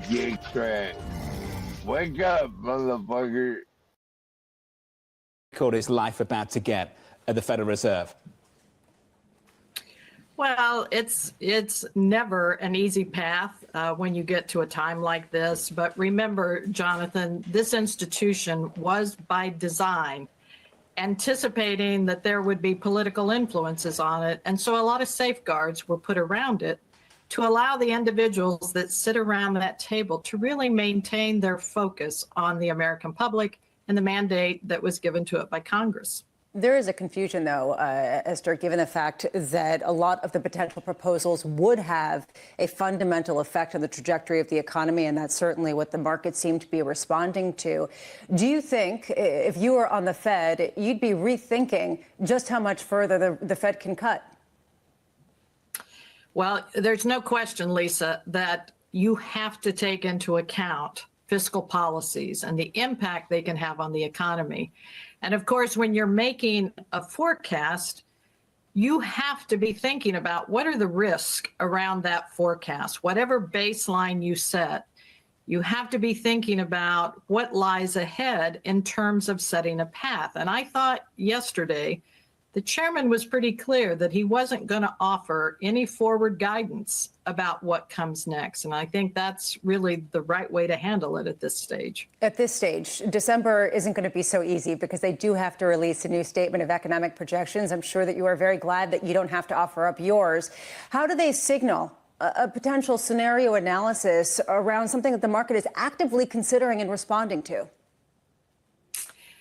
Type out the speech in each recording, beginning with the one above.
GETCRACK. Wake up, motherfucker. Called his life about to get at the Federal Reserve? Well, it's never an easy path when you get to a time like this. But remember, Jonathan, this institution was by design anticipating that there would be political influences on it. And so a lot of safeguards were put around it to allow the individuals that sit around that table to really maintain their focus on the American public and the mandate that was given to it by Congress. There is a confusion, though, Esther, given the fact that a lot of the potential proposals would have a fundamental effect on the trajectory of the economy, and that's certainly what the market seemed to be responding to. Do you think, if you were on the Fed, you'd be rethinking just how much further the Fed can cut? Well, there's no question, Lisa, that you have to take into account fiscal policies and the impact they can have on the economy. And of course, when you're making a forecast, you have to be thinking about what are the risks around that forecast. Whatever baseline you set, you have to be thinking about what lies ahead in terms of setting a path. And I thought yesterday, the chairman was pretty clear that he wasn't going to offer any forward guidance about what comes next. And I think that's really the right way to handle it at this stage. At this stage, December isn't going to be so easy because they do have to release a new statement of economic projections. I'm sure that you are very glad that you don't have to offer up yours. How do they signal a potential scenario analysis around something that the market is actively considering and responding to?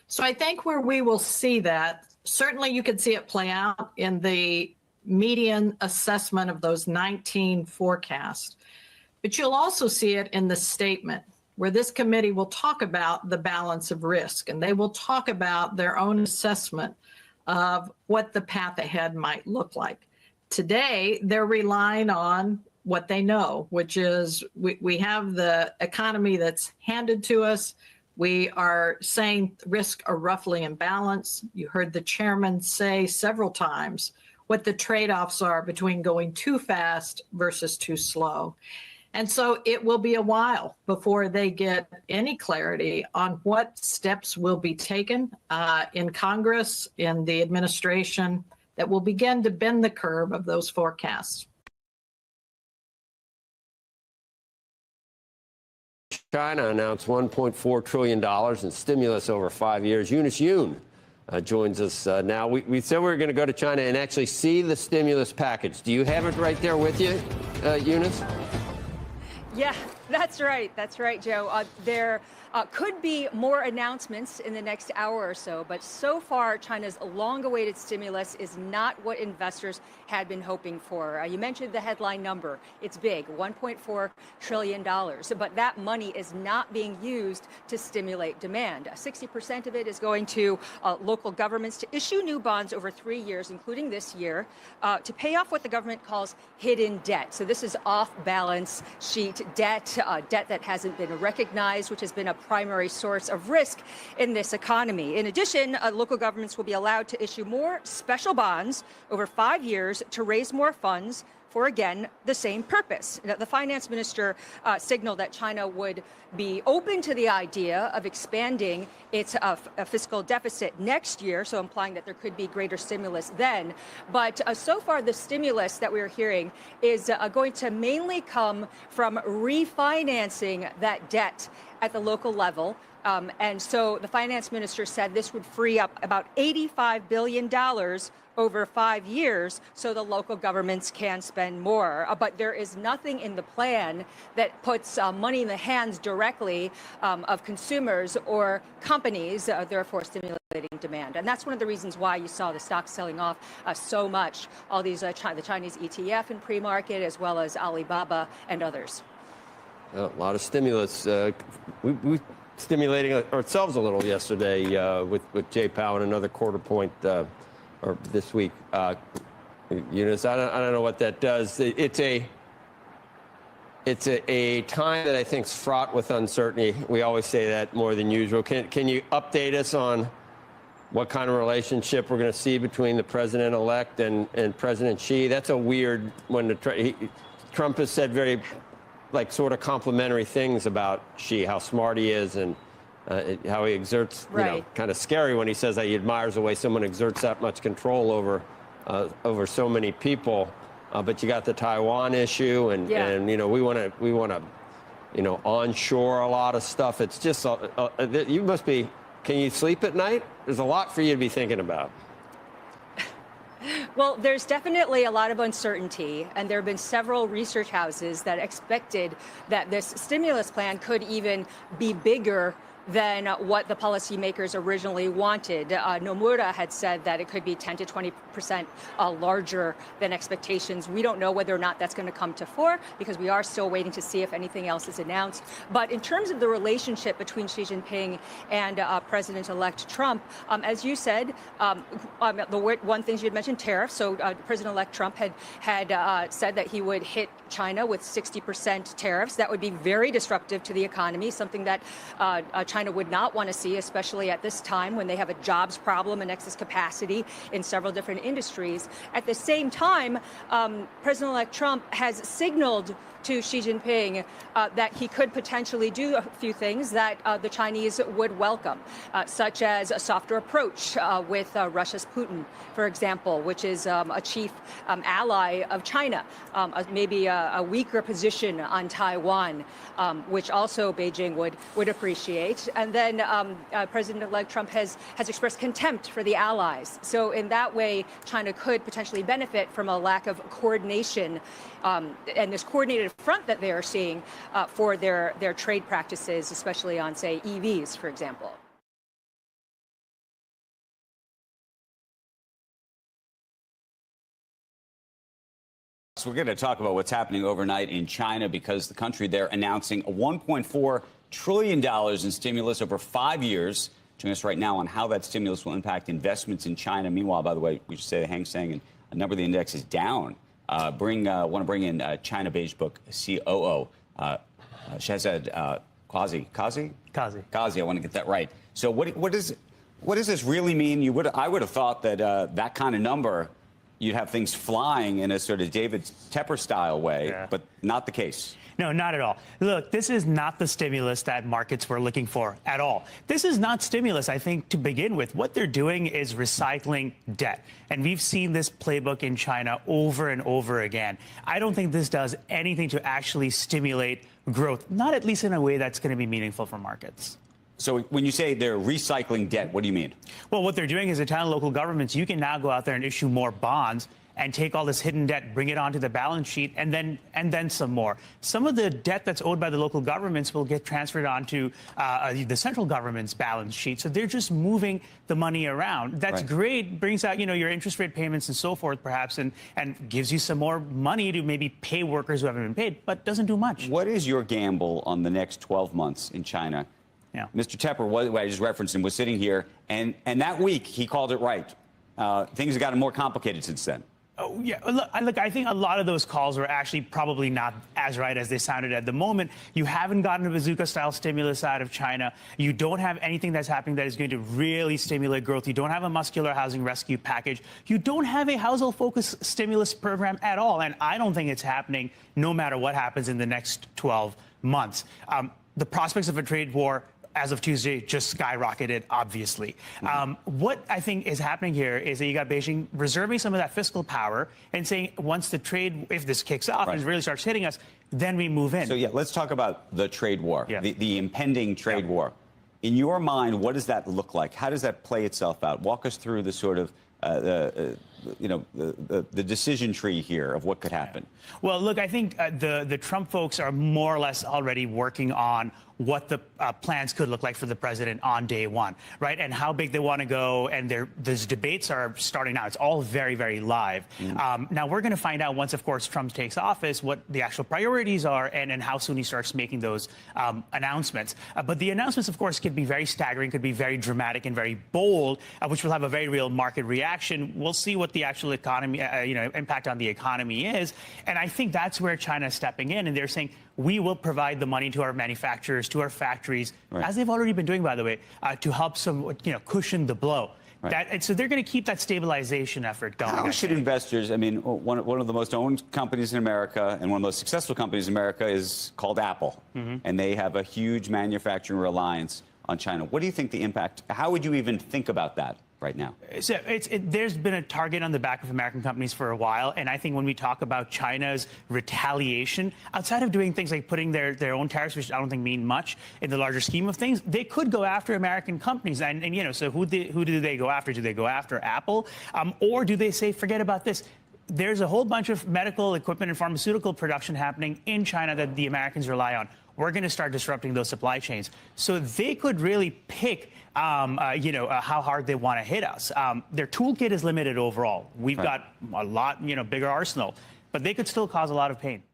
So I think where we will see that, certainly you could see it play out in the median assessment of those 19 forecasts, but you'll also see it in the statement where this committee will talk about the balance of risk, and they will talk about their own assessment of what the path ahead might look like. Today, they're relying on what they know, which is we have the economy that's handed to us. We are saying risks are roughly in balance. You heard the chairman say several times what the trade-offs are between going too fast versus too slow. And so it will be a while before they get any clarity on what steps will be taken in Congress, in the administration, that will begin to bend the curve of those forecasts. China announced $1.4 trillion in stimulus over 5 years. Eunice Yoon joins us now. We said we were going to go to China and actually see the stimulus package. Do you have it right there with you, Eunice? Yeah, that's right. That's right, Joe. There could be more announcements in the next hour or so, but so far, China's long-awaited stimulus is not what investors had been hoping for. You mentioned the headline number. It's big, $1.4 trillion, but that money is not being used to stimulate demand. 60% of it is going to local governments to issue new bonds over 3 years, including this year, to pay off what the government calls hidden debt. So this is off-balance sheet debt, debt that hasn't been recognized, which has been a primary source of risk in this economy. In addition, local governments will be allowed to issue more special bonds over 5 years to raise more funds for, again, the same purpose. The finance minister signaled that China would be open to the idea of expanding its fiscal deficit next year, so implying that there could be greater stimulus then. But so far, the stimulus that we're hearing is going to mainly come from refinancing that debt at the local level. And so the finance minister said this would free up about $85 billion over 5 years so the local governments can spend more. But there is nothing in the plan that puts money in the hands directly of consumers or companies, therefore stimulating demand. And that's one of the reasons why you saw the stocks selling off so much, all these the Chinese ETF in pre-market, as well as Alibaba and others. A lot of stimulus. We stimulating ourselves a little yesterday with Jay Powell and another quarter point or this week. Eunice, I don't know what that does. It's a time that I think is fraught with uncertainty. We always say that more than usual. Can you update us on what kind of relationship we're going to see between the president-elect and President Xi. That's a weird one to Trump has said very, like, sort of complimentary things about Xi, how smart he is and how he exerts, you know, kind of scary when he says that he admires the way someone exerts that much control over so many people. But you got the Taiwan issue, and you know, we want to, you know, onshore a lot of stuff. It's just you must be. Can you sleep at night? There's a lot for you to be thinking about. Well, there's definitely a lot of uncertainty, and there have been several research houses that expected that this stimulus plan could even be bigger than what the policymakers originally wanted. Nomura had said that it could be 10 to 20% larger than expectations. We don't know whether or not that's going to come to fore, because we are still waiting to see if anything else is announced. But in terms of the relationship between Xi Jinping and President-elect Trump, as you said, the one thing you had mentioned, tariffs. So President-elect Trump had said that he would hit China with 60% tariffs. That would be very disruptive to the economy, something that China would not want to see, especially at this time when they have a jobs problem and excess capacity in several different industries. At the same time, President-elect Trump has signaled to Xi Jinping that he could potentially do a few things that the Chinese would welcome, such as a softer approach with Russia's Putin, for example, which is a chief ally of China, maybe a weaker position on Taiwan, which also Beijing would appreciate. And then President-elect Trump has expressed contempt for the allies. So in that way, China could potentially benefit from a lack of coordination and this coordinated front that they are seeing for their trade practices, especially on, say, EVs, for example. So we're going to talk about what's happening overnight in China, because the country there announcing a $1.4 trillion in stimulus over 5 years. Joining us right now on how that stimulus will impact investments in China. Meanwhile, by the way, we should say the Hang Seng and a number of the index is down. Want to bring in China Beige Book COO Shahzad Qazi. I want to get that right. So what does this really mean? I would have thought that that kind of number, you'd have things flying in a sort of David Tepper style way, but not the case. No, not at all. Look, this is not the stimulus that markets were looking for at all. This is not stimulus, I think, to begin with. What they're doing is recycling debt. And we've seen this playbook in China over and over again. I don't think this does anything to actually stimulate growth, not at least in a way that's going to be meaningful for markets. So when you say they're recycling debt, what do you mean? Well, what they're doing is, Italian local governments, you can now go out there and issue more bonds and take all this hidden debt, bring it onto the balance sheet, and then some more. Some of the debt that's owed by the local governments will get transferred onto the central government's balance sheet. So they're just moving the money around. That's great, brings out, your interest rate payments and so forth, perhaps, and gives you some more money to maybe pay workers who haven't been paid, but doesn't do much. What is your gamble on the next 12 months in China? Yeah. Mr. Tepper, I just referenced him, was sitting here, and that week he called it right. Things have gotten more complicated since then. Oh, yeah. Look, I think a lot of those calls were actually probably not as right as they sounded at the moment. You haven't gotten a bazooka-style stimulus out of China. You don't have anything that's happening that is going to really stimulate growth. You don't have a muscular housing rescue package. You don't have a household-focused stimulus program at all. And I don't think it's happening no matter what happens in the next 12 months. The prospects of a trade war as of Tuesday just skyrocketed, obviously. What I think is happening here is that you got Beijing reserving some of that fiscal power and saying, once the trade, if this kicks off and really starts hitting us, then we move in. So, let's talk about the trade war, the impending trade war. In your mind, what does that look like? How does that play itself out? Walk us through the sort of the decision tree here of what could happen. Well, look, I think the Trump folks are more or less already working on what the plans could look like for the president on day one, right? And how big they want to go. And those debates are starting now. It's all very, very live. Now, we're going to find out once, of course, Trump takes office, what the actual priorities are and how soon he starts making those announcements. But the announcements, of course, could be very staggering, could be very dramatic and very bold, which will have a very real market reaction. We'll see what the actual economy, impact on the economy is. And I think that's where China is stepping in. And they're saying, we will provide the money to our manufacturers, to our factories, as they've already been doing, by the way, to help cushion the blow. So they're going to keep that stabilization effort going. How should investors, I mean, one of the most owned companies in America and one of the most successful companies in America is called Apple. And they have a huge manufacturing reliance on China. What do you think the impact, how would you even think about that right now? So there's been a target on the back of American companies for a while, and I think when we talk about China's retaliation, outside of doing things like putting their own tariffs, which I don't think mean much in the larger scheme of things, they could go after American companies. And you know, so who do they go after? Do they go after Apple, or do they say, forget about this? There's a whole bunch of medical equipment and pharmaceutical production happening in China that the Americans rely on. We're going to start disrupting those supply chains. So they could really pick, how hard they want to hit us. Their toolkit is limited overall. We've got a lot, bigger arsenal, but they could still cause a lot of pain.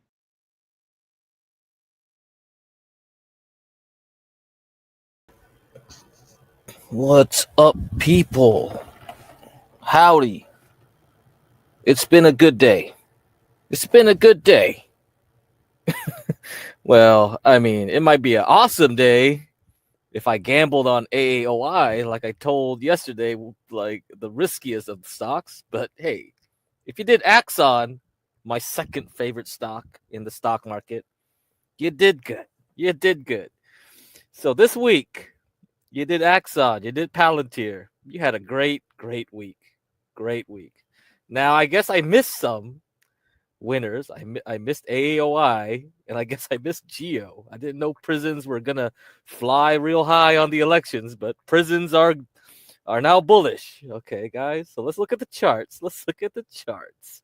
What's up, people? Howdy. It's been a good day. It's been a good day. Well, I mean, it might be an awesome day if I gambled on AAOI, like I told yesterday, like the riskiest of the stocks. But hey, if you did Axon, my second favorite stock in the stock market, you did good. You did good. So this week, you did Axon, you did Palantir. You had a great week. Great week. Now, I guess I missed some winners. I missed AAOI, and I guess I missed Geo. I didn't know prisons were gonna fly real high on the elections, but prisons are now bullish. Okay, guys, so let's look at the charts.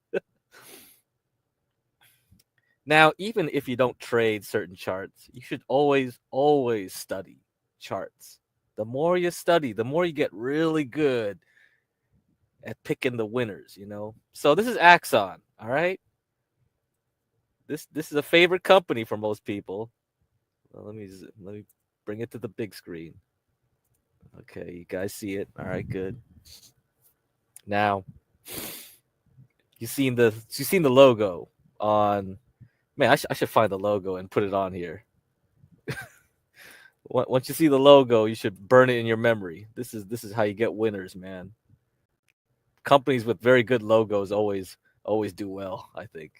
Now, even if you don't trade certain charts, you should always study charts. The more you study, the more you get really good at picking the winners, So this is Axon, all right? This is a favorite company for most people. Well, let me bring it to the big screen. Okay, you guys see it. All right, good. Now, you seen the logo on. Man, I should find the logo and put it on here. Once you see the logo, you should burn it in your memory. This is how you get winners, man. Companies with very good logos always do well, I think.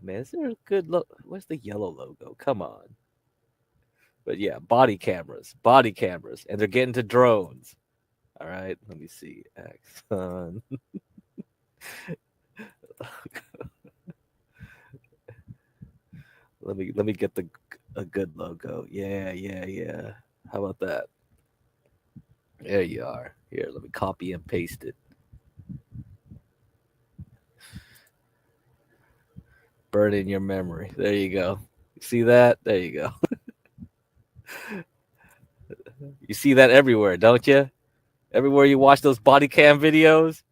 Man, is there a good look? Where's the yellow logo? Come on. But yeah, body cameras, and they're getting to drones. All right, let me see. Axon. let me get a good logo. Yeah. How about that? There you are. Here, let me copy and paste it. Burn in your memory. There you go. See that? There you go. You see that everywhere, don't you? Everywhere you watch those body cam videos.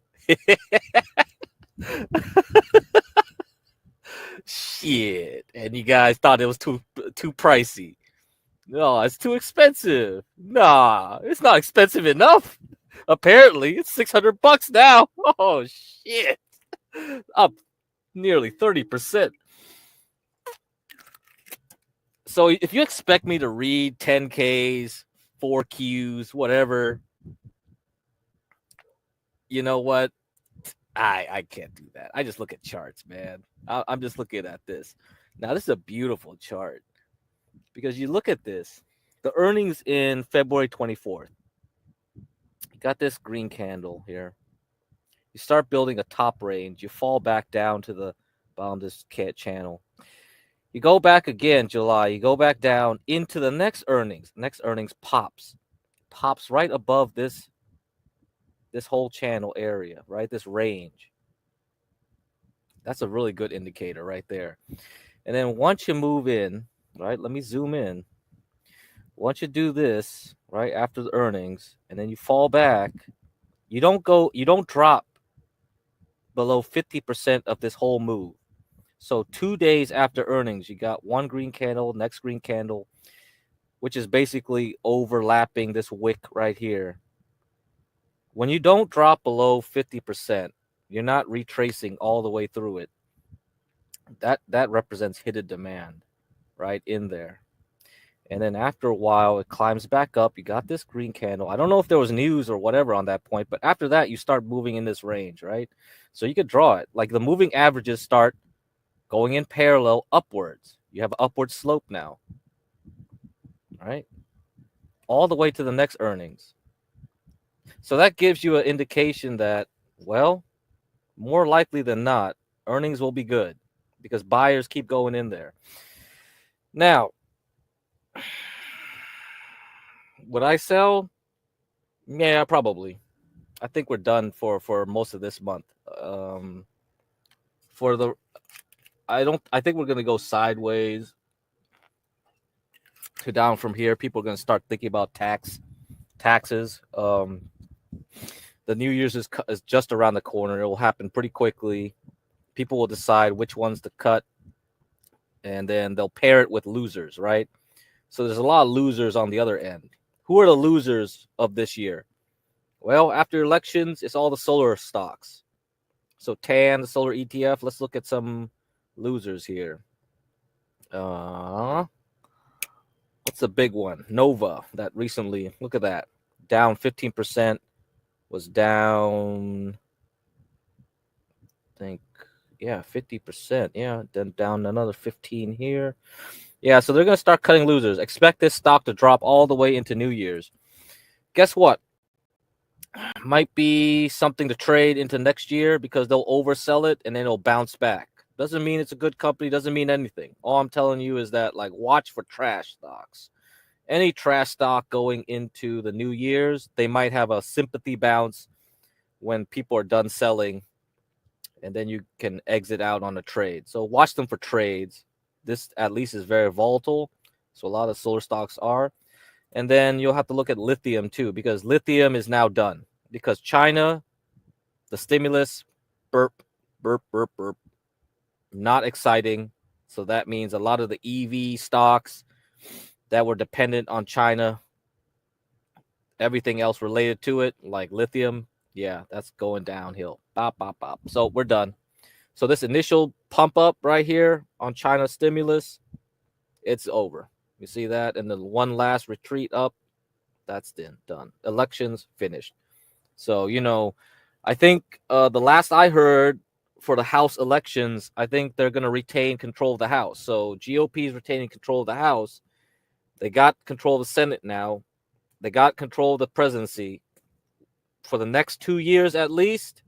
Shit. And you guys thought it was too pricey. No, it's too expensive. Nah, it's not expensive enough. Apparently, it's $600 now. Oh shit. Up nearly 30%. So if you expect me to read 10Ks, 4Qs, whatever, you know what? I can't do that. I just look at charts, man. I'm just looking at this. Now, this is a beautiful chart because you look at this. The earnings in February 24th. You got this green candle here. You start building a top range. You fall back down to the bottom of this channel. You go back again, July. You go back down into the next earnings. Next earnings pops right above this whole channel area, right? This range. That's a really good indicator right there. And then once you move in, right? Let me zoom in. Once you do this, right after the earnings, and then you fall back, you don't drop below 50% of this whole move. So 2 days after earnings, you got one green candle, next green candle, which is basically overlapping this wick right here. When you don't drop below 50%, you're not retracing all the way through it. That represents hidden demand right in there. And then after a while, it climbs back up. You got this green candle. I don't know if there was news or whatever on that point, but after that, you start moving in this range, right? So you could draw it. Like the moving averages start going in parallel upwards. You have an upward slope now, right? All the way to the next earnings. So that gives you an indication that, well, more likely than not, earnings will be good because buyers keep going in there. Now, would I sell? Yeah, probably. I think we're done for most of this month. I think we're gonna go sideways to down from here. People are gonna start thinking about taxes. The New Year's is just around the corner. It will happen pretty quickly. People will decide which ones to cut, and then they'll pair it with losers, right? So there's a lot of losers on the other end. Who are the losers of this year? Well, after elections, it's all the solar stocks. So TAN, the solar ETF. Let's look at some losers here. What's the big one? Nova, that recently, look at that, down 15%, was down, I think, 50%. Yeah, then down another 15 here. Yeah, so they're going to start cutting losers. Expect this stock to drop all the way into New Year's. Guess what? Might be something to trade into next year because they'll oversell it and then it'll bounce back. Doesn't mean it's a good company. Doesn't mean anything. All I'm telling you is that, like, watch for trash stocks. Any trash stock going into the New Year's, they might have a sympathy bounce when people are done selling, and then you can exit out on a trade. So watch them for trades. This at least is very volatile. So a lot of solar stocks are. And then you'll have to look at lithium too, because lithium is now done. Because China, the stimulus, burp, burp, burp, burp, not exciting. So that means a lot of the EV stocks that were dependent on China, everything else related to it, like lithium, yeah, that's going downhill. Bop, bop, bop. So we're done. So this initial pump up right here on China stimulus, it's over. You see that? And then one last retreat up, that's done. Elections finished. So, I think the last I heard for the House elections, I think they're going to retain control of the House. So GOP is retaining control of the House. They got control of the Senate now. They got control of the presidency. For the next 2 years at least,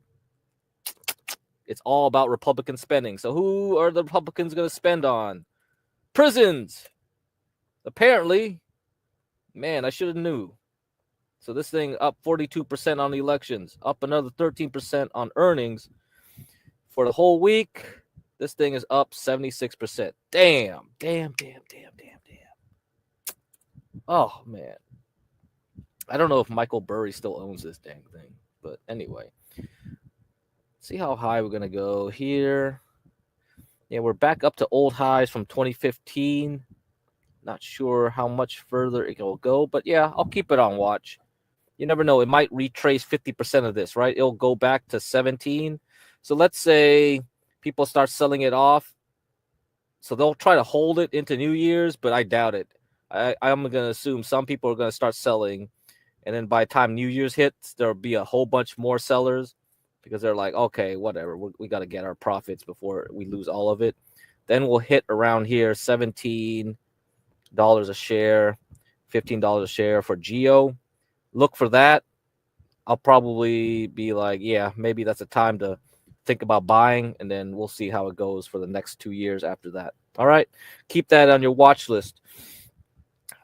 it's all about Republican spending. So who are the Republicans going to spend on? Prisons. Apparently. Man, I should have knew. So this thing up 42% on the elections, up another 13% on earnings. For the whole week, this thing is up 76%. Damn. Oh, man. I don't know if Michael Burry still owns this dang thing. But anyway. See how high we're going to go here. Yeah, we're back up to old highs from 2015. Not sure how much further it will go. But yeah, I'll keep it on watch. You never know. It might retrace 50% of this, right? It'll go back to 17. So let's say people start selling it off. So they'll try to hold it into New Year's, but I doubt it. I'm going to assume some people are going to start selling. And then by the time New Year's hits, there'll be a whole bunch more sellers because they're like, okay, whatever. We got to get our profits before we lose all of it. Then we'll hit around here, $17 a share, $15 a share for Geo. Look for that. I'll probably be like, yeah, maybe that's a time to think about buying, and then we'll see how it goes for the next 2 years after that. All right. Keep that on your watch list.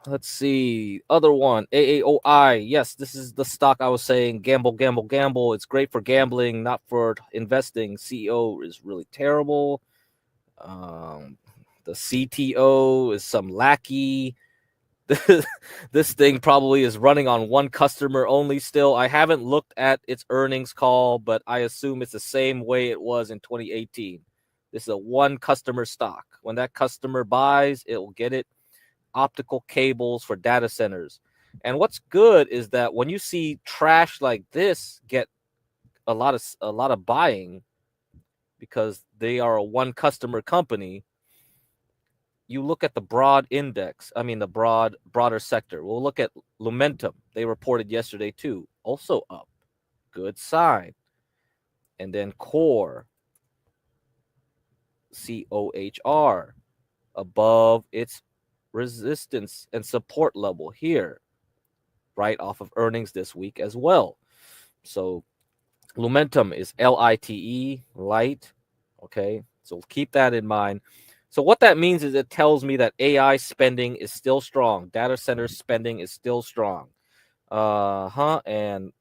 Let's see. Other one, AAOI. Yes, this is the stock I was saying. Gamble, gamble, gamble. It's great for gambling, not for investing. CEO is really terrible. The CTO is some lackey. This thing probably is running on one customer only still. I haven't looked at its earnings call, but I assume it's the same way it was in 2018. This is a one customer stock. When that customer buys, it will get it. Optical cables for data centers. And what's good is that when you see trash like this get a lot of buying because they are a one customer company, you look at the broad index, I mean the broader sector. We'll look at Lumentum. They reported yesterday too, also up. Good sign. And then Core, COHR, above its resistance and support level here, right off of earnings this week as well. So Lumentum is LITE, light. Okay, so keep that in mind. So what that means is it tells me that AI spending is still strong. Data center spending is still strong. And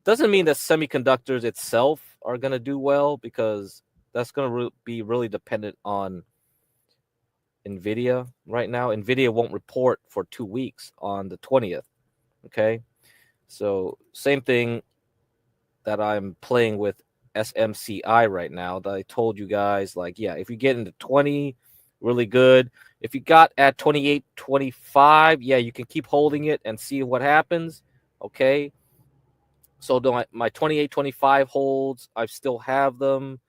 doesn't mean that semiconductors itself are going to do well, because that's going to be really dependent on NVIDIA right now. NVIDIA won't report for 2 weeks on the 20th. Okay, so same thing that I'm playing with SMCI right now that I told you guys, like, yeah, if you get into 20, really good. If you got at 28, 25, yeah, you can keep holding it and see what happens. Okay, so my 28, 25 holds, I still have them,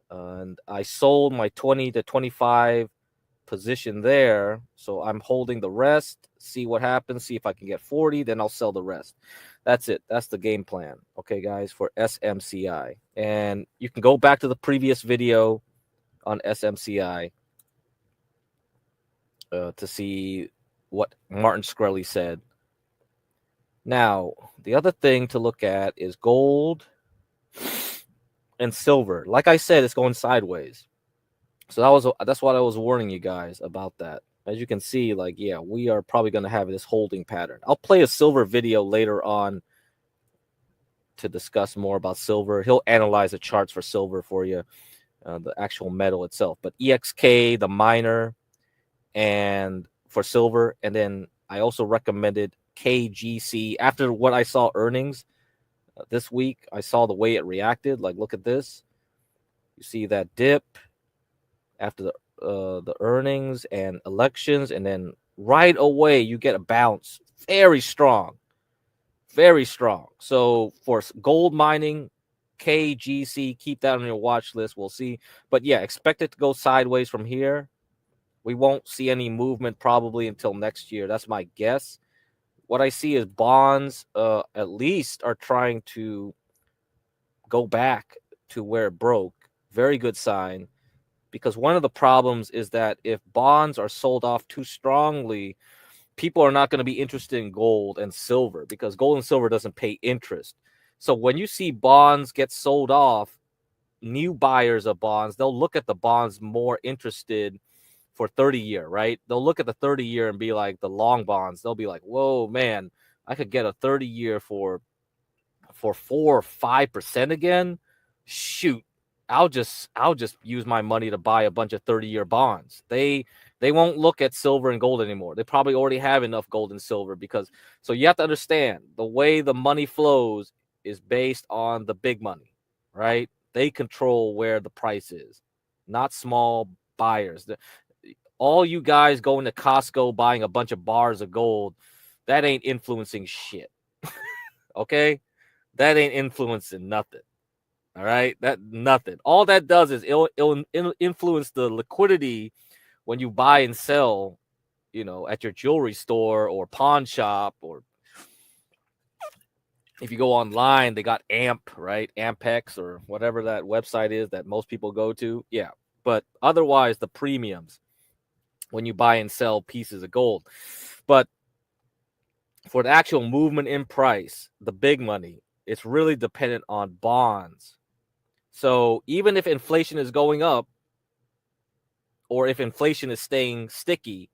and I sold my 20 to 25 position there, so I'm holding the rest, see what happens, see if I can get 40, then I'll sell the rest. That's it. That's the game plan. Okay, guys, for SMCI. And you can go back to the previous video on SMCI to see what Martin Shkreli said. Now, the other thing to look at is gold and silver. Like I said, it's going sideways. So that's what I was warning you guys about that. As you can see, like, yeah, we are probably going to have this holding pattern. I'll play a silver video later on to discuss more about silver. He'll analyze the charts for silver for you, the actual metal itself. But EXK, the miner, and for silver. And then I also recommended KGC. After what I saw earnings this week, I saw the way it reacted. Like, look at this. You see that dip after the earnings and elections, and then right away you get a bounce. Very strong. Very strong. So for gold mining, KGC, keep that on your watch list. We'll see. But yeah, expect it to go sideways from here. We won't see any movement probably until next year. That's my guess. What I see is bonds at least are trying to go back to where it broke. Very good sign. Because one of the problems is that if bonds are sold off too strongly, people are not going to be interested in gold and silver, because gold and silver doesn't pay interest. So when you see bonds get sold off, new buyers of bonds, they'll look at the bonds more interested for 30-year, right? They'll look at the 30-year and be like, the long bonds, they'll be like, whoa, man, I could get a 30-year for 4 or 5% again. Shoot. I'll just use my money to buy a bunch of 30-year bonds. They won't look at silver and gold anymore. They probably already have enough gold and silver, because so you have to understand the way the money flows is based on the big money, right? They control where the price is, not small buyers. All you guys going to Costco buying a bunch of bars of gold, that ain't influencing shit. Okay? That ain't influencing nothing. All right, that nothing. All that does is it'll influence the liquidity when you buy and sell, you know, at your jewelry store or pawn shop, or if you go online, they got AMP, right? Ampex or whatever that website is that most people go to. Yeah, but otherwise the premiums when you buy and sell pieces of gold. But for the actual movement in price, the big money, it's really dependent on bonds. So even if inflation is going up, or if inflation is staying sticky,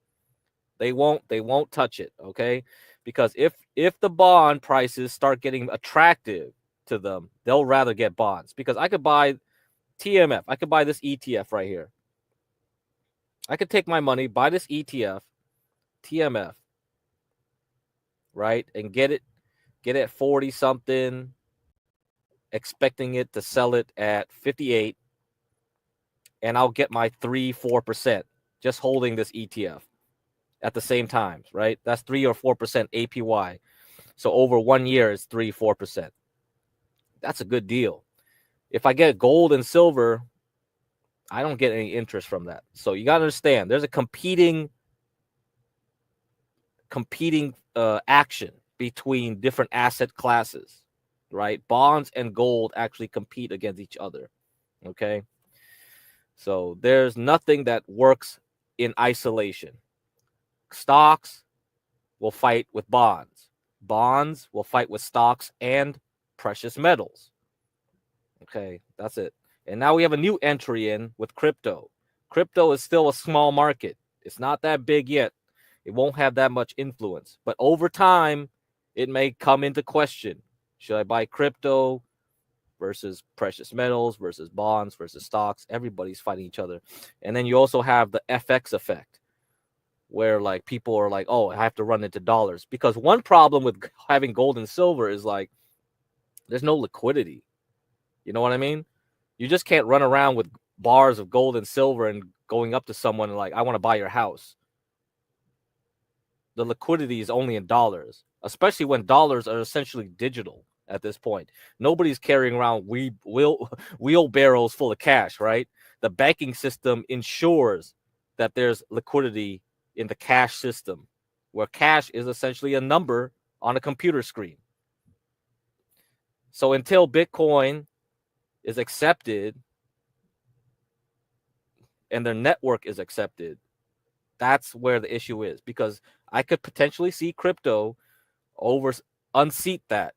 they won't touch it, okay? Because if the bond prices start getting attractive to them, they'll rather get bonds. Because I could buy TMF, I could buy this ETF right here. I could take my money, buy this ETF, TMF, right, and get it at 40 something, expecting it to sell it at 58, and I'll get my 3-4% just holding this ETF at the same time, right? That's 3 or 4% APY. So over 1 year, it's 3-4%. That's a good deal. If I get gold and silver, I don't get any interest from that. So you got to understand, there's a competing action between different asset classes, right? Bonds and gold actually compete against each other. Okay. So there's nothing that works in isolation. Stocks will fight with bonds. Bonds will fight with stocks and precious metals. Okay, that's it. And now we have a new entry in with crypto. Crypto is still a small market. It's not that big yet. It won't have that much influence. But over time, it may come into question. Should I buy crypto versus precious metals versus bonds versus stocks? Everybody's fighting each other. And then you also have the FX effect, where like people are like, oh, I have to run into dollars. Because one problem with having gold and silver is like there's no liquidity. You know what I mean? You just can't run around with bars of gold and silver and going up to someone and like, I want to buy your house. The liquidity is only in dollars, especially when dollars are essentially digital at this point. Nobody's carrying around wheelbarrows full of cash, right? The banking system ensures that there's liquidity in the cash system, where cash is essentially a number on a computer screen. So until Bitcoin is accepted and their network is accepted, that's where the issue is, because I could potentially see crypto unseat that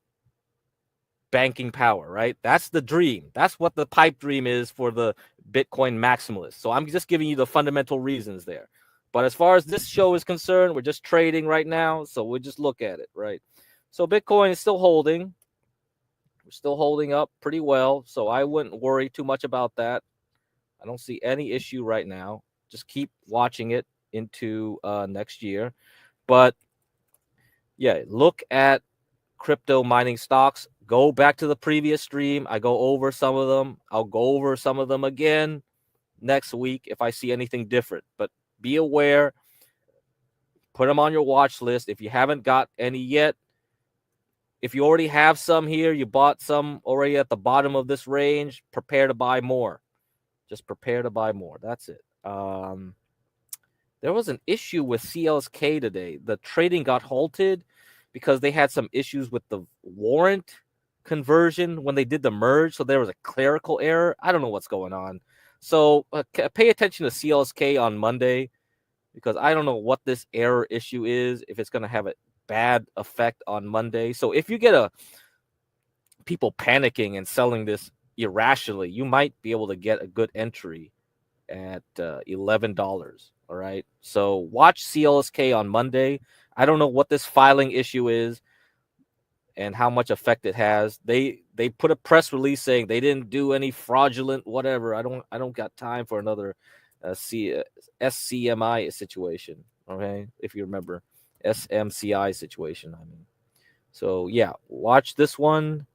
banking power, right? That's the dream. That's what the pipe dream is for the Bitcoin maximalists. So I'm just giving you the fundamental reasons there. But as far as this show is concerned, we're just trading right now. So we'll just look at it, right? So Bitcoin is still holding. We're still holding up pretty well. So I wouldn't worry too much about that. I don't see any issue right now. Just keep watching it into next year. But yeah, look at crypto mining stocks. Go back to the previous stream. I go over some of them. I'll go over some of them again next week if I see anything different. But be aware. Put them on your watch list. If you haven't got any yet, if you already have some here, you bought some already at the bottom of this range, prepare to buy more. Just prepare to buy more. That's it. There was an issue with CLSK today. The trading got halted because they had some issues with the warrant conversion when they did the merge. So there was a clerical error. I don't know what's going on. So pay attention to CLSK on Monday, because I don't know what this error issue is, if it's going to have a bad effect on Monday. So if you get people panicking and selling this irrationally, you might be able to get a good entry at $11. All right. So watch CLSK on Monday. I don't know what this filing issue is and how much effect it has. They put a press release saying they didn't do any fraudulent whatever. I don't got time for another SCMI situation. Okay, if you remember, SMCI situation. I mean, so yeah, watch this one,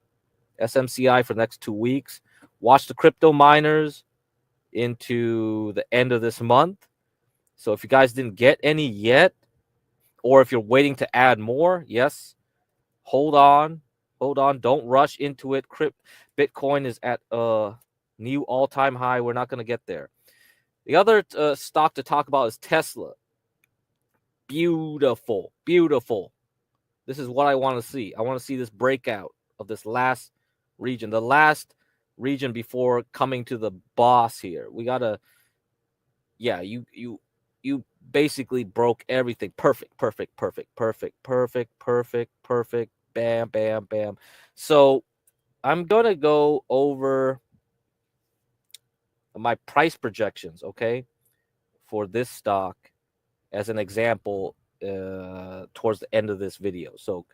SMCI, for the next 2 weeks. Watch the crypto miners into the end of this month. So if you guys didn't get any yet, or if you're waiting to add more, yes, hold on. Don't rush into it. Bitcoin is at a new all-time high. We're not going to get there. The other stock to talk about is Tesla. Beautiful. This is what I want to see. I want to see this breakout of this last region, the last region before coming to the boss here. We got to, yeah, you basically broke everything. Perfect. Bam, bam, bam. So I'm going to go over my price projections, okay, for this stock as an example towards the end of this video. So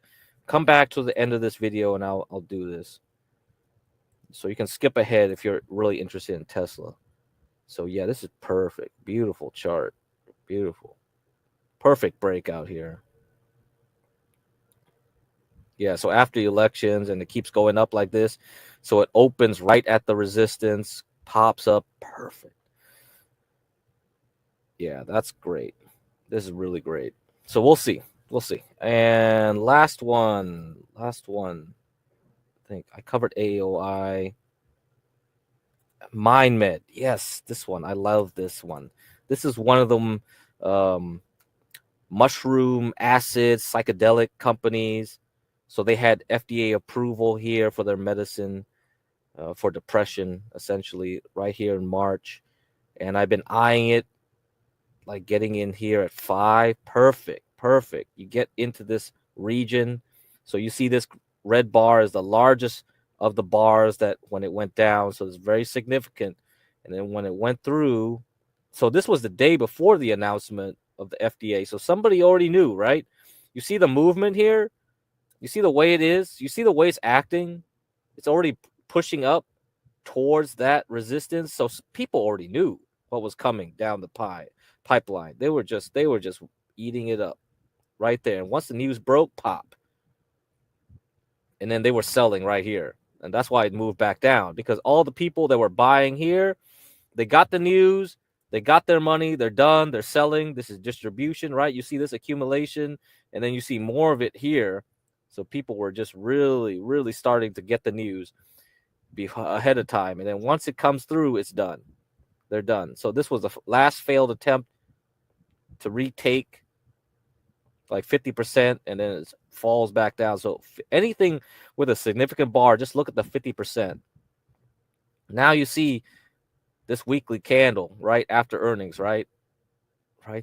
come back to the end of this video and I'll do this. So you can skip ahead if you're really interested in Tesla. So yeah, this is perfect. Beautiful chart. Beautiful. Perfect breakout here. Yeah, so after the elections, and it keeps going up like this. So it opens right at the resistance, pops up. Perfect. Yeah, that's great. This is really great. So we'll see. And last one. I think I covered AOI. MindMed. Yes, this one. I love this one. This is one of them mushroom acid psychedelic companies. So they had FDA approval here for their medicine for depression, essentially, right here in March. And I've been eyeing it, like getting in here at 5. Perfect. You get into this region. So you see this red bar is the largest of the bars that when it went down. So it's very significant. And then when it went through, so this was the day before the announcement of the FDA. So somebody already knew, right? You see the movement here. You see the way it is. You see the way it's acting. It's already pushing up towards that resistance. So people already knew what was coming down the pipeline. They were just eating it up right there. And once the news broke, pop. And then they were selling right here. And that's why it moved back down, because all the people that were buying here, they got the news, they got their money, they're done, they're selling. This is distribution, right? You see this accumulation, and then you see more of it here. So people were just really, really starting to get the news ahead of time. And then once it comes through, it's done. They're done. So this was the last failed attempt to retake like 50%, and then it falls back down. So anything with a significant bar, just look at the 50%. Now you see this weekly candle right after earnings, right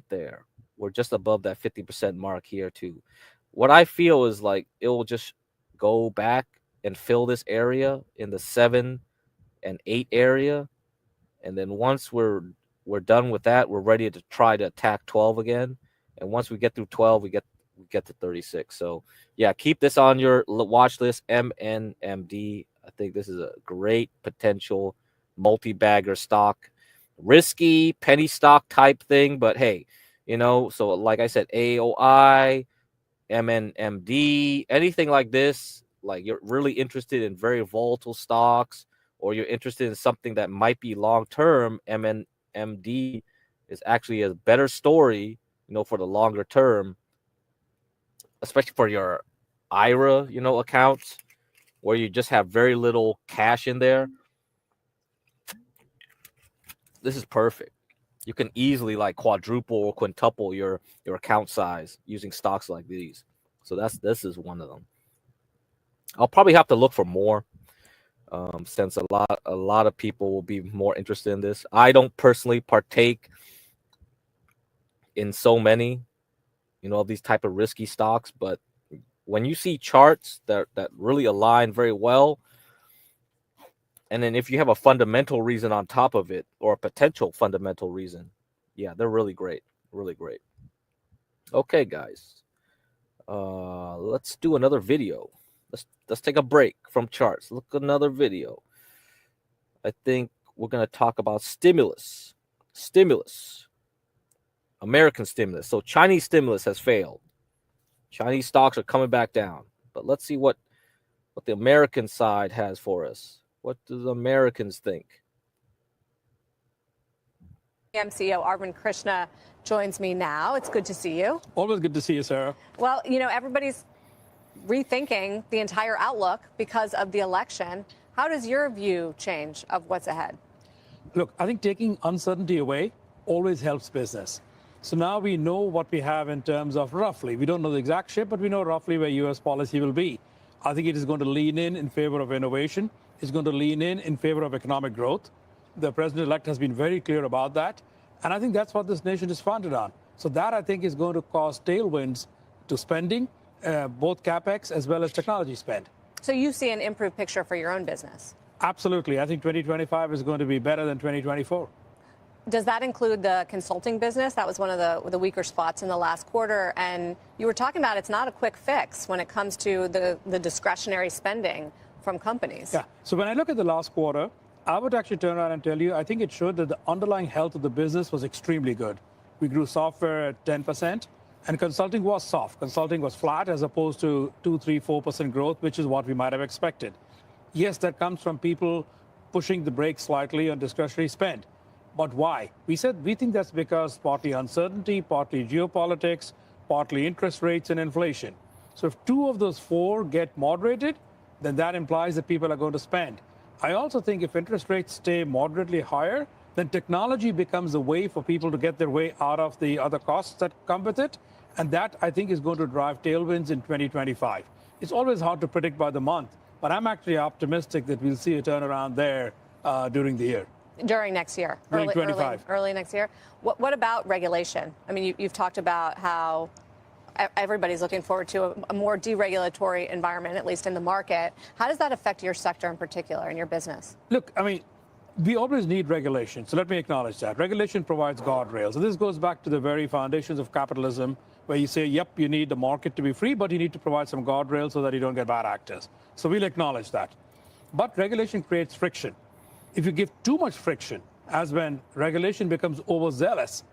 there. We're just above that 50% mark here too. What I feel is like it will just go back and fill this area in the 7 and 8 area, and then once we're done with that, we're ready to try to attack 12 again. And once we get through 12, we get to 36. So yeah, keep this on your watch list. MNMD. I think this is a great potential multi-bagger stock. Risky penny stock type thing, but hey, so like I said, AOI, MNMD, anything like this, like you're really interested in very volatile stocks, or you're interested in something that might be long-term, MNMD is actually a better story, for the longer term, especially for your IRA, accounts where you just have very little cash in there. This is perfect. You can easily like quadruple or quintuple your account size using stocks like these. So this is one of them. I'll probably have to look for more, since a lot of people will be more interested in this. I don't personally partake in so many, of these type of risky stocks, but when you see charts that really align very well, and then if you have a fundamental reason on top of it, or a potential fundamental reason, yeah, they're really great. Okay, guys, let's do another video. Let's take a break from charts. Look at another video. I think we're going to talk about stimulus, American stimulus. So Chinese stimulus has failed. Chinese stocks are coming back down. But let's see what the American side has for us. What do the Americans think? CEO Arvind Krishna joins me now. It's good to see you. Always good to see you, Sarah. Well, everybody's rethinking the entire outlook because of the election. How does your view change of what's ahead? Look, I think taking uncertainty away always helps business. So now we know what we have in terms of roughly. We don't know the exact shape, but we know roughly where U.S. policy will be. I think it is going to lean in favor of innovation. It's going to lean in favor of economic growth. The president-elect has been very clear about that. And I think that's what this nation is founded on. So that, I think, is going to cause tailwinds to spending, both CapEx as well as technology spend. So you see an improved picture for your own business? Absolutely. I think 2025 is going to be better than 2024. Does that include the consulting business? That was one of the weaker spots in the last quarter. And you were talking about it's not a quick fix when it comes to the discretionary spending from companies. Yeah. So when I look at the last quarter, I would actually turn around and tell you, I think it showed that the underlying health of the business was extremely good. We grew software at 10%, and consulting was soft. Consulting was flat as opposed to 2, 3, 4% growth, which is what we might have expected. Yes, that comes from people pushing the brakes slightly on discretionary spend. But why? We said we think that's because partly uncertainty, partly geopolitics, partly interest rates and inflation. So if 2 of those 4 get moderated, then that implies that people are going to spend. I also think if interest rates stay moderately higher, then technology becomes a way for people to get their way out of the other costs that come with it. And that, I think, is going to drive tailwinds in 2025. It's always hard to predict by the month, but I'm actually optimistic that we'll see a turnaround there during the year. During next year, During 25. early next year. What about regulation? I mean, you've talked about how everybody's looking forward to a more deregulatory environment, at least in the market. How does that affect your sector in particular and your business? Look, I mean, we always need regulation. So let me acknowledge that. Regulation provides guardrails. And this goes back to the very foundations of capitalism, where you say, yep, you need the market to be free, but you need to provide some guardrails so that you don't get bad actors. So we'll acknowledge that. But regulation creates friction. If you give too much friction, as when regulation becomes overzealous,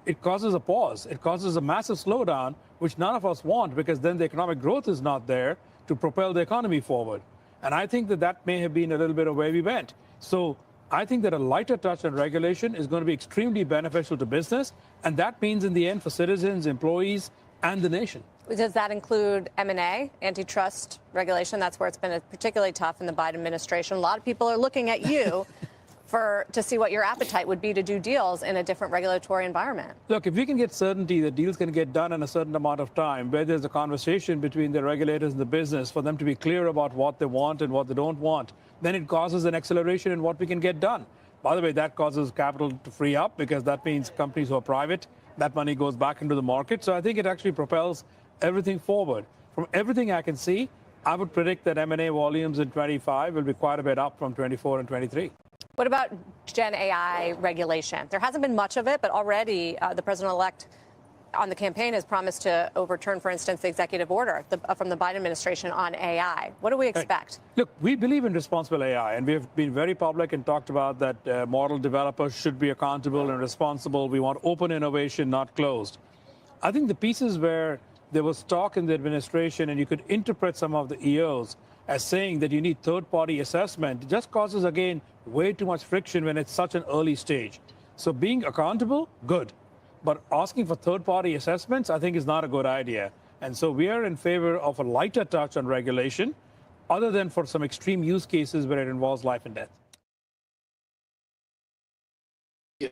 it causes a pause. It causes a massive slowdown, which none of us want, because then the economic growth is not there to propel the economy forward. And I think that that may have been a little bit of where we went. So I think that a lighter touch on regulation is going to be extremely beneficial to business. And that means in the end for citizens, employees, and the nation. Does that include M&A, antitrust regulation? That's where it's been particularly tough in the Biden administration. A lot of people are looking at you to see what your appetite would be to do deals in a different regulatory environment. Look, if we can get certainty that deals can get done in a certain amount of time, where there's a conversation between the regulators and the business for them to be clear about what they want and what they don't want, then it causes an acceleration in what we can get done. By the way, that causes capital to free up, because that means companies who are private, that money goes back into the market. So I think it actually propels everything forward. From everything I can see, I would predict that M&A volumes in 25 will be quite a bit up from 24 and 23. What about Gen AI regulation? There hasn't been much of it, but already the president-elect on the campaign has promised to overturn, for instance, the executive order from the Biden administration on AI. What do we expect? Look, we believe in responsible AI, and we have been very public and talked about that model developers should be accountable and responsible. We want open innovation, not closed. I think the pieces where there was talk in the administration and you could interpret some of the EOs as saying that you need third-party assessment, it just causes, again, way too much friction when it's such an early stage. So being accountable, good. But asking for third-party assessments, I think, is not a good idea. And so we are in favor of a lighter touch on regulation, other than for some extreme use cases where it involves life and death.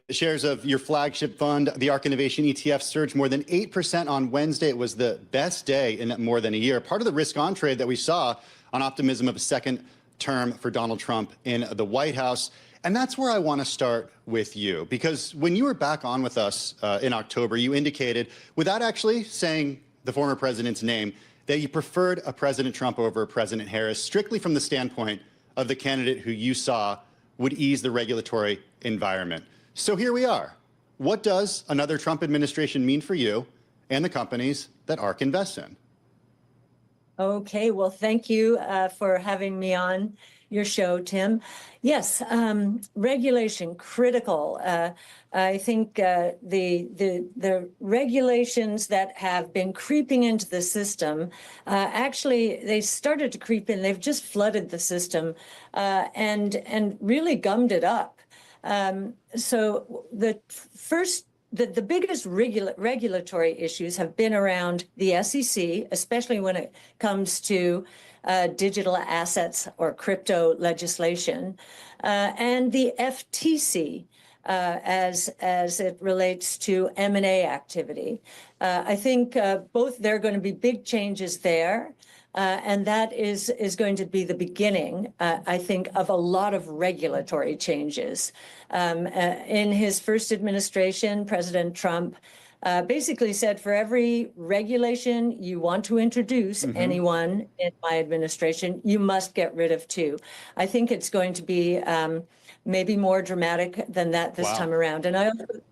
Shares of your flagship fund, the ARK Innovation ETF, surged more than 8% on Wednesday. It was the best day in more than a year. Part of the risk on trade that we saw on optimism of a second term for Donald Trump in the White House. And that's where I want to start with you, because when you were back on with us in October, you indicated, without actually saying the former president's name, that you preferred a President Trump over President Harris, strictly from the standpoint of the candidate who you saw would ease the regulatory environment. So here we are. What does another Trump administration mean for you and the companies that ARK invests in? Okay, well, thank you for having me on your show, Tim. Yes, regulation, critical. I think the regulations that have been creeping into the system, actually, they started to creep in. They've just flooded the system and really gummed it up. So the biggest regulatory issues have been around the SEC, especially when it comes to digital assets or crypto legislation, and the FTC as it relates to M&A activity. I think both there are going to be big changes there. And that is going to be the beginning, I think, of a lot of regulatory changes. In his first administration, President Trump basically said, for every regulation you want to introduce, anyone in my administration, you must get rid of two. I think it's going to be maybe more dramatic than that this time around. And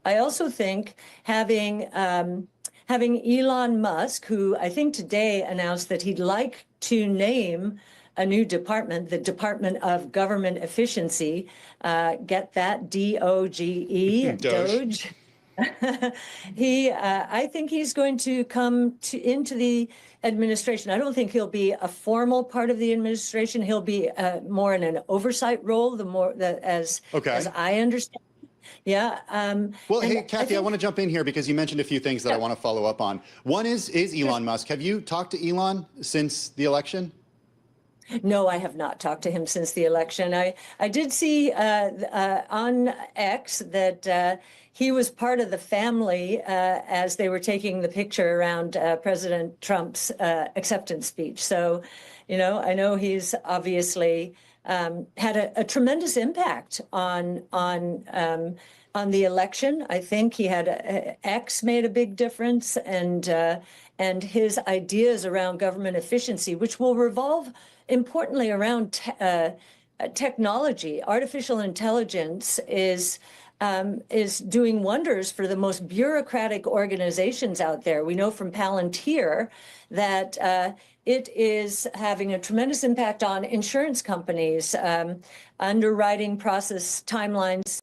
I also think having Elon Musk, who I think today announced that he'd like to name a new department, the Department of Government Efficiency, get that, D-O-G-E, Doge. I think he's going to come into the administration. I don't think he'll be a formal part of the administration. He'll be more in an oversight role, as I understand. Yeah. Well, hey, Kathy, I want to jump in here because you mentioned a few things that I want to follow up on. One is Elon Musk. Have you talked to Elon since the election? No, I have not talked to him since the election. I did see on X that he was part of the family as they were taking the picture around President Trump's acceptance speech. So, I know he's obviously had a tremendous impact on the election. I think he had X made a big difference, and his ideas around government efficiency, which will revolve importantly around technology. Artificial intelligence is doing wonders for the most bureaucratic organizations out there. We know from Palantir that it is having a tremendous impact on insurance companies, underwriting process timelines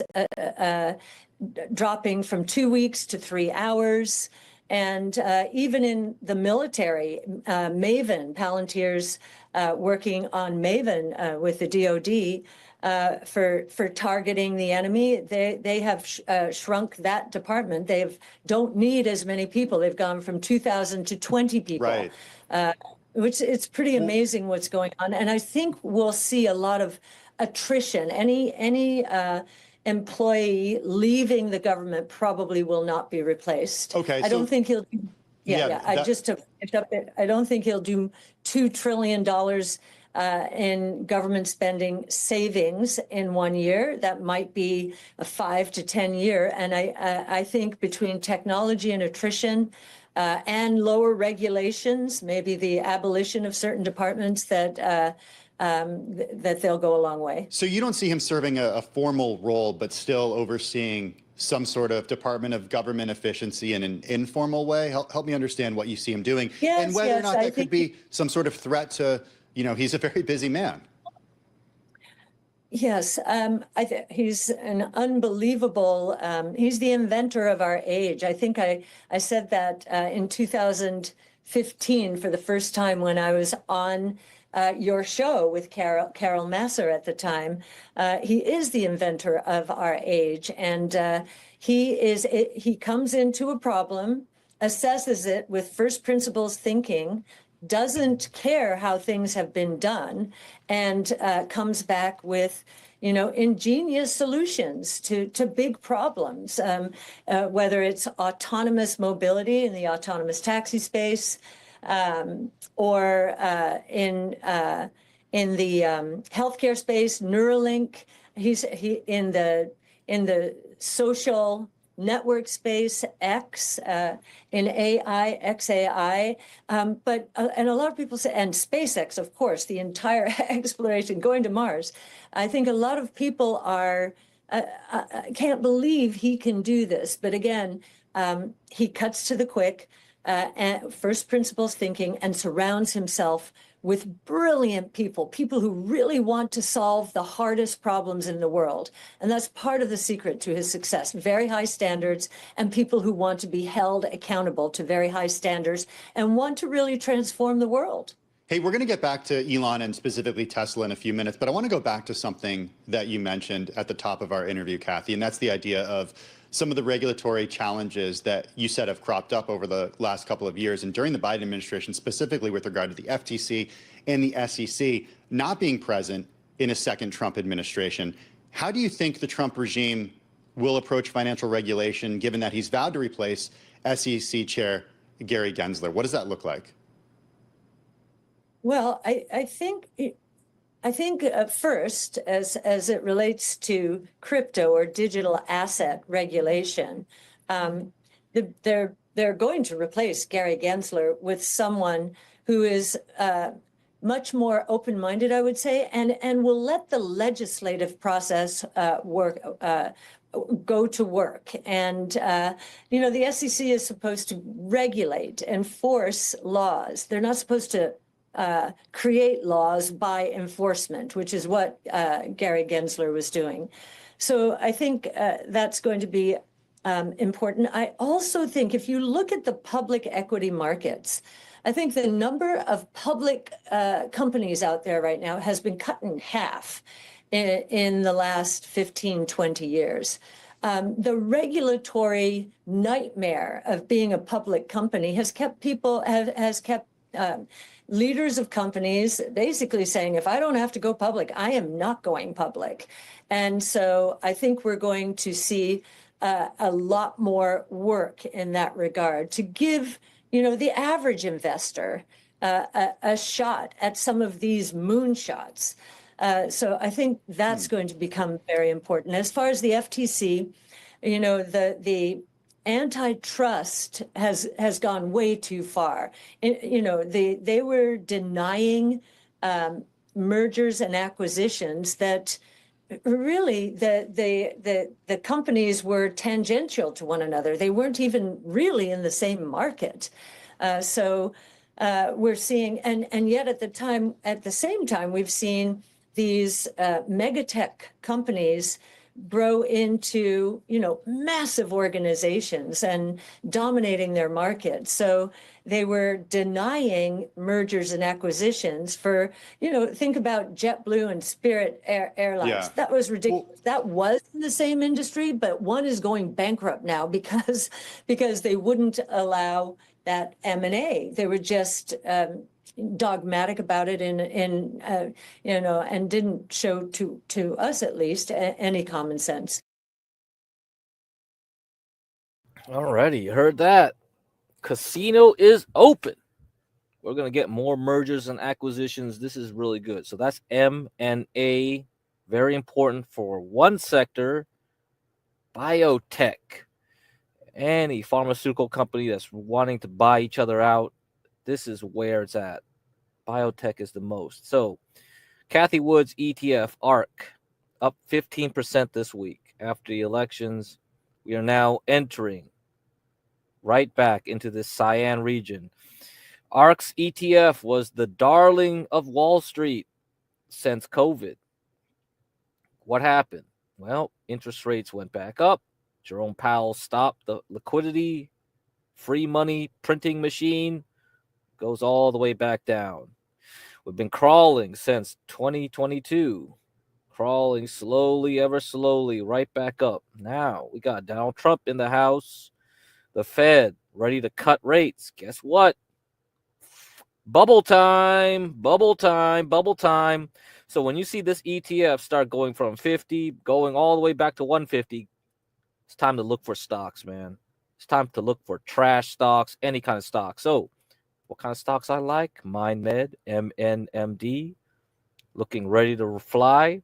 dropping from 2 weeks to 3 hours. And even in the military, Maven, Palantir's working on Maven with the DoD for targeting the enemy. They have shrunk that department. Don't need as many people. They've gone from 2,000 to 20 people. Right. Which it's pretty amazing what's going on. And I think we'll see a lot of attrition. Any employee leaving the government probably will not be replaced. Okay. I don't think he'll. I don't think he'll do $2 trillion in government spending savings in 1 year. That might be a 5 to 10 year. And I think between technology and attrition and lower regulations, maybe the abolition of certain departments, that they'll go a long way. So you don't see him serving a formal role, but still overseeing some sort of Department of Government Efficiency in an informal way? Help me understand what you see him doing, and whether or not that could be some sort of threat to, he's a very busy man. Yes, he's an unbelievable, he's the inventor of our age. I think I said that in 2015 for the first time when I was on your show with Carol Masser at the time. He is the inventor of our age, and he comes into a problem, assesses it with first principles thinking, doesn't care how things have been done, and comes back with ingenious solutions to big problems, whether it's autonomous mobility in the autonomous taxi space, or in the healthcare space, Neuralink. He's in the social network space, X, in AI, XAI, but and a lot of people say, and SpaceX, of course, the entire exploration, going to Mars. I think a lot of people can't believe he can do this. But again, he cuts to the quick, first principles thinking, and surrounds himself with brilliant people who really want to solve the hardest problems in the world. And that's part of the secret to his success. Very high standards, and people who want to be held accountable to very high standards and want to really transform the world. Hey, we're going to get back to Elon and specifically Tesla in a few minutes, but I want to go back to something that you mentioned at the top of our interview, Kathy, and that's the idea of some of the regulatory challenges that you said have cropped up over the last couple of years and during the Biden administration, specifically with regard to the FTC and the SEC not being present in a second Trump administration. How do you think the Trump regime will approach financial regulation, given that he's vowed to replace SEC Chair Gary Gensler? What does that look like? Well, I think first, as it relates to crypto or digital asset regulation, they're going to replace Gary Gensler with someone who is much more open-minded, I would say, and will let the legislative process go to work. And the SEC is supposed to regulate, enforce laws. They're not supposed to create laws by enforcement, which is what Gary Gensler was doing. So I think that's going to be important. I also think if you look at the public equity markets, I think the number of public companies out there right now has been cut in half in the last 15, 20 years. The regulatory nightmare of being a public company has kept leaders of companies basically saying, if I don't have to go public, I am not going public. And so I think we're going to see a lot more work in that regard to give, the average investor a shot at some of these moonshots. So I think that's going to become very important. As far as the FTC, the antitrust has gone way too far. They were denying mergers and acquisitions that really the companies were tangential to one another. They weren't even really in the same market. So we're seeing, and yet at the same time, we've seen these megatech companies grow into, massive organizations and dominating their market. So they were denying mergers and acquisitions for, think about JetBlue and Spirit Airlines. Yeah. That was ridiculous. That was in the same industry, but one is going bankrupt now because they wouldn't allow that M&A. They were just dogmatic about it and didn't show to us at least any common sense. Alrighty, you heard that. Casino is open. We're gonna get more mergers and acquisitions. This is really good. So that's M&A, very important for one sector, biotech. Any pharmaceutical company that's wanting to buy each other out, this is where it's at. Biotech is the most. So Kathy Wood's ETF, ARC, up 15% this week. After the elections, we are now entering right back into this cyan region. ARC's ETF was the darling of Wall Street since COVID. What happened? Well, interest rates went back up. Jerome Powell stopped the liquidity, free money printing machine, goes all the way back down. We've been crawling since 2022, crawling slowly, ever slowly, right back up. Now we got Donald Trump in the house, the Fed ready to cut rates. Guess what? Bubble time, bubble time, bubble time. So when you see this ETF start going from 50, going all the way back to 150, it's time to look for stocks, man. It's time to look for trash stocks, any kind of stock. So what kind of stocks I like? MindMed, MNMD, looking ready to fly.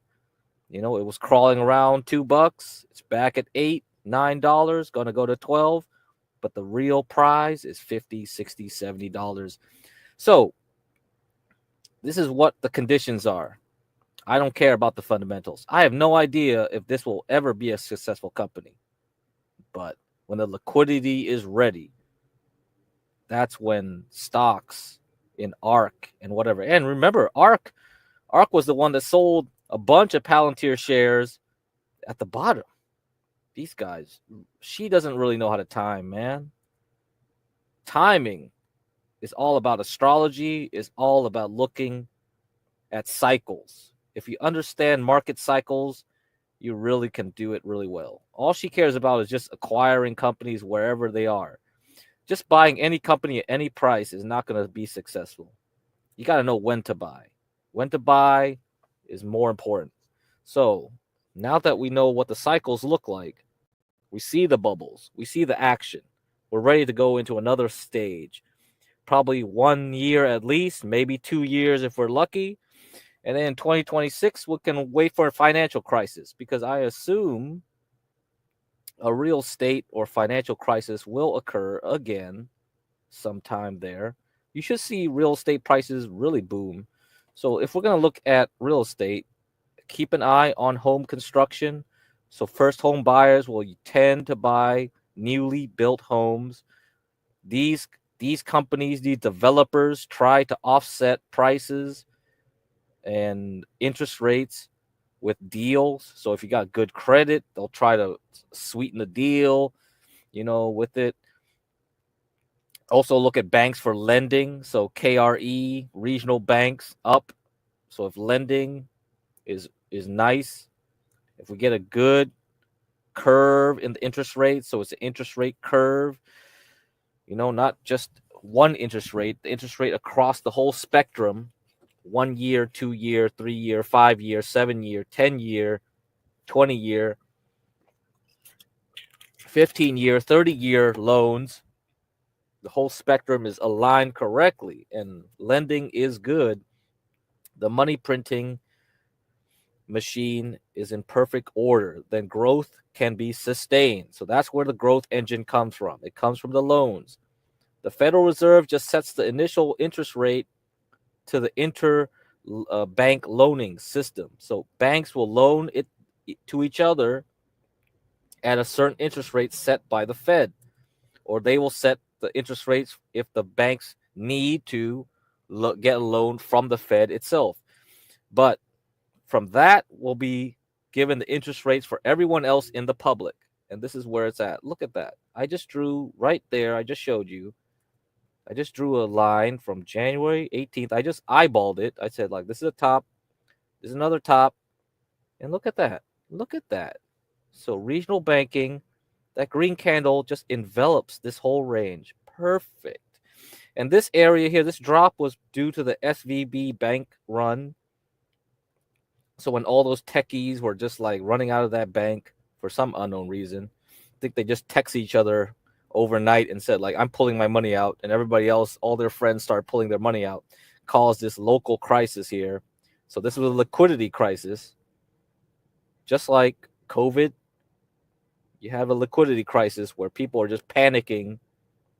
It was crawling around $2. It's back at $8, $9, going to go to 12. But the real prize is $50, $60, $70. So this is what the conditions are. I don't care about the fundamentals. I have no idea if this will ever be a successful company. But when the liquidity is ready, that's when stocks in ARC and whatever. And remember, ARC was the one that sold a bunch of Palantir shares at the bottom. These guys, she doesn't really know how to time, man. Timing is all about astrology, is all about looking at cycles. If you understand market cycles, you really can do it really well. All she cares about is just acquiring companies wherever they are. Just buying any company at any price is not going to be successful. You got to know when to buy. When to buy is more important. So now that we know what the cycles look like, we see the bubbles, we see the action, we're ready to go into another stage. Probably 1 year at least, maybe 2 years if we're lucky. And then in 2026, we can wait for a financial crisis, because I assume a real estate or financial crisis will occur again sometime there. You should see real estate prices really boom. So if we're going to look at real estate, keep an eye on home construction. So first home buyers will tend to buy newly built homes. These companies, these developers try to offset prices and interest rates with deals. So if you got good credit, they'll try to sweeten the deal, with it. Also look at banks for lending. So KRE, regional banks up. So if lending is nice, if we get a good curve in the interest rate, so it's an interest rate curve, not just one interest rate, the interest rate across the whole spectrum, 1 year, 2 year, 3 year, 5 year, 7 year, 10 year, 20 year, 15 year, 30-year loans, the whole spectrum is aligned correctly and lending is good. The money printing machine is in perfect order, then growth can be sustained. So that's where the growth engine comes from. It comes from the loans. The Federal Reserve just sets the initial interest rate to the bank loaning system. So banks will loan it to each other at a certain interest rate set by the Fed, or they will set the interest rates if the banks need to get a loan from the Fed itself. But from that will be given the interest rates for everyone else in the public. And this is where it's at. Look at that. I just drew right there. I just showed you. I just drew a line from January 18th. I just eyeballed it. I said, like, this is a top. This is another top. And look at that. Look at that. So regional banking, that green candle just envelops this whole range. Perfect. And this area here, this drop was due to the SVB bank run. So when all those techies were just like running out of that bank for some unknown reason, I think they just text each other overnight and said, like, I'm pulling my money out, and everybody else, all their friends start pulling their money out, caused this local crisis here. So this was a liquidity crisis. Just like COVID, you have a liquidity crisis where people are just panicking.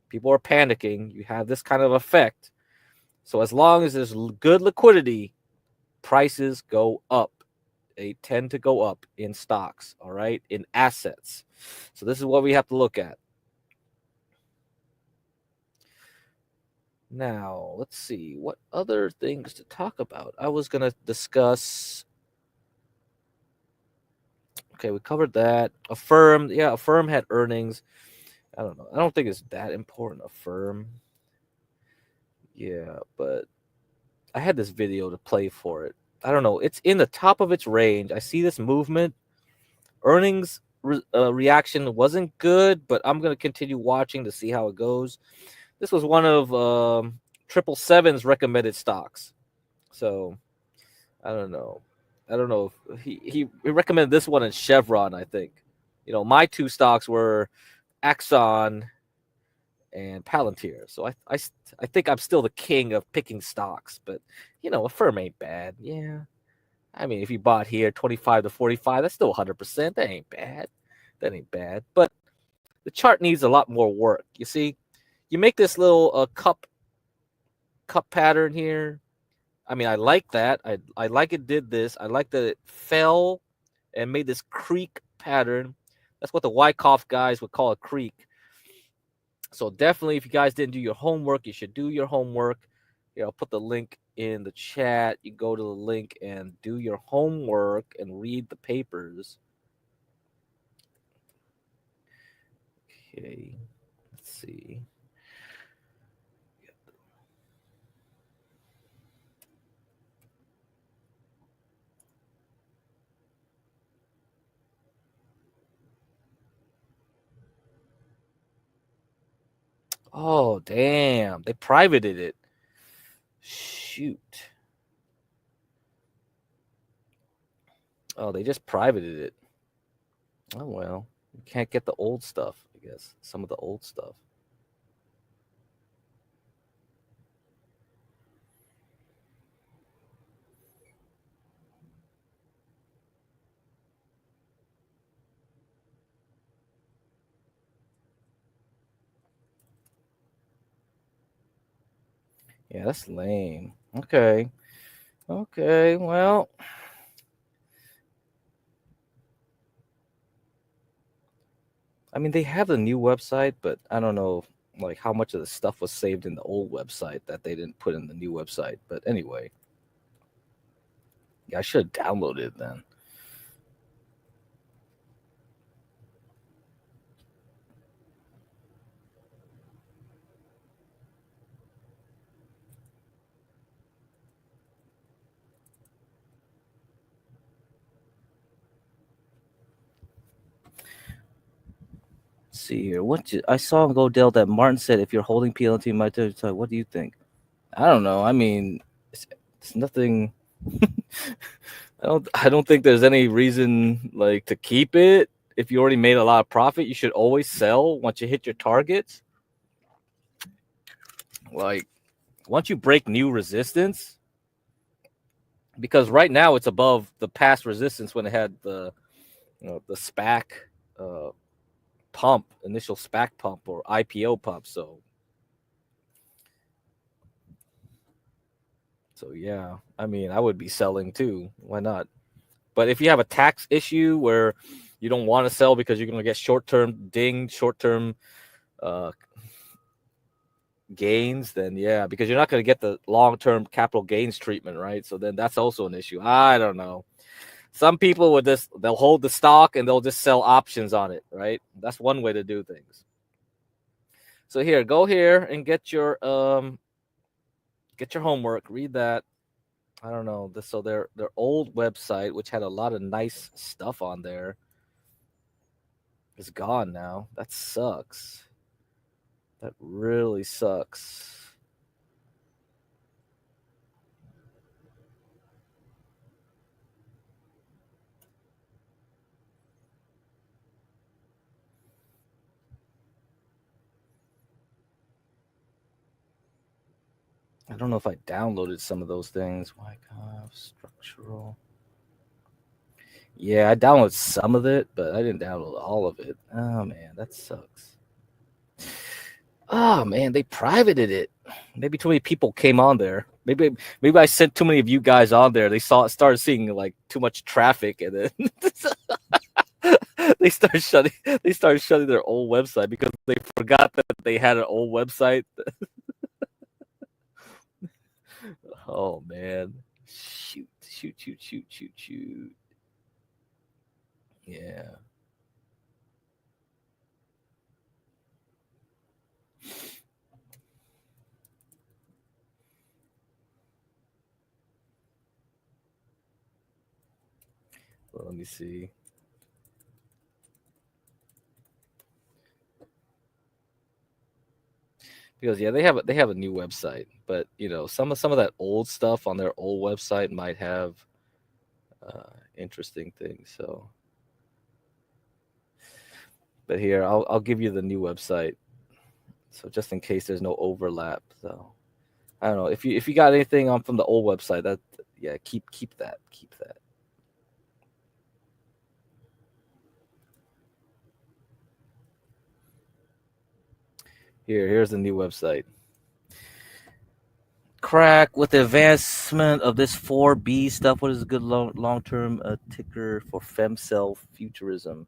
People are panicking. You have this kind of effect. So as long as there's good liquidity, prices go up. They tend to go up in stocks, all right, in assets. So this is what we have to look at. Now, let's see what other things to talk about. I was going to discuss. Okay, we covered that. Affirm. Yeah, Affirm had earnings. I don't know. I don't think it's that important, Affirm. Yeah, but I had this video to play for it. I don't know. It's in the top of its range. I see this movement. Earnings reaction wasn't good, but I'm going to continue watching to see how it goes. This was one of 777's recommended stocks. So I don't know. I don't know if he recommended this one and Chevron, I think. You know, my two stocks were Axon and Palantir. So I think I'm still the king of picking stocks, but you know, Affirm ain't bad. Yeah. I mean, if you bought here 25 to 45, that's still 100%. That ain't bad. That ain't bad. But the chart needs a lot more work. You see, you make this little cup pattern here. I mean, I like that. I like it did this. I like that it fell and made this creek pattern. That's what the Wyckoff guys would call a creek. So definitely, if you guys didn't do your homework, you should do your homework. I'll put the link in the chat. You go to the link and do your homework and read the papers. Okay, let's see. Oh, damn. They privated it. Shoot. Oh, they just privated it. Oh, well. You can't get the old stuff, I guess. Some of the old stuff. Yeah, that's lame. Okay. Okay, well. I mean, they have the new website, but I don't know, like, how much of the stuff was saved in the old website that they didn't put in the new website. But anyway. Yeah, I should have downloaded it then. see here. I saw on Godell that Martin said if you're holding PLT, you might tell. What do you think? I don't know. I mean, it's nothing. I don't think there's any reason like to keep it. If you already made a lot of profit, you should always sell once you hit your targets. Like once you break new resistance, because right now it's above the past resistance when it had the SPAC pump, initial SPAC pump or IPO pump. So yeah, I mean, I would be selling too. Why not? But if you have a tax issue where you don't want to sell because you're going to get short-term gains, then yeah, because you're not going to get the long-term capital gains treatment, right? So then that's also an issue. I don't know. Some people they'll hold the stock and they'll just sell options on it, right? That's one way to do things. So here, go here and get your homework. Read that. I don't know. So their old website, which had a lot of nice stuff on there, is gone now. That sucks. That really sucks. I don't know if I downloaded some of those things. Wyckoff, structural. Yeah, I downloaded some of it, but I didn't download all of it. Oh, man, that sucks. Oh, man, they privated it. Maybe too many people came on there. Maybe I sent too many of you guys on there. They started seeing like too much traffic, and then they started shutting their old website because they forgot that they had an old website. Oh man, shoot. Yeah. Well, let me see. Because yeah, they have a new website, but you know, some of that old stuff on their old website might have interesting things. So, but here I'll give you the new website, so just in case there's no overlap. So I don't know if you got anything on from the old website, that yeah, keep that. Here's the new website. Crack with the advancement of this 4B stuff. What is a good long-term ticker for femcell futurism?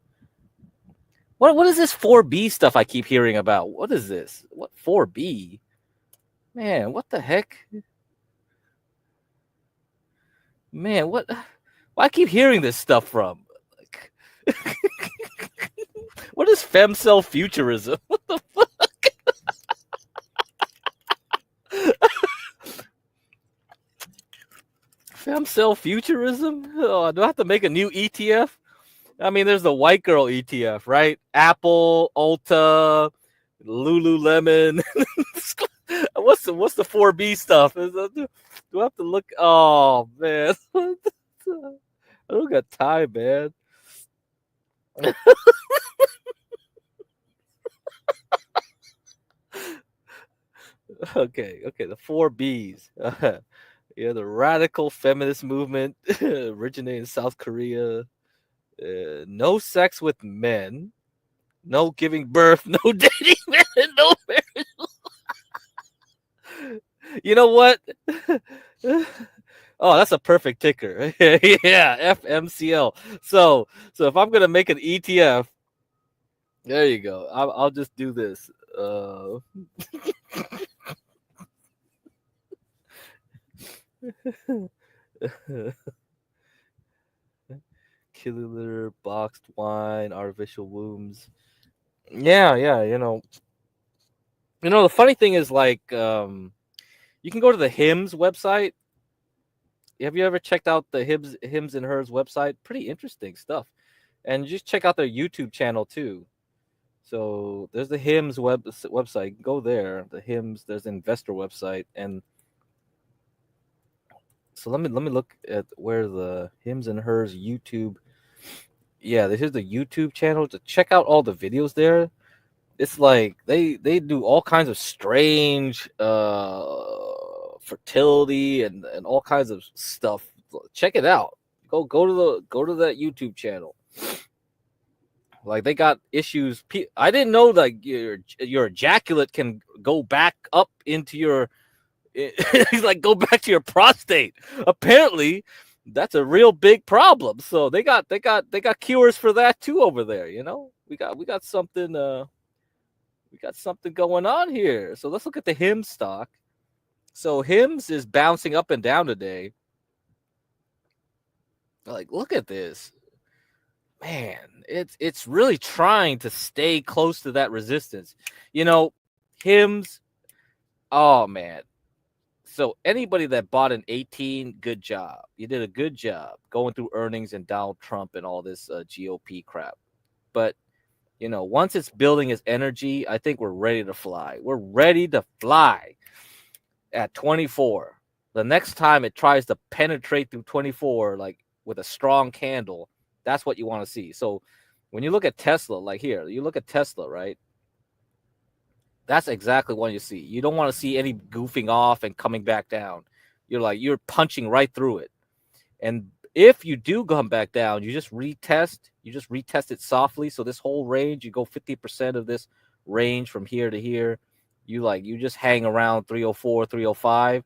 What is this 4B stuff I keep hearing about? What is this? What 4B? Man, what the heck? Man, what? I keep hearing this stuff from? Like, what is femcell futurism? What the fuck? Femcell futurism? Oh, do I have to make a new ETF? I mean, there's the white girl ETF, right? Apple, Ulta, Lululemon. What's the 4B stuff? Do I have to look? Oh man, I don't got time, man. Okay, the 4Bs. Yeah, the radical feminist movement originated in South Korea. No sex with men, no giving birth, no dating men, no marriage. You know what? Oh, that's a perfect ticker. Yeah, FMCL. So if I'm gonna make an ETF, there you go. I'll just do this. Killer boxed wine, artificial wombs. Yeah, you know. The funny thing is, like, you can go to the Hims website. Have you ever checked out the Hims and Hers website? Pretty interesting stuff. And just check out their YouTube channel too. So there's the HIMS website. Go there. The HIMS. There's the investor website, and so let me look at where the Hims and Hers YouTube. Yeah, this is the YouTube channel to check out all the videos there. It's like they do all kinds of strange fertility and all kinds of stuff. Check it out. Go to that YouTube channel. Like they got issues. I didn't know that your ejaculate can go back up into your. He's like, go back to your prostate. Apparently, that's a real big problem. So they got cures for that too over there. You know, we got something going on here. So let's look at the HIMS stock. So HIMS is bouncing up and down today. Like, look at this. Man, it's really trying to stay close to that resistance. You know, HIMS, oh man. So anybody that bought an 18, good job. You did a good job going through earnings and Donald Trump and all this GOP crap. But, you know, once it's building its energy, I think we're ready to fly. We're ready to fly at 24. The next time it tries to penetrate through 24, like with a strong candle, that's what you want to see. So when you look at Tesla, like here, you look at Tesla, right? That's exactly what you see. You don't want to see any goofing off and coming back down. You're punching right through it. And if you do come back down, you just retest it softly. So this whole range, you go 50% of this range from here to here. You just hang around 304, 305.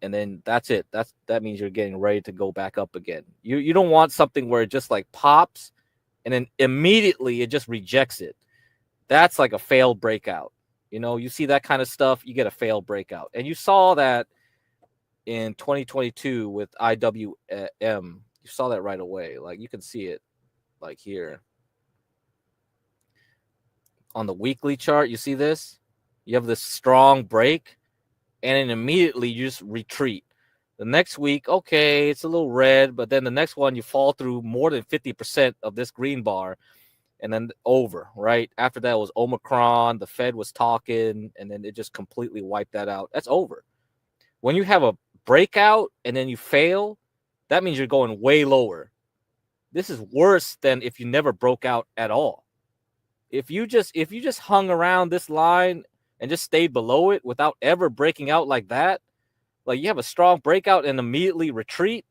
And then that's it. That means you're getting ready to go back up again. You don't want something where it just like pops and then immediately it just rejects it. That's like a failed breakout. You know, you see that kind of stuff, you get a failed breakout. And you saw that in 2022 with IWM. You saw that right away. Like you can see it like here. On the weekly chart, you see this? You have this strong break. And then immediately you just retreat. The next week, okay, it's a little red, but then the next one you fall through more than 50% of this green bar, and then over, right? After that was Omicron, the Fed was talking, and then it just completely wiped that out. That's over. When you have a breakout and then you fail, that means you're going way lower. This is worse than if you never broke out at all. If you just hung around this line and just stayed below it without ever breaking out like that, like you have a strong breakout and immediately retreat,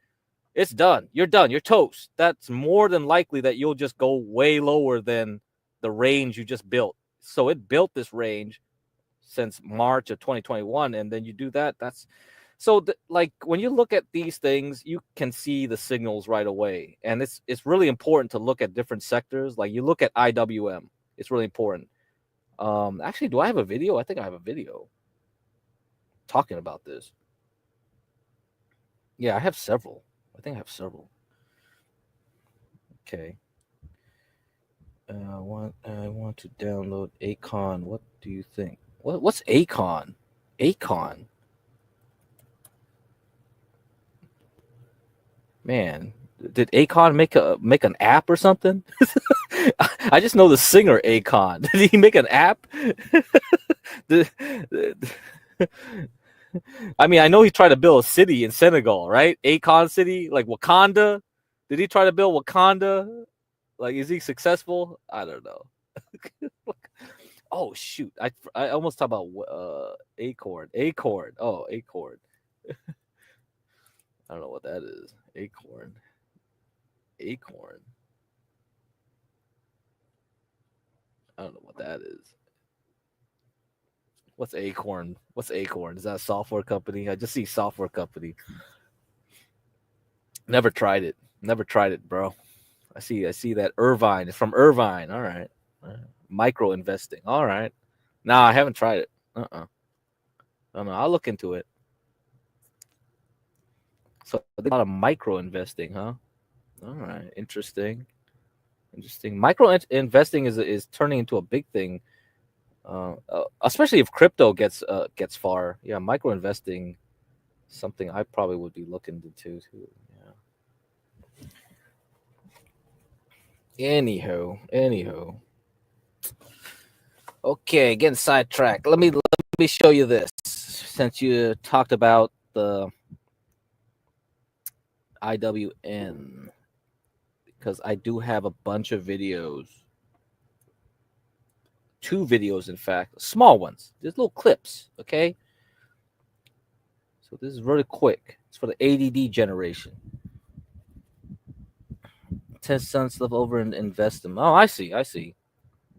it's done. You're done. You're toast. That's more than likely that you'll just go way lower than the range you just built. So it built this range since March of 2021, and then you do that. That's so like when you look at these things, you can see the signals right away, and it's really important to look at different sectors. Like you look at IWM, it's really important. Actually, do I have a video? I think I have a video talking about this. Yeah, I have several. I think I have several. Okay. I want to download Acon. What do you think? What's Acon? Acon. Man, did Acon make an app or something? I just know the singer Akon. Did he make an app? I mean, I know he tried to build a city in Senegal, right? Akon City, like Wakanda. Did he try to build Wakanda? Like, is he successful? I don't know. Oh shoot! I almost talked about Acorn. Acorn. Oh, Acorn. I don't know what that is. Acorn. Acorn. I don't know what that is. What's Acorn? What's Acorn? Is that a software company? I just see software company. Never tried it. Never tried it, bro. I see that Irvine. It's from Irvine. All right. Micro investing. All right. No, I haven't tried it. I don't know. I'll look into it. So a lot of micro investing, huh? All right. Interesting. Micro investing is turning into a big thing, especially if crypto gets far. Yeah, micro investing, something I probably would be looking into too. Yeah. Anywho. Okay, getting sidetracked. Let me show you this. Since you talked about the IWN, because I do have a bunch of videos. 2 videos, in fact, small ones. Just little clips, okay? So this is really quick. It's for the ADD generation. 10 cents left over and invest them. Oh, I see.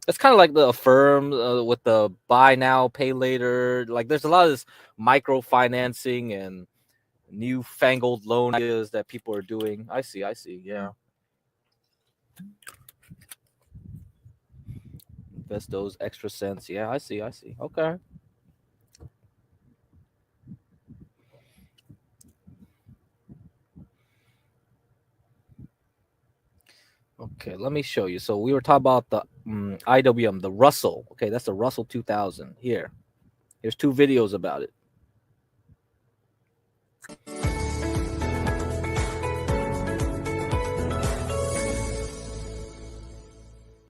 It's kind of like the Affirm with the buy now, pay later. Like there's a lot of this microfinancing and newfangled loan ideas that people are doing. I see. Yeah. Invest those extra cents. Yeah, I see. Okay. Okay, let me show you. So we were talking about the IWM, the Russell. Okay, that's the Russell 2000. Here's 2 videos about it.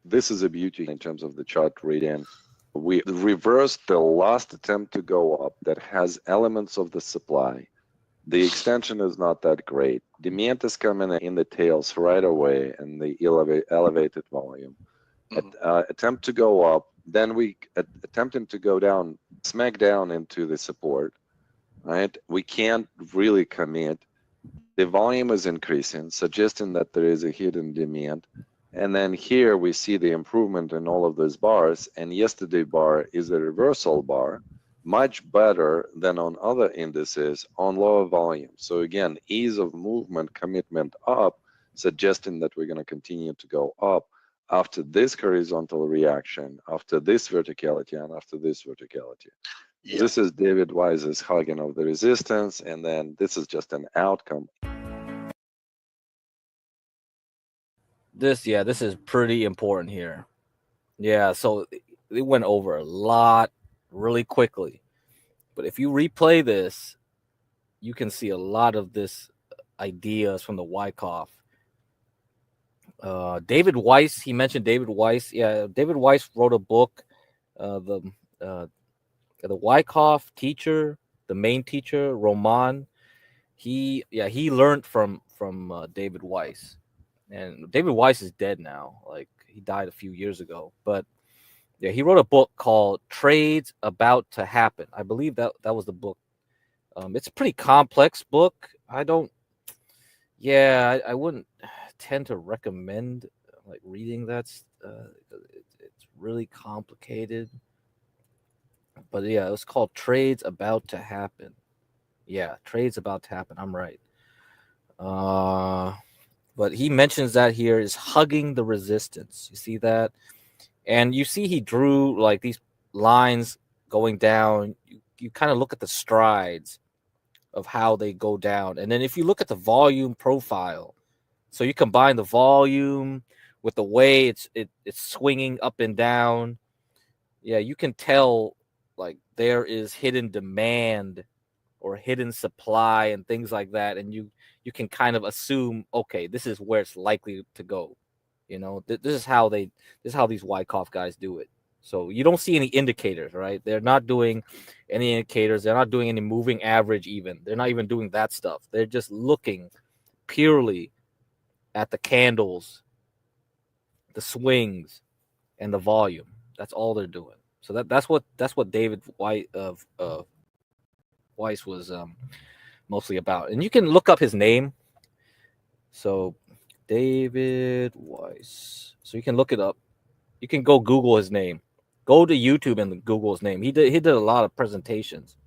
This is a beauty in terms of the chart reading. We reversed the last attempt to go up that has elements of the supply. The extension is not that great. Demand is coming in the tails right away and the elevated volume. Attempt to go up, then we attempting to go down, smack down into the support, right? We can't really commit. The volume is increasing, suggesting that there is a hidden demand. And then here we see the improvement in all of those bars. And yesterday bar is a reversal bar, much better than on other indices on lower volume. So again, ease of movement, commitment up, suggesting that we're going to continue to go up after this horizontal reaction, after this verticality, and after this verticality. Yeah. This is David Wise's hugging of the resistance, and then this is just an outcome. This is pretty important here. Yeah, so they went over a lot really quickly. But if you replay this, you can see a lot of this ideas from the Wyckoff. David Weiss, he mentioned David Weiss. Yeah, David Weiss wrote a book, the Wyckoff teacher, the main teacher, Roman. He learned from David Weiss. And David Weiss is dead now. Like he died a few years ago. But yeah, he wrote a book called Trades About to Happen. I believe that was the book. It's a pretty complex book. I wouldn't tend to recommend like reading that. It's really complicated. But yeah, it was called Trades About to Happen. Yeah, Trades About to Happen. I'm right. But he mentions that here is hugging the resistance. You see that? And you see he drew like these lines going down. You kind of look at the strides of how they go down. And then if you look at the volume profile, so you combine the volume with the way it's swinging up and down. Yeah, you can tell like there is hidden demand or hidden supply and things like that. And you can kind of assume, okay, this is where it's likely to go. You know, this is how these Wyckoff guys do it. So you don't see any indicators, right? They're not doing any indicators. They're not doing any moving average even. They're not even doing that stuff. They're just looking purely at the candles, the swings, and the volume. That's all they're doing. So that's what David Weiss was mostly about. And you can look up his name. So David Weiss. So you can look it up. You can go Google his name. Go to YouTube and Google his name. He did a lot of presentations.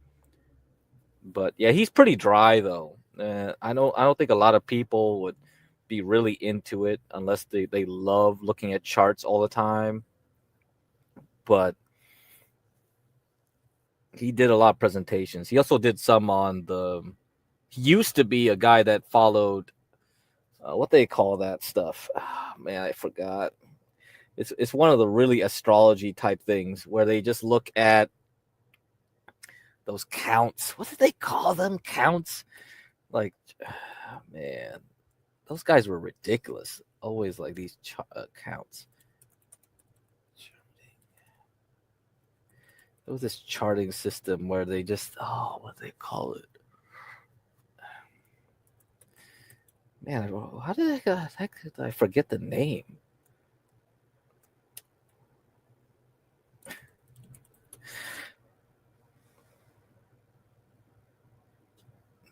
But yeah, he's pretty dry though. I don't think a lot of people would be really into it unless they love looking at charts all the time. But he did a lot of presentations. He also did some on he used to be a guy that followed what they call that stuff. Oh, man, I forgot. It's one of the really astrology type things where they just look at those counts. What did they call them? Counts? Like, man, those guys were ridiculous. Always like these counts. There was this charting system where they just, oh, what do they call it? Man, how did I forget the name?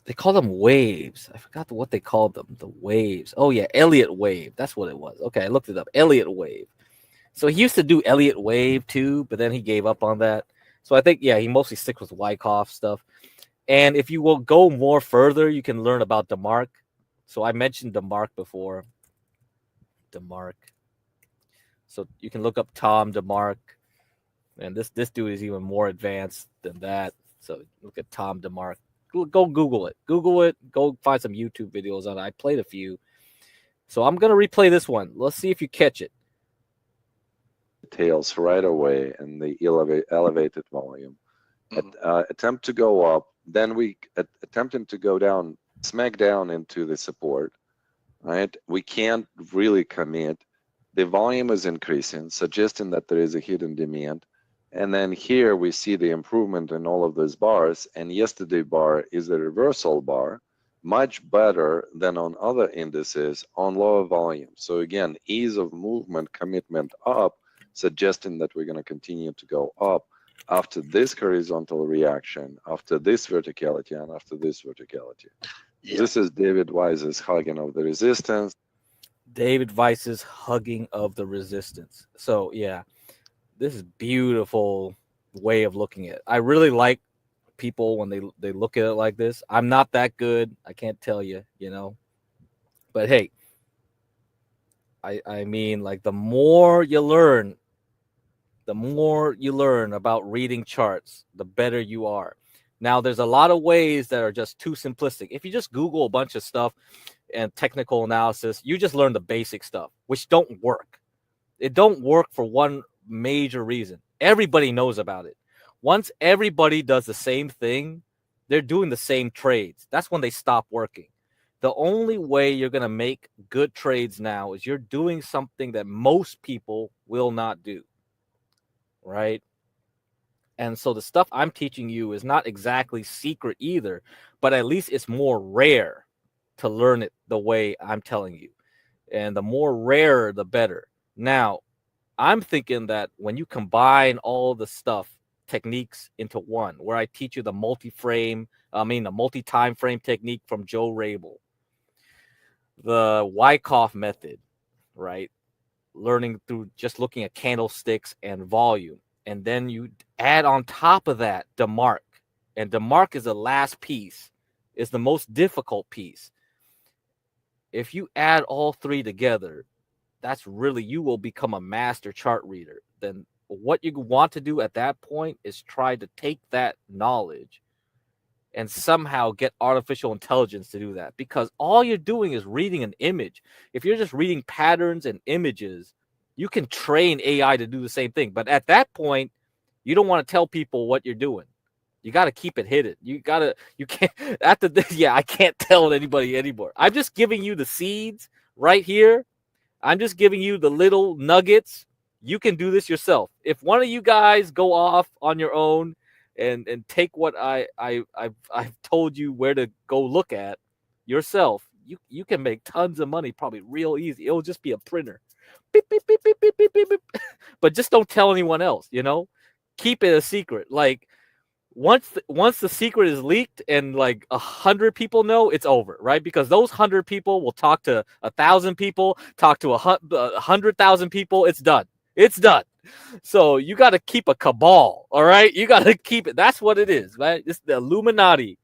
They call them waves. I forgot what they called them. The waves. Oh yeah, Elliott wave. That's what it was. Okay, I looked it up. Elliott wave. So he used to do Elliott wave too, but then he gave up on that. So I think, yeah, he mostly sticks with Wyckoff stuff. And if you will go more further, you can learn about DeMark. So I mentioned DeMark before. DeMark. So you can look up Tom DeMark. And this dude is even more advanced than that. So look at Tom DeMark. Go Google it. Google it. Go find some YouTube videos on it. I played a few. So I'm going to replay this one. Let's see if you catch it. Tails right away and the elevated volume. Attempt to go up, then we attempt him to go down, smack down into the support, right? We can't really commit. The volume is increasing, suggesting that there is a hidden demand. And then here we see the improvement in all of those bars. And yesterday bar is a reversal bar, much better than on other indices on lower volume. So again, ease of movement, commitment up, suggesting that we're going to continue to go up after this horizontal reaction, after this verticality, and after this verticality. Yeah. This is David Wise's hugging of the resistance. David Weiss's hugging of the resistance. So yeah, this is beautiful way of looking at it. I really like people when they look at it like this. I'm not that good. I can't tell you, you know. But hey, I mean, like, the more you learn about reading charts, the better you are. Now, there's a lot of ways that are just too simplistic. If you just Google a bunch of stuff and technical analysis, you just learn the basic stuff, which don't work. It don't work for one major reason. Everybody knows about it. Once everybody does the same thing, they're doing the same trades. That's when they stop working. The only way you're going to make good trades now is you're doing something that most people will not do, right? And so the stuff I'm teaching you is not exactly secret either, but at least it's more rare to learn it the way I'm telling you. And the more rare, the better. Now, I'm thinking that when you combine all the stuff, techniques into one, where I teach you the multi-time frame technique from Joe Rabel, the Wyckoff method, right? Learning through just looking at candlesticks and volume. And then you add on top of that DeMark. And DeMark is the last piece. It's the most difficult piece. If you add all three together, that's really, you will become a master chart reader. Then what you want to do at that point is try to take that knowledge and somehow get artificial intelligence to do that, because all you're doing is reading an image. If you're just reading patterns and images, you can train AI to do the same thing. But at that point, you don't want to tell people what you're doing. You got to keep it hidden. You can't, after this, yeah, I can't tell anybody anymore. I'm just giving you the seeds right here. I'm just giving you the little nuggets. You can do this yourself. If one of you guys go off on your own and take what I've told you where to go look at yourself, you can make tons of money, probably real easy. It'll just be a printer. Beep, beep, beep, beep, beep, beep, beep, beep. But just don't tell anyone else, you know? Keep it a secret. Like, once the secret is leaked and like 100 people know, it's over, right? Because those 100 people will talk to 1,000 people, talk to 100,000 people. It's done. It's done. So you got to keep a cabal, all right? You got to keep it. That's what it is, right? It's the Illuminati.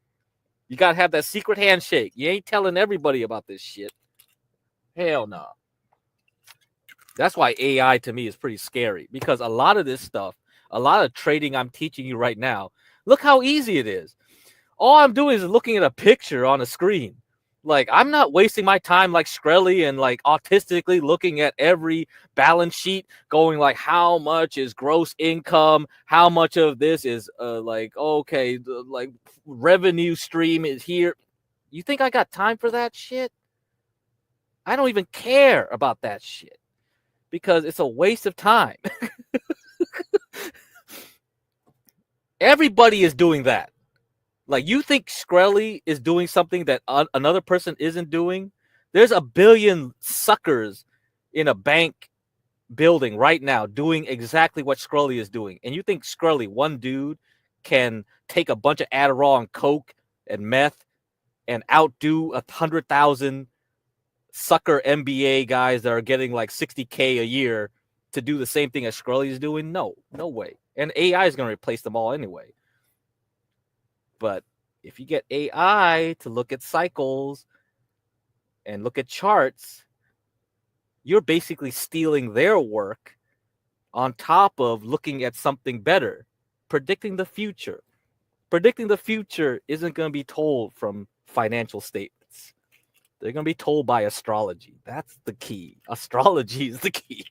You got to have that secret handshake. You ain't telling everybody about this shit. Hell no. That's why AI to me is pretty scary, because a lot of this stuff, a lot of trading I'm teaching you right now, look how easy it is. All I'm doing is looking at a picture on a screen. Like, I'm not wasting my time like Shkreli and like autistically looking at every balance sheet going like, how much is gross income? How much of this is like, okay, like revenue stream is here. You think I got time for that shit? I don't even care about that shit because it's a waste of time. Everybody is doing that. Like, you think Shkreli is doing something that another person isn't doing? There's a billion suckers in a bank building right now doing exactly what Shkreli is doing. And you think Shkreli, one dude, can take a bunch of Adderall and Coke and meth and outdo 100,000 sucker MBA guys that are getting like 60K a year to do the same thing as Shkreli is doing? No way. And AI is going to replace them all anyway. But if you get AI to look at cycles and look at charts, you're basically stealing their work on top of looking at something better, predicting the future. Predicting the future isn't going to be told from financial statements. They're going to be told by astrology. That's the key. Astrology is the key.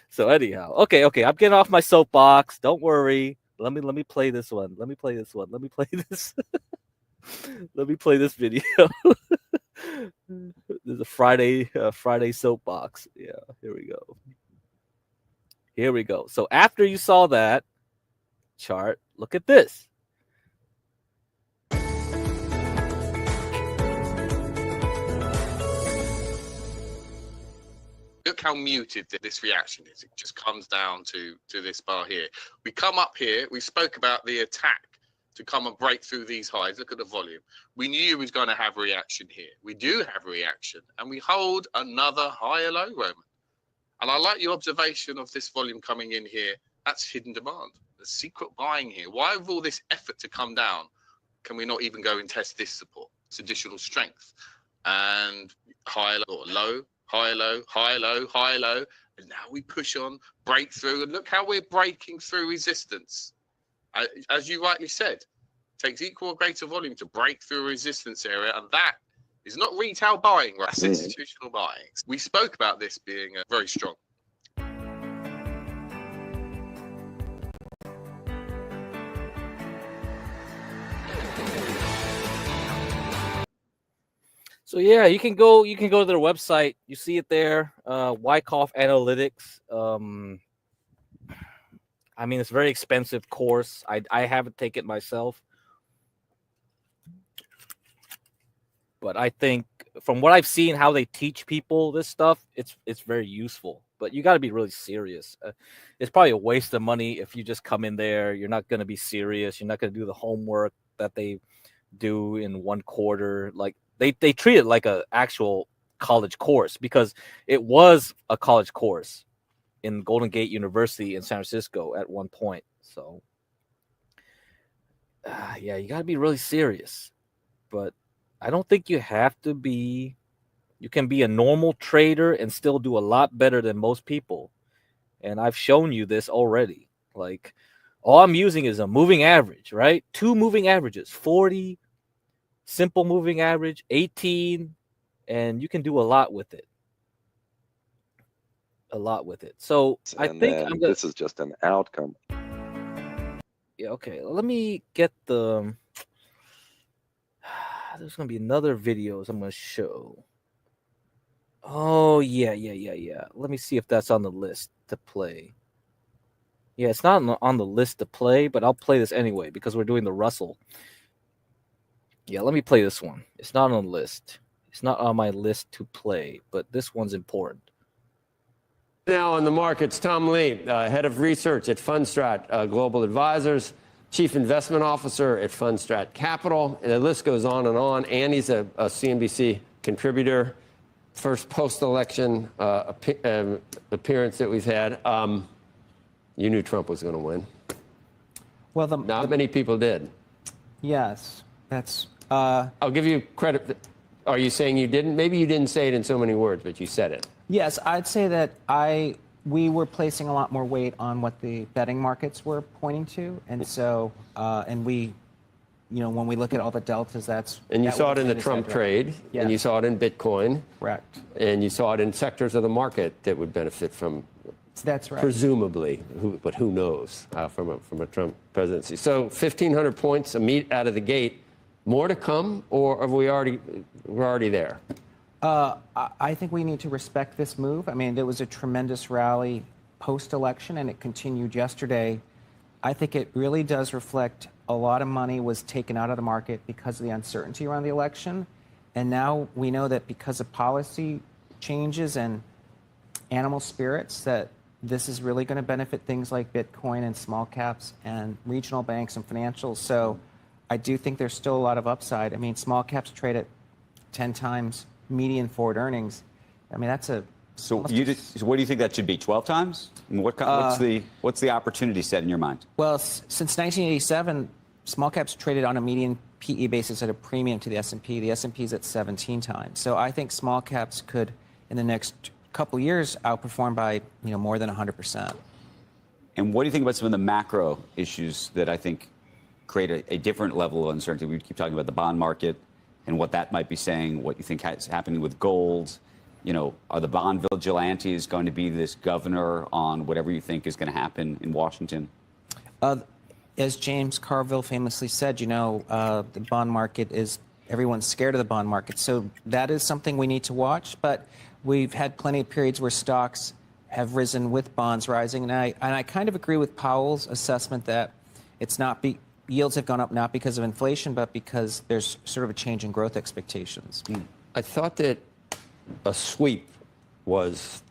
So anyhow, okay, I'm getting off my soapbox. Don't worry. Let me play this one. Let me play this. Let me play this video. There's a Friday soapbox. Yeah, here we go. So after you saw that chart, look at this. Look how muted this reaction is. It just comes down to this bar here. We come up here, we spoke about the attack to come and break through these highs. Look at the volume. We knew we was going to have reaction here. We do have reaction, and we hold another higher low, Roman. And I like your observation of this volume coming in here. That's hidden demand. The secret buying here. Why with all this effort to come down, can we not even go and test this support? It's additional strength. And higher low, low, higher low, higher low, higher low. And now we push on, break through. And look how we're breaking through resistance. As you rightly said, it takes equal or greater volume to break through a resistance area, and that is not retail buying, right? That's institutional buying. We spoke about this being very strong. So yeah, you can go to their website. You see it there, Wyckoff Analytics. I mean, it's a very expensive course. I haven't taken it myself. But I think from what I've seen, how they teach people this stuff, it's very useful. But you got to be really serious. It's probably a waste of money if you just come in there. You're not going to be serious. You're not going to do the homework that they do in one quarter. Like they treat it like an actual college course, because it was a college course in Golden Gate University in San Francisco at one point. So, yeah, you got to be really serious. But I don't think you have to be. You can be a normal trader and still do a lot better than most people. And I've shown you this already. Like, all I'm using is a moving average, right? 2 moving averages, 40, simple moving average, 18, and you can do a lot with it. So I think this is just an outcome. Yeah, okay. Let me get the. There's gonna be another videos I'm gonna show. Oh yeah. Let me see if that's on the list to play. Yeah, it's not on the list to play, but I'll play this anyway because we're doing the Russell. Yeah, let me play this one. It's not on the list. It's not on my list to play, but this one's important. Now on the markets, Tom Lee, head of research at Fundstrat Global Advisors, chief investment officer at Fundstrat Capital, and the list goes on and on. Andy's a CNBC contributor, first post-election appearance that we've had. You knew Trump was going to win. Well, not many people did. Yes, that's. I'll give you credit. Are you saying you didn't? Maybe you didn't say it in so many words, but you said it. Yes, I'd say that we were placing a lot more weight on what the betting markets were pointing to, and so and we, when we look at all the deltas, that's. And you saw it in the Trump trade, and you saw it in Bitcoin. Correct. And you saw it in sectors of the market that would benefit from. That's right. Presumably, but who knows from a Trump presidency. So 1,500 points, a meet out of the gate. More to come, or are we're already there? I think we need to respect this move. I mean, there was a tremendous rally post-election, and it continued yesterday. I think it really does reflect a lot of money was taken out of the market because of the uncertainty around the election. And now we know that because of policy changes and animal spirits, that this is really going to benefit things like Bitcoin and small caps and regional banks and financials. So I do think there's still a lot of upside. I mean, small caps trade at 10 times median forward earnings. I mean, that's a... So what do you think that should be? 12 times? What's the opportunity set in your mind? Well, since 1987, small caps traded on a median PE basis at a premium to the S&P. The S&P is at 17 times. So I think small caps could, in the next couple of years, outperform by more than 100%. And what do you think about some of the macro issues that I think create a different level of uncertainty? We keep talking about the bond market and what that might be saying, what you think is happening with gold. Are the bond vigilantes going to be this governor on whatever you think is going to happen in Washington? As James Carville famously said, the bond market is, everyone's scared of the bond market. So that is something we need to watch. But we've had plenty of periods where stocks have risen with bonds rising. And I kind of agree with Powell's assessment that it's not yields have gone up not because of inflation, but because there's sort of a change in growth expectations. I thought that a sweep was,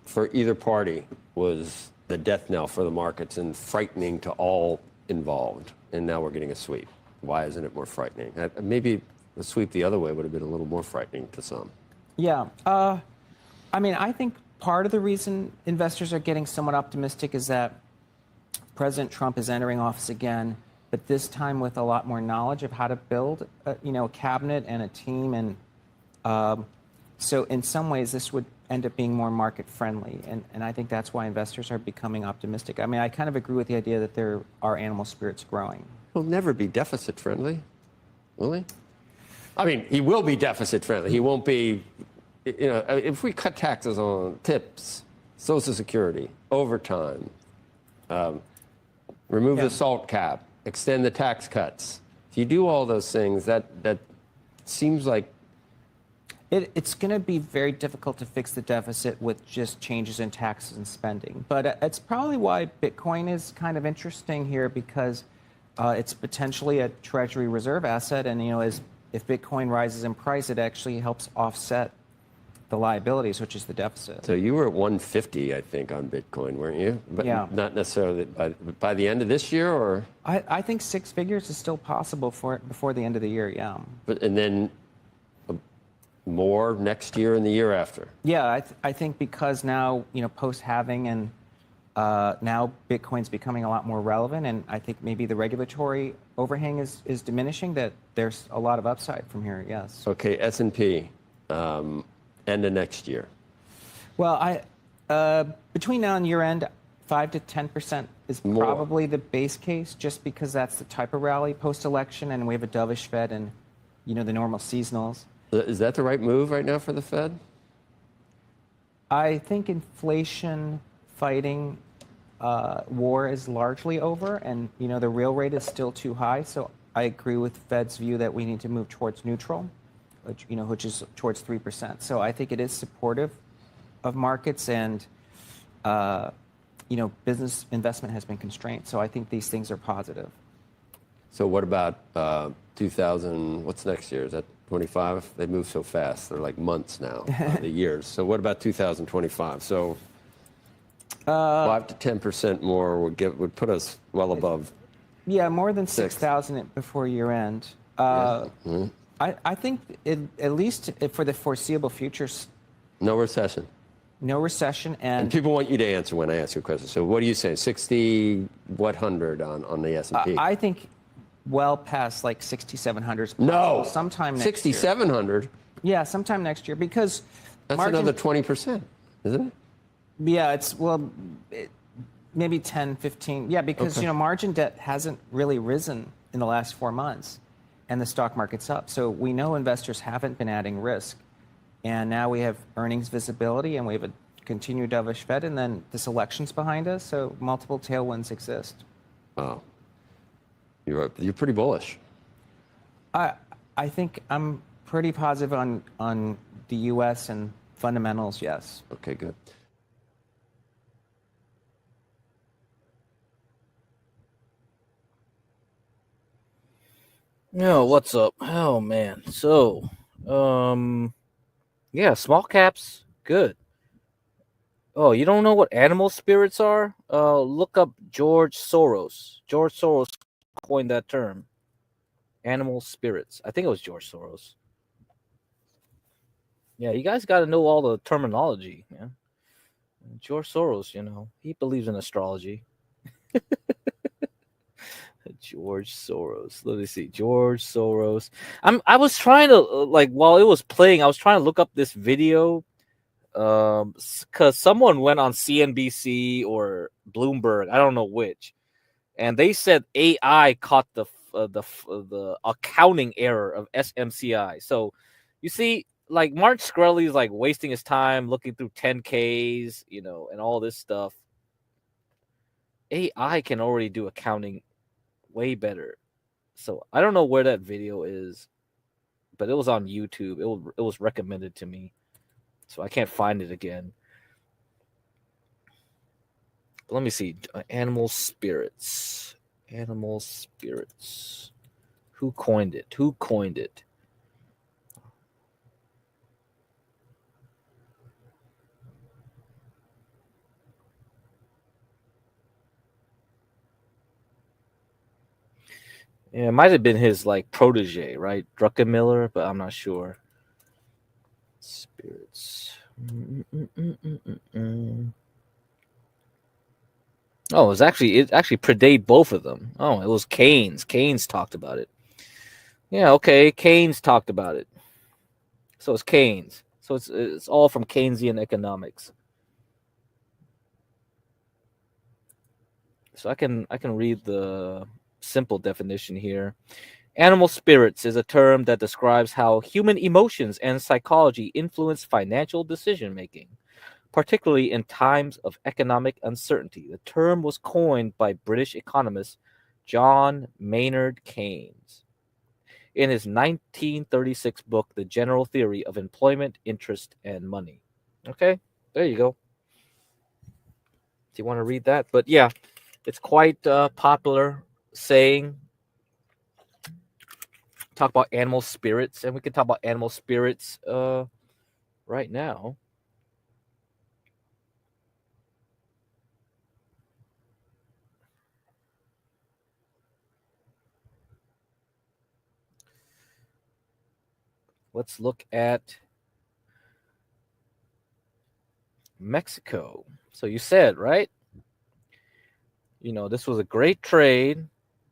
for either party, was the death knell for the markets and frightening to all involved. And now we're getting a sweep. Why isn't it more frightening? Maybe the sweep the other way would have been a little more frightening to some. Yeah. I mean, I think part of the reason investors are getting somewhat optimistic is that President Trump is entering office again, but this time with a lot more knowledge of how to build a cabinet and a team. And so in some ways, this would end up being more market friendly. And I think that's why investors are becoming optimistic. I mean, I kind of agree with the idea that there are animal spirits growing. He'll never be deficit friendly, will he? I mean, he will be deficit friendly. He won't be, if we cut taxes on tips, Social Security, overtime, remove the SALT cap, extend the tax cuts. If you do all those things, that seems like... It's going to be very difficult to fix the deficit with just changes in taxes and spending. But it's probably why Bitcoin is kind of interesting here, because it's potentially a Treasury reserve asset. And, if Bitcoin rises in price, it actually helps offset the liabilities, which is the deficit. So you were at 150, I think, on Bitcoin, weren't you? But yeah. Not necessarily by the end of this year, or? I think 6 figures is still possible before the end of the year, yeah. And then more next year and the year after? Yeah, I think because now, post-halving and now Bitcoin's becoming a lot more relevant, and I think maybe the regulatory overhang is diminishing, that there's a lot of upside from here, yes. Okay, S&P, end of next year. Well, between now and year end, 5 to 10% is probably the base case, just because that's the type of rally post-election, and we have a dovish Fed and, the normal seasonals. Is that the right move right now for the Fed? I think inflation fighting war is largely over, and the real rate is still too high. So I agree with Fed's view that we need to move towards neutral, which is towards 3%. So I think it is supportive of markets, and business investment has been constrained. So I think these things are positive. So what about 2000? What's next year? Is that 25? They move so fast. They're like months now, the years. So what about 2025? So 5 to 10% more would put us well above. Yeah, more than 6,000 before year end. I think at least for the foreseeable future. No recession. No recession, and people want you to answer when I ask you a question. So what do you say? 60, what 100 on the S&P? I think well past like 6,700. No, sometime next year. 6,700. Yeah, sometime next year, because that's another 20%, isn't it? Yeah, maybe 10, 15. Yeah, because margin debt hasn't really risen in the last 4 months, and the stock market's up. So we know investors haven't been adding risk, and now we have earnings visibility, and we have a continued dovish Fed, and then this election's behind us. So multiple tailwinds exist. Wow. You're pretty bullish. I think I'm pretty positive on the U.S. and fundamentals, yes. Okay, good. Yo, what's up? Oh man. So, yeah, small caps, good. Oh, you don't know what animal spirits are? Look up George Soros. George Soros coined that term. Animal spirits. I think it was George Soros. Yeah, you guys got to know all the terminology, man. George Soros, he believes in astrology. George Soros. Let me see. George Soros. I was trying to while it was playing, I was trying to look up this video because someone went on CNBC or Bloomberg, I don't know which, and they said AI caught the accounting error of SMCI. So you see, like Mark Shkreli is like wasting his time looking through 10Ks, and all this stuff. AI can already do accounting way better. So I don't know where that video is, but it was on YouTube. It was recommended to me, so I can't find it again. But let me see. Animal spirits. Animal spirits. Who coined it? Who coined it? Yeah, it might have been his protege, right? Druckenmiller, but I'm not sure. Spirits. Oh, it actually predated both of them. Oh, it was Keynes. Keynes talked about it. Yeah, okay. Keynes talked about it. So it's Keynes. So it's all from Keynesian economics. So I can read the simple definition here. Animal spirits is a term that describes how human emotions and psychology influence financial decision making, particularly in times of economic uncertainty. The term was coined by British economist John Maynard Keynes in his 1936 book, The General Theory of Employment, Interest, and Money. Okay, there you go. Do you want to read that? But yeah, it's quite popular saying. Talk about animal spirits, and we can talk about animal spirits right now. Let's look at Mexico. So you said, right? This was a great trade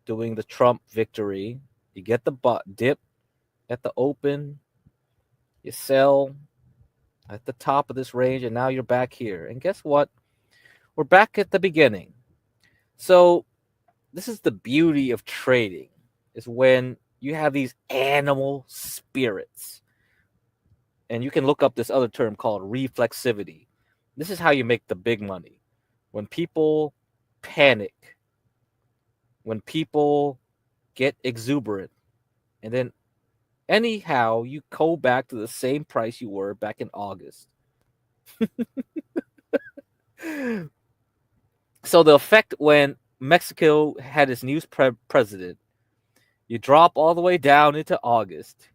doing the Trump victory. You get the dip at the open, you sell at the top of this range, and now you're back here. And guess what? We're back at the beginning. So this is the beauty of trading, is when you have these animal spirits. And you can look up this other term called reflexivity. This is how you make the big money. When people panic, when people get exuberant, and then anyhow you go back to the same price you were back in August. So the effect when Mexico had its new president, you drop all the way down into August.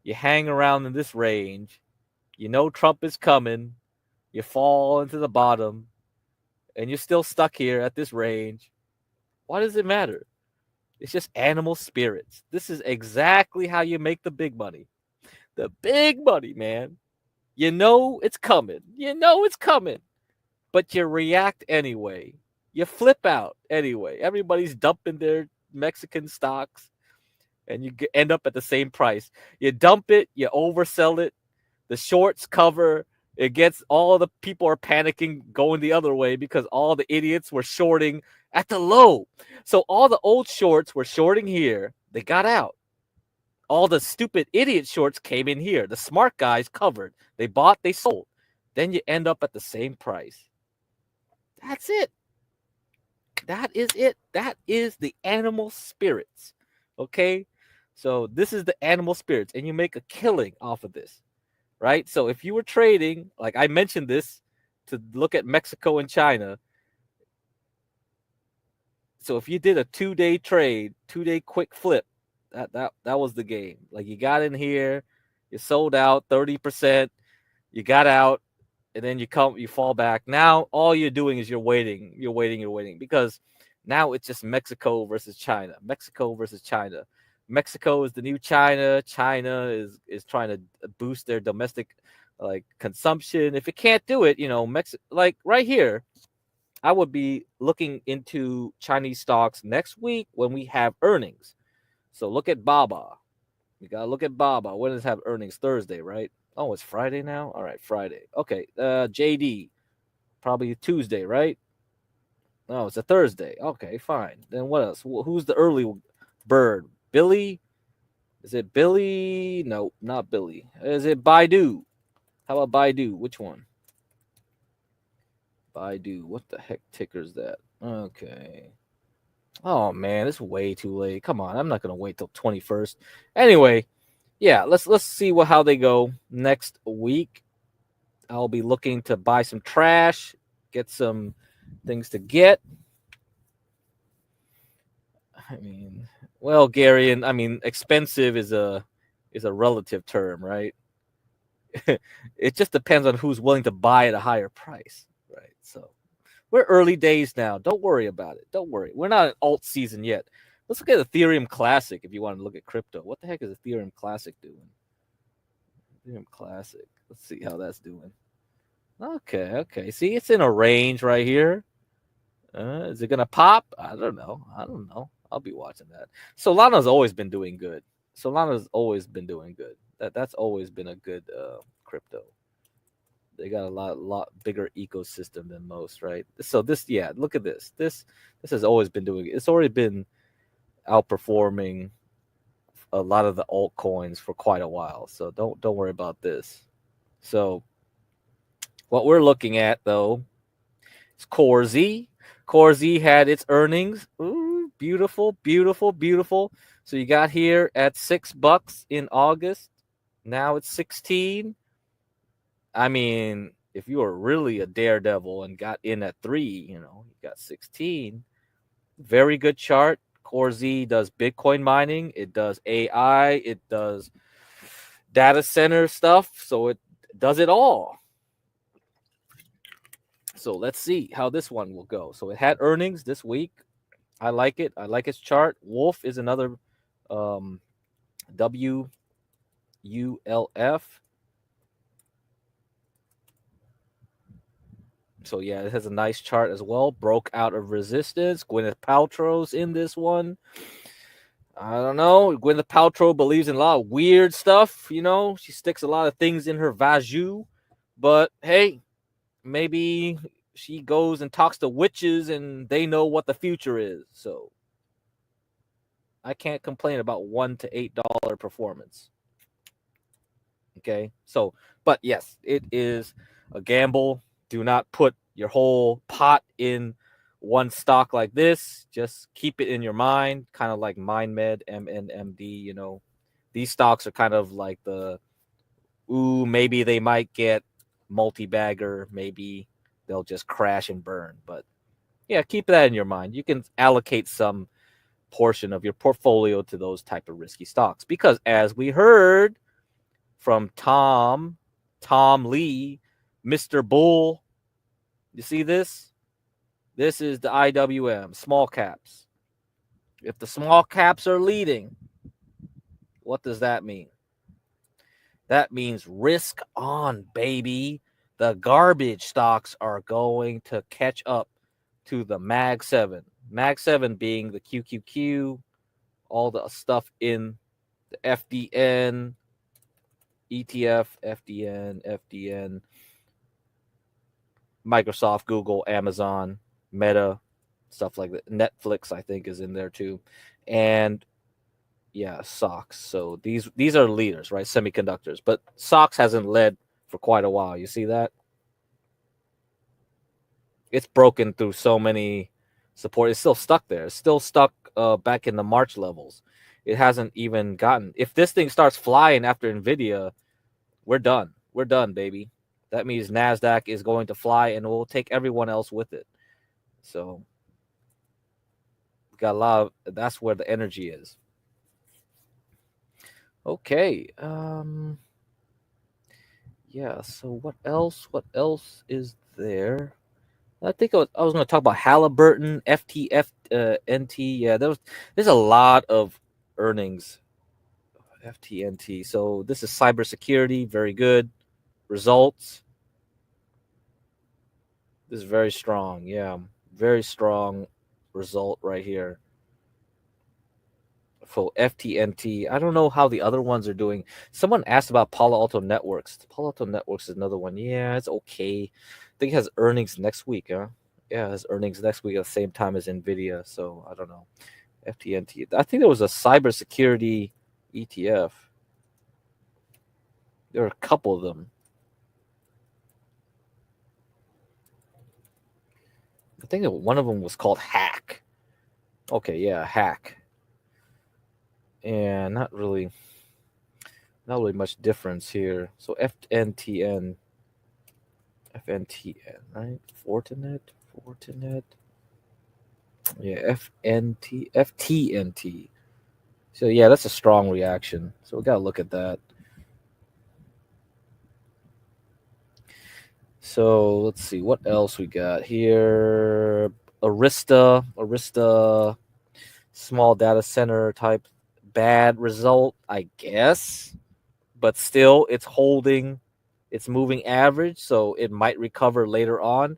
You hang around in this range. You know Trump is coming. You fall into the bottom. And you're still stuck here at this range. Why does it matter? It's just animal spirits. This is exactly how you make the big money. The big money, man. You know it's coming. You know it's coming. But you react anyway. You flip out anyway. Everybody's dumping their Mexican stocks. And you end up at the same price. You dump it. You oversell it. The shorts cover. It gets all the people are panicking going the other way because all the idiots were shorting at the low. So all the old shorts were shorting here. They got out. All the stupid idiot shorts came in here. The smart guys covered. They bought, they sold. Then you end up at the same price. That's it. That is it. That is the animal spirits. Okay? So this is the animal spirits. And you make a killing off of this. Right? So if you were trading, like I mentioned this, to look at Mexico and China. So if you did a 2-day trade, 2-day quick flip, That was the game. Like, you got in here, you sold out 30%, you got out, and then you fall back. Now all you're doing is you're waiting because now it's just Mexico versus China. Mexico versus China. Mexico is the new China. China is trying to boost their domestic like consumption. If it can't do it, like right here, I would be looking into Chinese stocks next week when we have earnings. So look at Baba. You gotta look at Baba. When does it have earnings? Thursday, right? Oh, it's Friday now? All right, Friday. Okay. JD, probably Tuesday, right? No, it's a Thursday. Okay, fine. Then what else? Who's the early bird? Billy? Is it Billy? No, not Billy. Is it Baidu? How about Baidu? Which one? Baidu. What the heck ticker is that? Okay. Oh man, it's way too late. Come on, I'm not gonna wait till 21st. Anyway, yeah, let's see how they go next week. I'll be looking to buy some trash, get some things to get. I mean, well, Gary, and I mean, expensive is a relative term, right? It just depends on who's willing to buy at a higher price, right? So we're early days now. Don't worry about it. Don't worry. We're not in alt season yet. Let's look at Ethereum Classic if you want to look at crypto. What the heck is Ethereum Classic doing? Ethereum Classic. Let's see how that's doing. Okay. See, it's in a range right here. Is it gonna pop? I don't know. I'll be watching that. Solana's always been doing good. That's always been a good crypto. They got a lot bigger ecosystem than most, right? So look at this. This has always been doing it. It's already been outperforming a lot of the altcoins for quite a while. So don't worry about this. So what we're looking at though is Core Z. Core Z had its earnings. Ooh, beautiful. So you got here at $6 in August. Now it's 16. I mean, if you were really a daredevil and got in at 3, you got 16. Very good chart. Core Z does Bitcoin mining. It does AI. It does data center stuff. So it does it all. So let's see how this one will go. So it had earnings this week. I like it. I like its chart. Wolf is another WULF. So yeah, it has a nice chart as well. Broke out of resistance. Gwyneth Paltrow's in this one. I don't know. Gwyneth Paltrow believes in a lot of weird stuff. She sticks a lot of things in her vaju. But hey, maybe she goes and talks to witches and they know what the future is. So I can't complain about $1 to $8 performance. Okay. So, but yes, it is a gamble. Do not put your whole pot in one stock like this. Just keep it in your mind, kind of like MindMed, MNMD. These stocks are kind of like maybe they might get multi-bagger, maybe they'll just crash and burn. But yeah, keep that in your mind. You can allocate some portion of your portfolio to those type of risky stocks because, as we heard from Tom Lee, Mr. Bull, you see this? This is the IWM, small caps. If the small caps are leading, what does that mean? That means risk on, baby. The garbage stocks are going to catch up to the Mag 7. Mag 7 being the QQQ, all the stuff in the FDN, ETF, FDN, Microsoft, Google, Amazon, Meta, stuff like that. Netflix, I think, is in there too. And yeah, SOX. So these are leaders, right? Semiconductors. But SOX hasn't led for quite a while. You see that? It's broken through so many support. It's still stuck there. It's still stuck back in the March levels. It hasn't even gotten. If this thing starts flying after NVIDIA, we're done. We're done, baby. That means NASDAQ is going to fly and we'll take everyone else with it. So we got a lot of, that's where the energy is. Okay. Yeah. So what else? What else is there? I think I was going to talk about Halliburton, FTF, NT. Yeah, there's a lot of earnings. FTNT. So this is cybersecurity. Very good results. This is very strong. Yeah, very strong result right here for FTNT. I don't know how the other ones are doing. Someone asked about Palo Alto Networks. Palo Alto Networks is another one. Yeah, it's okay. I think it has earnings next week, huh? Yeah, it has earnings next week at the same time as Nvidia. So I don't know. FTNT. I think there was a cybersecurity ETF. There are a couple of them. I think that one of them was called Hack. Okay, yeah, Hack. And not really much difference here. So FNTN, right? Fortinet. Yeah, FTNT. So yeah, that's a strong reaction. So we gotta look at that. So let's see what else we got here. Arista, small data center type bad result, I guess. But still, it's holding its moving average, so it might recover later on.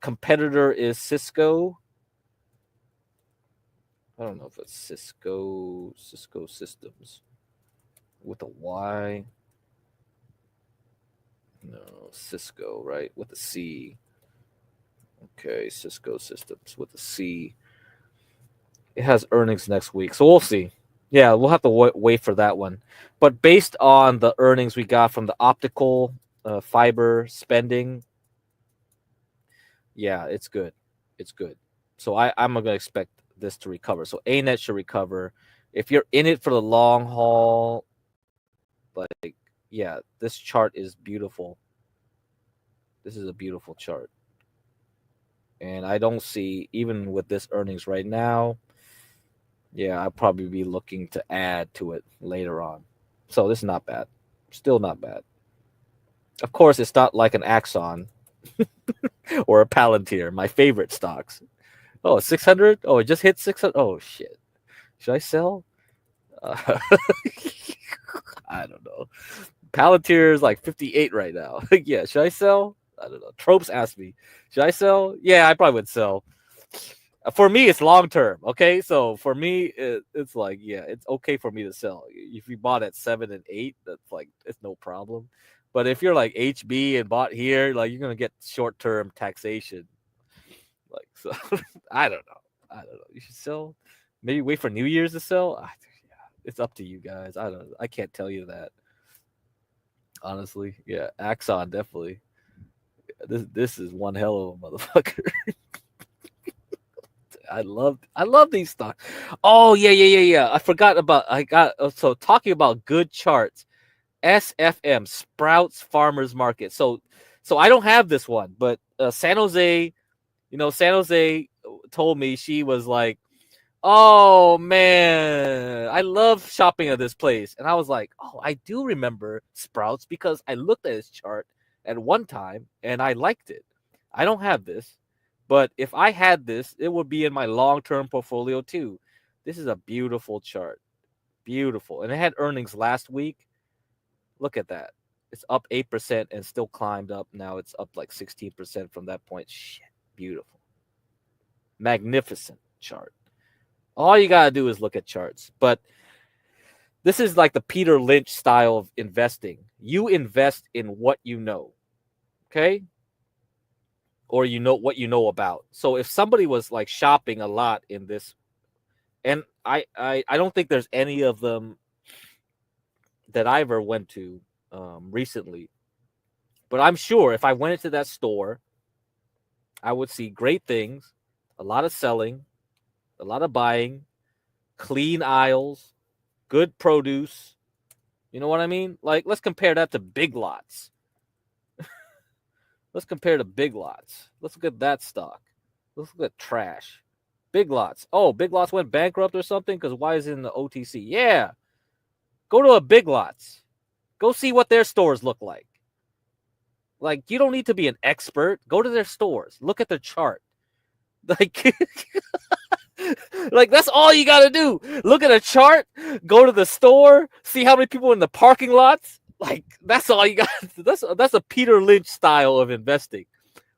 Competitor is Cisco. I don't know if it's Cisco Systems with a Y. No, Cisco, right? With a C. Okay, Cisco Systems with a C. It has earnings next week, so we'll see. Yeah, we'll have to wait for that one. But based on the earnings we got from the optical fiber spending, yeah, it's good. It's good. So I'm going to expect this to recover. So ANET should recover. If you're in it for the long haul, like, yeah, this chart is beautiful. This is a beautiful chart. And I don't see, even with this earnings right now, yeah, I'll probably be looking to add to it later on. So this is not bad. Still not bad. Of course, it's not like an Axon or a Palantir, my favorite stocks. Oh, 600? Oh, it just hit 600? Oh, shit. Should I sell? I don't know. Palantir is like 58 right now. Yeah, should I sell? I don't know. Tropes asked me, should I sell? Yeah, I probably would sell. For me, it's long term. Okay, so for me, it's like, yeah, it's okay for me to sell. If you bought at 7 and 8, that's like, it's no problem. But if you're like HB and bought here, like, you're gonna get short term taxation. Like, so I don't know. You should sell. Maybe wait for New Year's to sell. Yeah, it's up to you guys. I can't tell you that. Honestly, yeah, Axon definitely. This is one hell of a motherfucker. I love these stocks. Oh yeah. I forgot about. So talking about good charts. SFM, Sprouts Farmers Market. So I don't have this one, but San Jose. San Jose told me, she was like, oh man, I love shopping at this place. And I was like, oh, I do remember Sprouts because I looked at his chart at one time and I liked it. I don't have this, but if I had this, it would be in my long-term portfolio too. This is a beautiful chart. Beautiful. And it had earnings last week. Look at that. It's up 8% and still climbed up. Now it's up like 16% from that point. Shit. Beautiful. Magnificent chart. All you got to do is look at charts. But this is like the Peter Lynch style of investing. You invest in what you know. Okay? Or you know what you know about. So if somebody was like shopping a lot in this, and I don't think there's any of them that I ever went to recently. But I'm sure if I went into that store, I would see great things, a lot of selling, a lot of buying, clean aisles, good produce. You know what I mean? Like, let's compare that to Big Lots. Let's compare to Big Lots. Let's look at that stock. Let's look at trash. Big Lots. Oh, Big Lots went bankrupt or something? Because why is it in the OTC? Yeah. Go to a Big Lots. Go see what their stores look like. Like, you don't need to be an expert. Go to their stores. Look at their chart. Like, like that's all you got to do. Look at a chart. Go to the store. See how many people in the parking lots. Like, that's all you got. That's a Peter Lynch style of investing,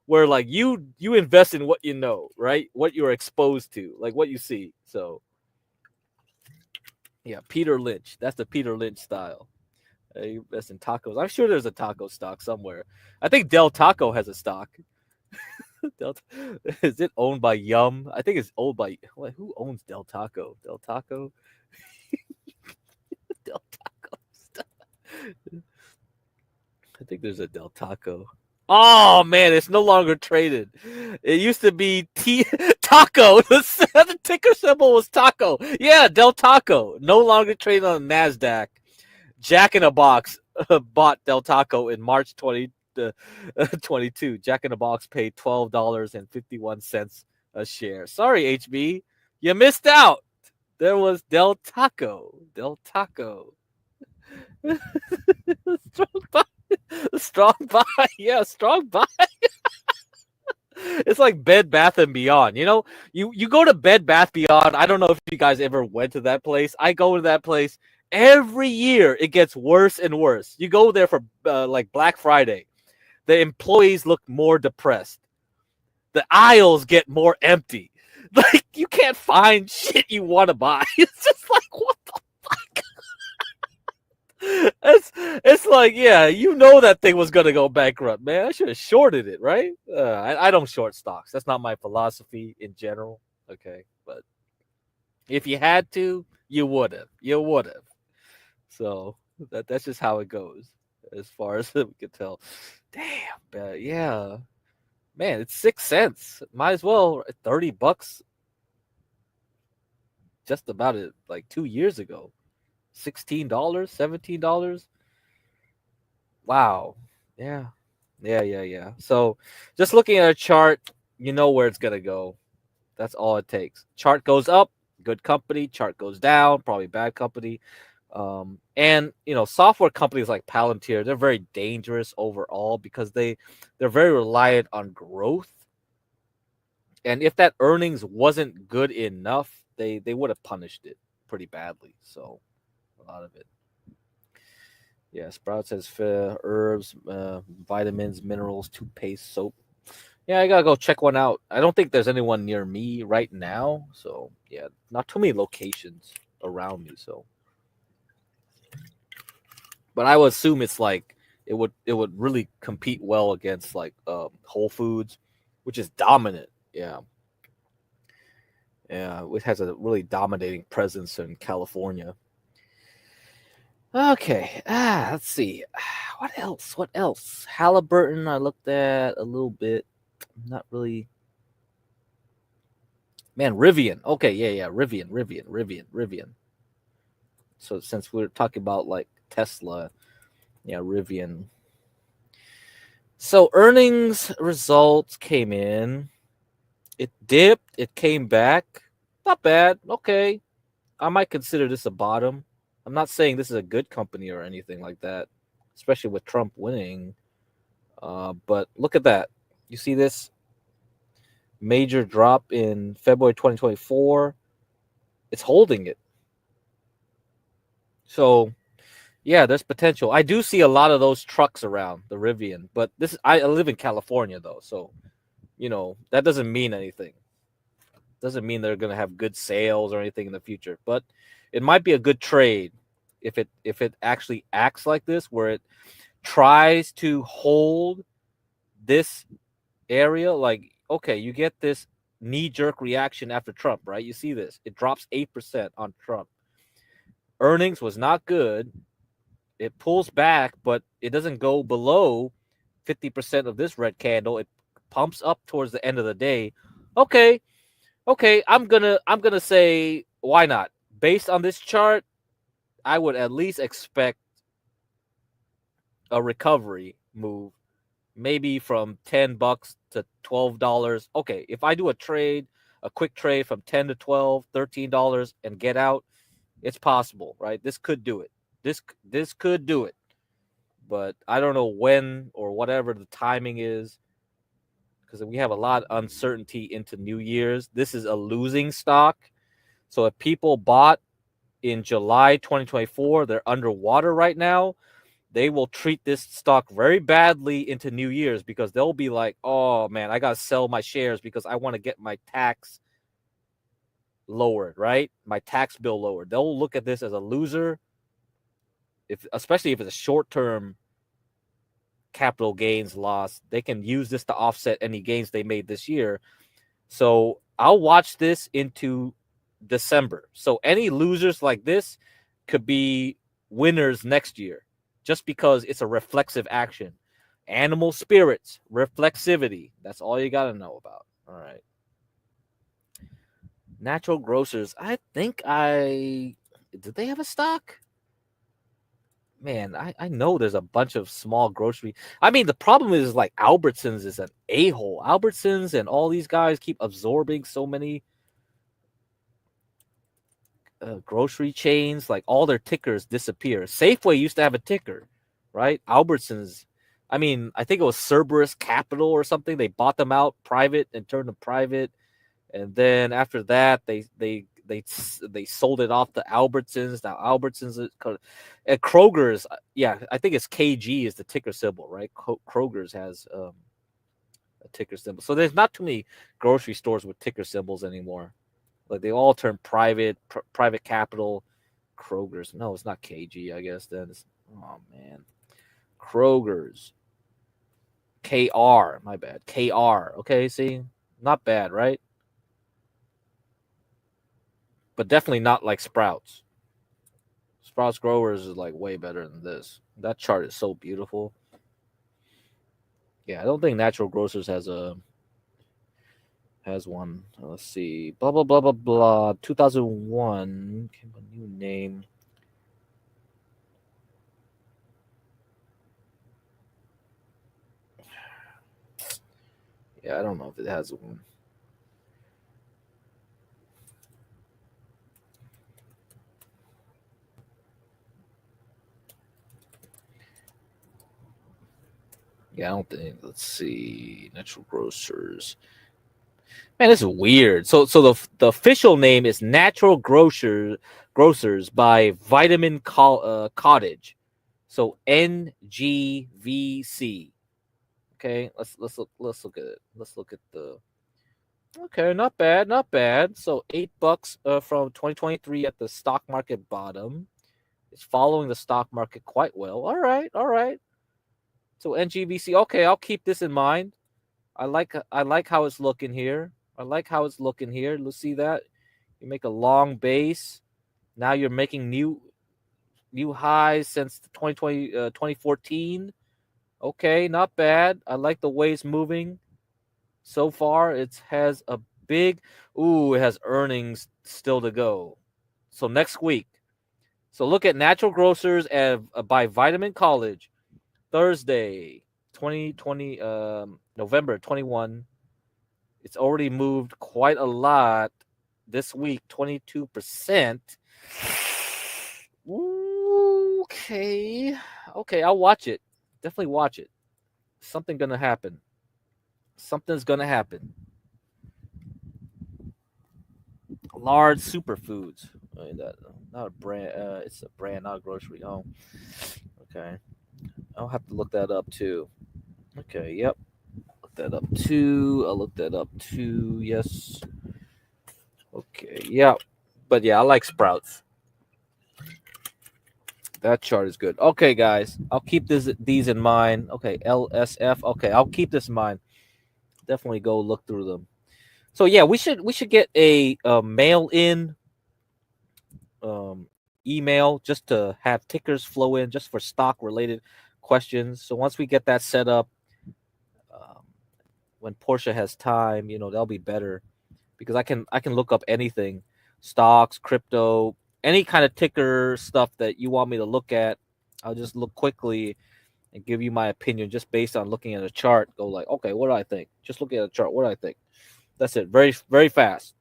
where like you invest in what you know, right? What you're exposed to, like what you see. So, yeah, Peter Lynch. That's the Peter Lynch style. You invest in tacos. I'm sure there's a taco stock somewhere. I think Del Taco has a stock. Is it owned by Yum? I think it's owned by. Who owns Del Taco? Del Taco. Del Taco. I think there's a Del Taco. Oh man, it's no longer traded. It used to be Taco. The ticker symbol was Taco. Yeah, Del Taco. No longer traded on NASDAQ. Jack in a Box bought Del Taco in March 2022. Jack in a Box paid $12.51 a share. Sorry, HB. You missed out. There was Del Taco. Del Taco. Strong buy. Yeah, strong buy. It's like Bed Bath and Beyond. You know, you go to Bed Bath Beyond. I don't know if you guys ever went to that place. I go to that place every year. It gets worse and worse. You go there for like Black Friday. The employees look more depressed. The aisles get more empty. Like, you can't find shit you want to buy. It's just like, what the fuck? It's like, yeah, you know that thing was gonna go bankrupt, man. I should have shorted it, right? I don't short stocks. That's not my philosophy in general. Okay, but if you had to, you would have. You would have. So that's just how it goes, as far as we can tell. Damn, yeah, man, it's 6 cents. Might as well $30. Just about it, like 2 years ago. $16, $17. Wow. Yeah. So just looking at a chart, you know where it's gonna go. That's all it takes. Chart goes up, good company. Chart goes down, probably bad company. And you know, software companies like Palantir, they're very dangerous overall because they're very reliant on growth. And if that earnings wasn't good enough, they would have punished it pretty badly. So a lot of it. Yeah, Sprout says herbs, vitamins, minerals, toothpaste, soap. Yeah, I gotta go check one out. I don't think there's anyone near me right now. So yeah, not too many locations around me. So, but I would assume it's like it would really compete well against like Whole Foods, which is dominant. Yeah, it has a really dominating presence in California. Okay, let's see. What else? Halliburton, I looked at a little bit. Not really. Man, Rivian. Okay, yeah, Rivian. So since we're talking about like Tesla, yeah, Rivian. So earnings results came in. It dipped. It came back. Not bad. Okay. I might consider this a bottom. I'm not saying this is a good company or anything like that, especially with Trump winning. But look at that. You see this major drop in February 2024? It's holding it. So, yeah, there's potential. I do see a lot of those trucks around the Rivian, but I live in California though, so you know that doesn't mean anything. Doesn't mean they're going to have good sales or anything in the future, but it might be a good trade if it actually acts like this, where it tries to hold this area. Like, okay, you get this knee-jerk reaction after Trump, right? You see this. It drops 8% on Trump. Earnings was not good. It pulls back, but it doesn't go below 50% of this red candle. It pumps up towards the end of the day. Okay, I'm gonna say, why not? Based on this chart, I would at least expect a recovery move, maybe from $10 to $12. Okay, if I do a quick trade from $10 to $12, $13 and get out, it's possible, right? This could do it. This could do it, but I don't know when or whatever the timing is, because we have a lot of uncertainty into New Year's. This is a losing stock, so if people bought in July 2024, they're underwater right now. They will treat this stock very badly into New Year's, because they'll be like, oh man, I gotta sell my shares because I want to get my tax lowered, right? My tax bill lowered. They'll look at this as a loser, especially if it's a short-term capital gains loss. They can use this to offset any gains they made this year. So I'll watch this into December. So any losers like this could be winners next year, just because it's a reflexive action. Animal spirits, reflexivity. That's all you got to know about. All right. Natural Grocers. I think did they have a stock? Man, I know there's a bunch of small grocery. I mean, the problem is like Albertsons is an a-hole. Albertsons and all these guys keep absorbing so many grocery chains. Like all their tickers disappear. Safeway used to have a ticker, right? Albertsons, I mean, I think it was Cerberus Capital or something. They bought them out private and turned them private, and then after that, they sold it off to Albertsons. Now Albertsons and Kroger's, yeah, I think it's KG is the ticker symbol, right? Kroger's has a ticker symbol. So there's not too many grocery stores with ticker symbols anymore. Like they all turn private capital. Kroger's, no, it's not KG, I guess then. Oh man. Kroger's. KR, my bad. KR. Okay, see? Not bad, right? But definitely not like Sprouts. Sprouts Growers is like way better than this. That chart is so beautiful. Yeah, I don't think Natural Grocers has one. Let's see. Blah blah blah blah blah. 2001. A new name. Yeah, I don't know if it has one. Yeah, I don't think. Let's see. Natural Grocers. Man, this is weird. So the official name is Natural Grocers by Vitamin Cottage. So NGVC. Okay, let's look at it. Let's look at the. Okay, not bad. So $8 from 2023 at the stock market bottom. It's following the stock market quite well. All right. So NGVC. Okay, I'll keep this in mind. I like how it's looking here. Let's see that. You make a long base. Now you're making new highs since 2014. Okay, not bad. I like the way it's moving. So far, it has a big... it has earnings still to go. So next week. So look at Natural Grocers by Vitamin College. Thursday, 2020, November 21. It's already moved quite a lot this week, 22%. Okay, I'll watch it. Definitely watch it. Something's gonna happen. Large superfoods. Not a brand. It's a brand, not a grocery. Oh, okay. I'll have to look that up too. Okay. Yep. Look that up too. I'll look that up too. Yes. Okay. Yeah. But yeah, I like Sprouts. That chart is good. Okay, guys. I'll keep these in mind. Okay, LSF. Okay, I'll keep this in mind. Definitely go look through them. So yeah, we should get a mail-in email just to have tickers flow in just for stock-related questions. So once we get that set up, when Portia has time, that'll be better, because I can look up anything, stocks, crypto, any kind of ticker stuff that you want me to look at. I'll just look quickly and give you my opinion just based on looking at a chart. Go like, okay, what do I think? Just looking at a chart, what do I think? That's it. Very, very fast.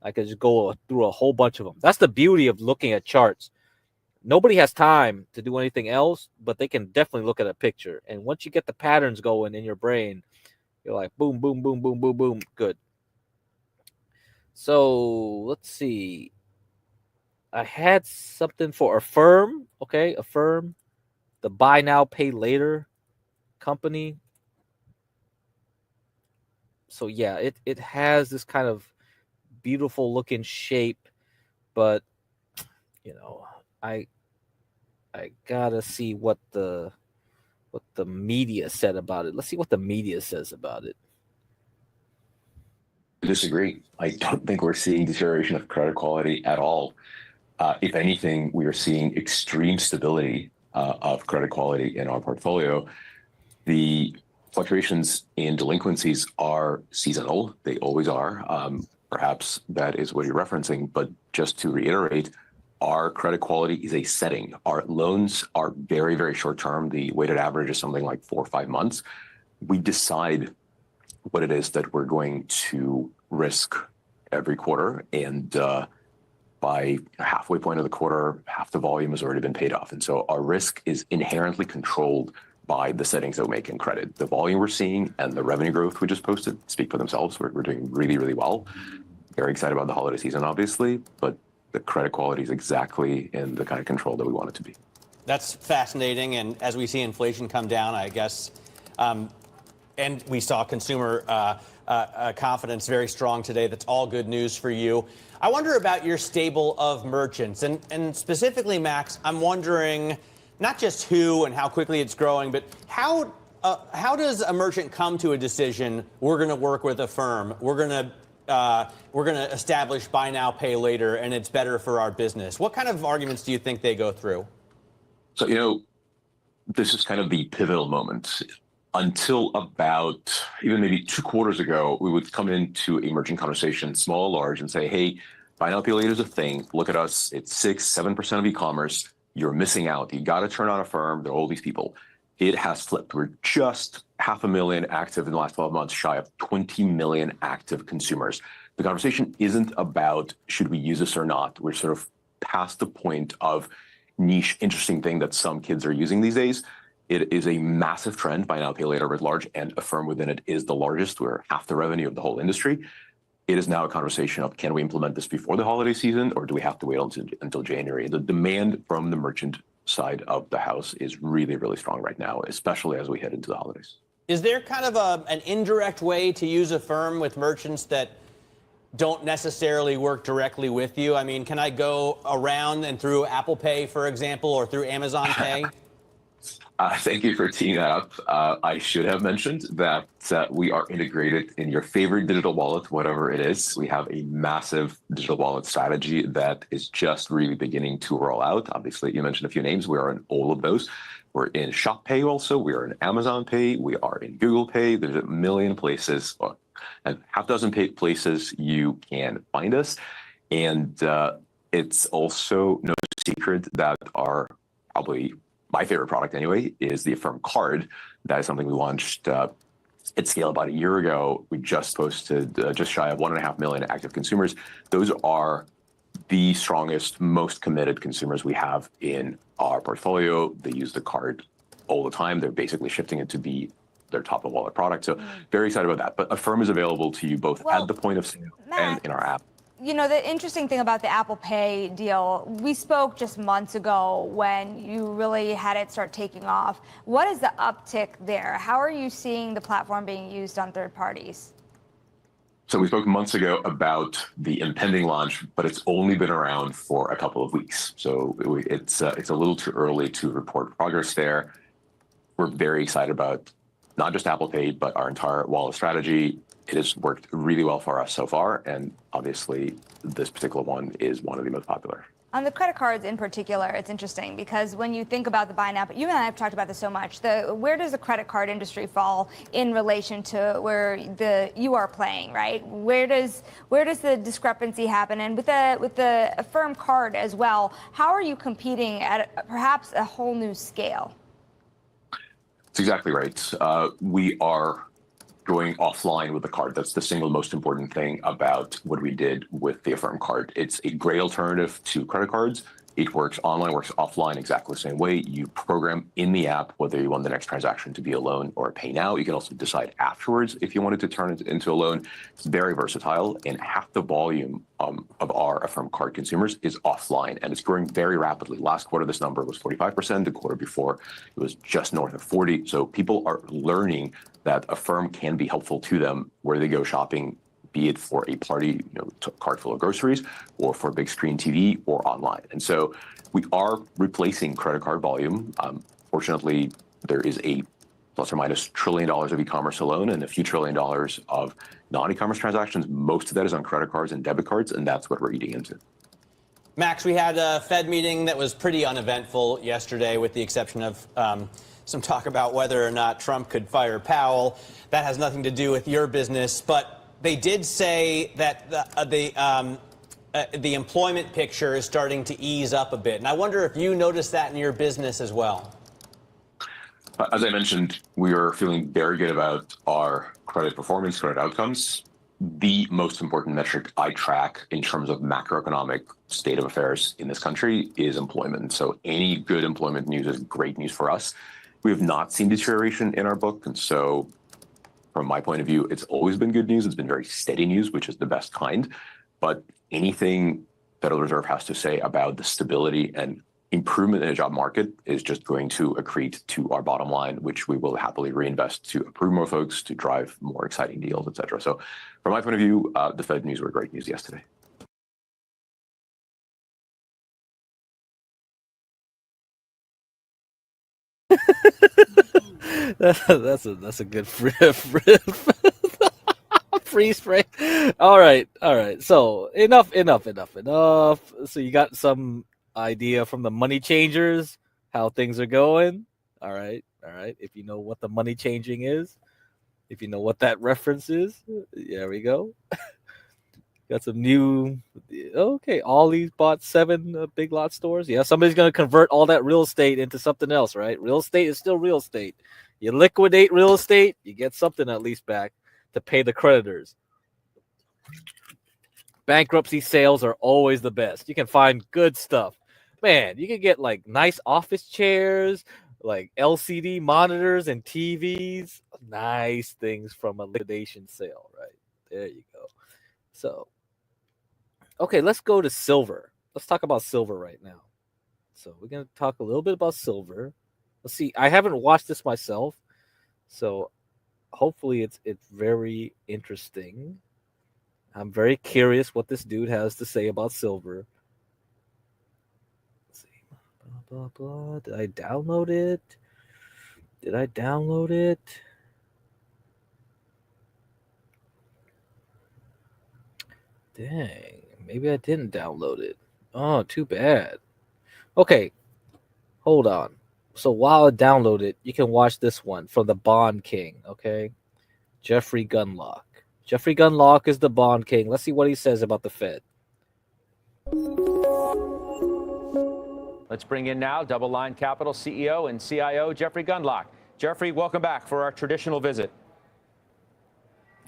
I could just go through a whole bunch of them. That's the beauty of looking at charts. Nobody has time to do anything else, but they can definitely look at a picture. And once you get the patterns going in your brain, you're like, boom, boom, boom, boom, boom, boom. Good. So let's see. I had something for Affirm. Okay, Affirm, the buy now, pay later company. So yeah, it has this kind of beautiful looking shape, but you know, I gotta see what the media said about it. Let's see what the media says about it. I disagree. I don't think we're seeing deterioration of credit quality at all. If anything, we are seeing extreme stability of credit quality in our portfolio. The fluctuations in delinquencies are seasonal. They always are. Perhaps that is what you're referencing. But just to reiterate, our credit quality is a setting. Our loans are very, very short term. The weighted average is something like 4 or 5 months. We decide what it is that we're going to risk every quarter. And by halfway point of the quarter, half the volume has already been paid off. And so our risk is inherently controlled by the settings that we make in credit. The volume we're seeing and the revenue growth we just posted speak for themselves. We're doing really, really well. Very excited about the holiday season, obviously, but the credit quality is exactly in the kind of control that we want it to be. That's fascinating. And as we see inflation come down, I guess, and we saw consumer confidence very strong today. That's all good news for you. I wonder about your stable of merchants. And specifically, Max, I'm wondering not just who and how quickly it's growing, but how does a merchant come to a decision, we're going to work with a firm, we're going to establish buy now, pay later, and it's better for our business? What kind of arguments do you think they go through? So, this is kind of the pivotal moment. Until about even maybe 2 quarters ago, we would come into a merchant conversation, small or large, and say, hey, buy now, pay later is a thing. Look at us. It's 6-7% of e-commerce. You're missing out. You got to turn on Affirm. There are all these people. It has flipped. We're just 500,000 active in the last 12 months, shy of 20 million active consumers. The conversation isn't about should we use this or not. We're sort of past the point of niche, interesting thing that some kids are using these days. It is a massive trend, buy now, pay later at large, and Affirm within it is the largest. We're half the revenue of the whole industry. It is now a conversation of, can we implement this before the holiday season, or do we have to wait until January? The demand from the merchant side of the house is really, really strong right now, especially as we head into the holidays. Is there kind of an indirect way to use Affirm with merchants that don't necessarily work directly with you? I mean, can I go around and through Apple Pay, for example, or through Amazon Pay? Thank you for teeing that up. I should have mentioned that we are integrated in your favorite digital wallet, whatever it is. We have a massive digital wallet strategy that is just really beginning to roll out. Obviously, you mentioned a few names. We are in all of those. We're in Shop Pay also. We are in Amazon Pay. We are in Google Pay. There's a million places, and half dozen places you can find us. And it's also no secret that our probably my favorite product anyway is the Affirm card. That is something we launched at scale about a year ago. We just posted just shy of 1.5 million active consumers. Those are the strongest, most committed consumers we have in our portfolio. They use the card all the time. They're basically shifting it to be their top of wallet product. So very excited about that. But Affirm is available to you both at the point of sale and in our app. You know, the interesting thing about the Apple Pay deal, we spoke just months ago when you really had it start taking off. What is the uptick there? How are you seeing the platform being used on third parties? So we spoke months ago about the impending launch, but it's only been around for a couple of weeks. So it's a little too early to report progress there. We're very excited about not just Apple Pay, but our entire wallet strategy. It has worked really well for us so far, and obviously this particular one is one of the most popular. On the credit cards in particular, it's interesting because when you think about the buy now, you and I have talked about this so much, where does the credit card industry fall in relation to where you are playing, right? Where does the discrepancy happen? And with the Affirm card as well, how are you competing at perhaps a whole new scale? That's exactly right. We are going offline with the card. That's the single most important thing about what we did with the Affirm card. It's a great alternative to credit cards. It works online, works offline exactly the same way. You program in the app whether you want the next transaction to be a loan or a pay now. You can also decide afterwards if you wanted to turn it into a loan. It's very versatile, and half the volume of our Affirm Card consumers is offline, and it's growing very rapidly. Last quarter, this number was 45%. The quarter before, it was just north of 40. So people are learning that Affirm can be helpful to them where they go shopping, be it for a party, cart full of groceries, or for a big screen TV, or online. And so we are replacing credit card volume. Fortunately, there is a plus or minus $1 trillion of e-commerce alone and a few $1 trillion of non-e-commerce transactions. Most of that is on credit cards and debit cards, and that's what we're eating into. Max, we had a Fed meeting that was pretty uneventful yesterday, with the exception of some talk about whether or not Trump could fire Powell. That has nothing to do with your business, but they did say that the employment picture is starting to ease up a bit. And I wonder if you noticed that in your business as well. As I mentioned, we are feeling very good about our credit performance, credit outcomes. The most important metric I track in terms of macroeconomic state of affairs in this country is employment. So any good employment news is great news for us. We have not seen deterioration in our book. And so from my point of view, it's always been good news. It's been very steady news, which is the best kind. But anything Federal Reserve has to say about the stability and improvement in the job market is just going to accrete to our bottom line, which we will happily reinvest to approve more folks, to drive more exciting deals, et cetera. So from my point of view, the Fed news were great news yesterday. That's a good freeze frame. All right. So enough. So you got some idea from the money changers how things are going. All right. If you know what the money changing is, if you know what that reference is, there we go. Got some new. Okay, Ollie's bought 7 Big Lot stores. Yeah, somebody's gonna convert all that real estate into something else, right? Real estate is still real estate. You liquidate real estate, you get something at least back to pay the creditors. Bankruptcy sales are always the best. You can find good stuff. Man, you can get like nice office chairs, like LCD monitors and TVs. Nice things from a liquidation sale, right? There you go. So, okay, let's go to silver. Let's talk about silver right now. So we're going to talk a little bit about silver. Let's see. I haven't watched this myself, so hopefully it's very interesting. I'm very curious what this dude has to say about silver. Let's see. Blah, blah, blah. Did I download it? Dang, maybe I didn't download it. Oh, too bad. Okay, hold on. So while I download it, you can watch this one from the Bond King, okay? Jeffrey Gundlach. Jeffrey Gundlach is the Bond King. Let's see what he says about the Fed. Let's bring in now Double Line Capital CEO and CIO Jeffrey Gundlach. Jeffrey, welcome back for our traditional visit.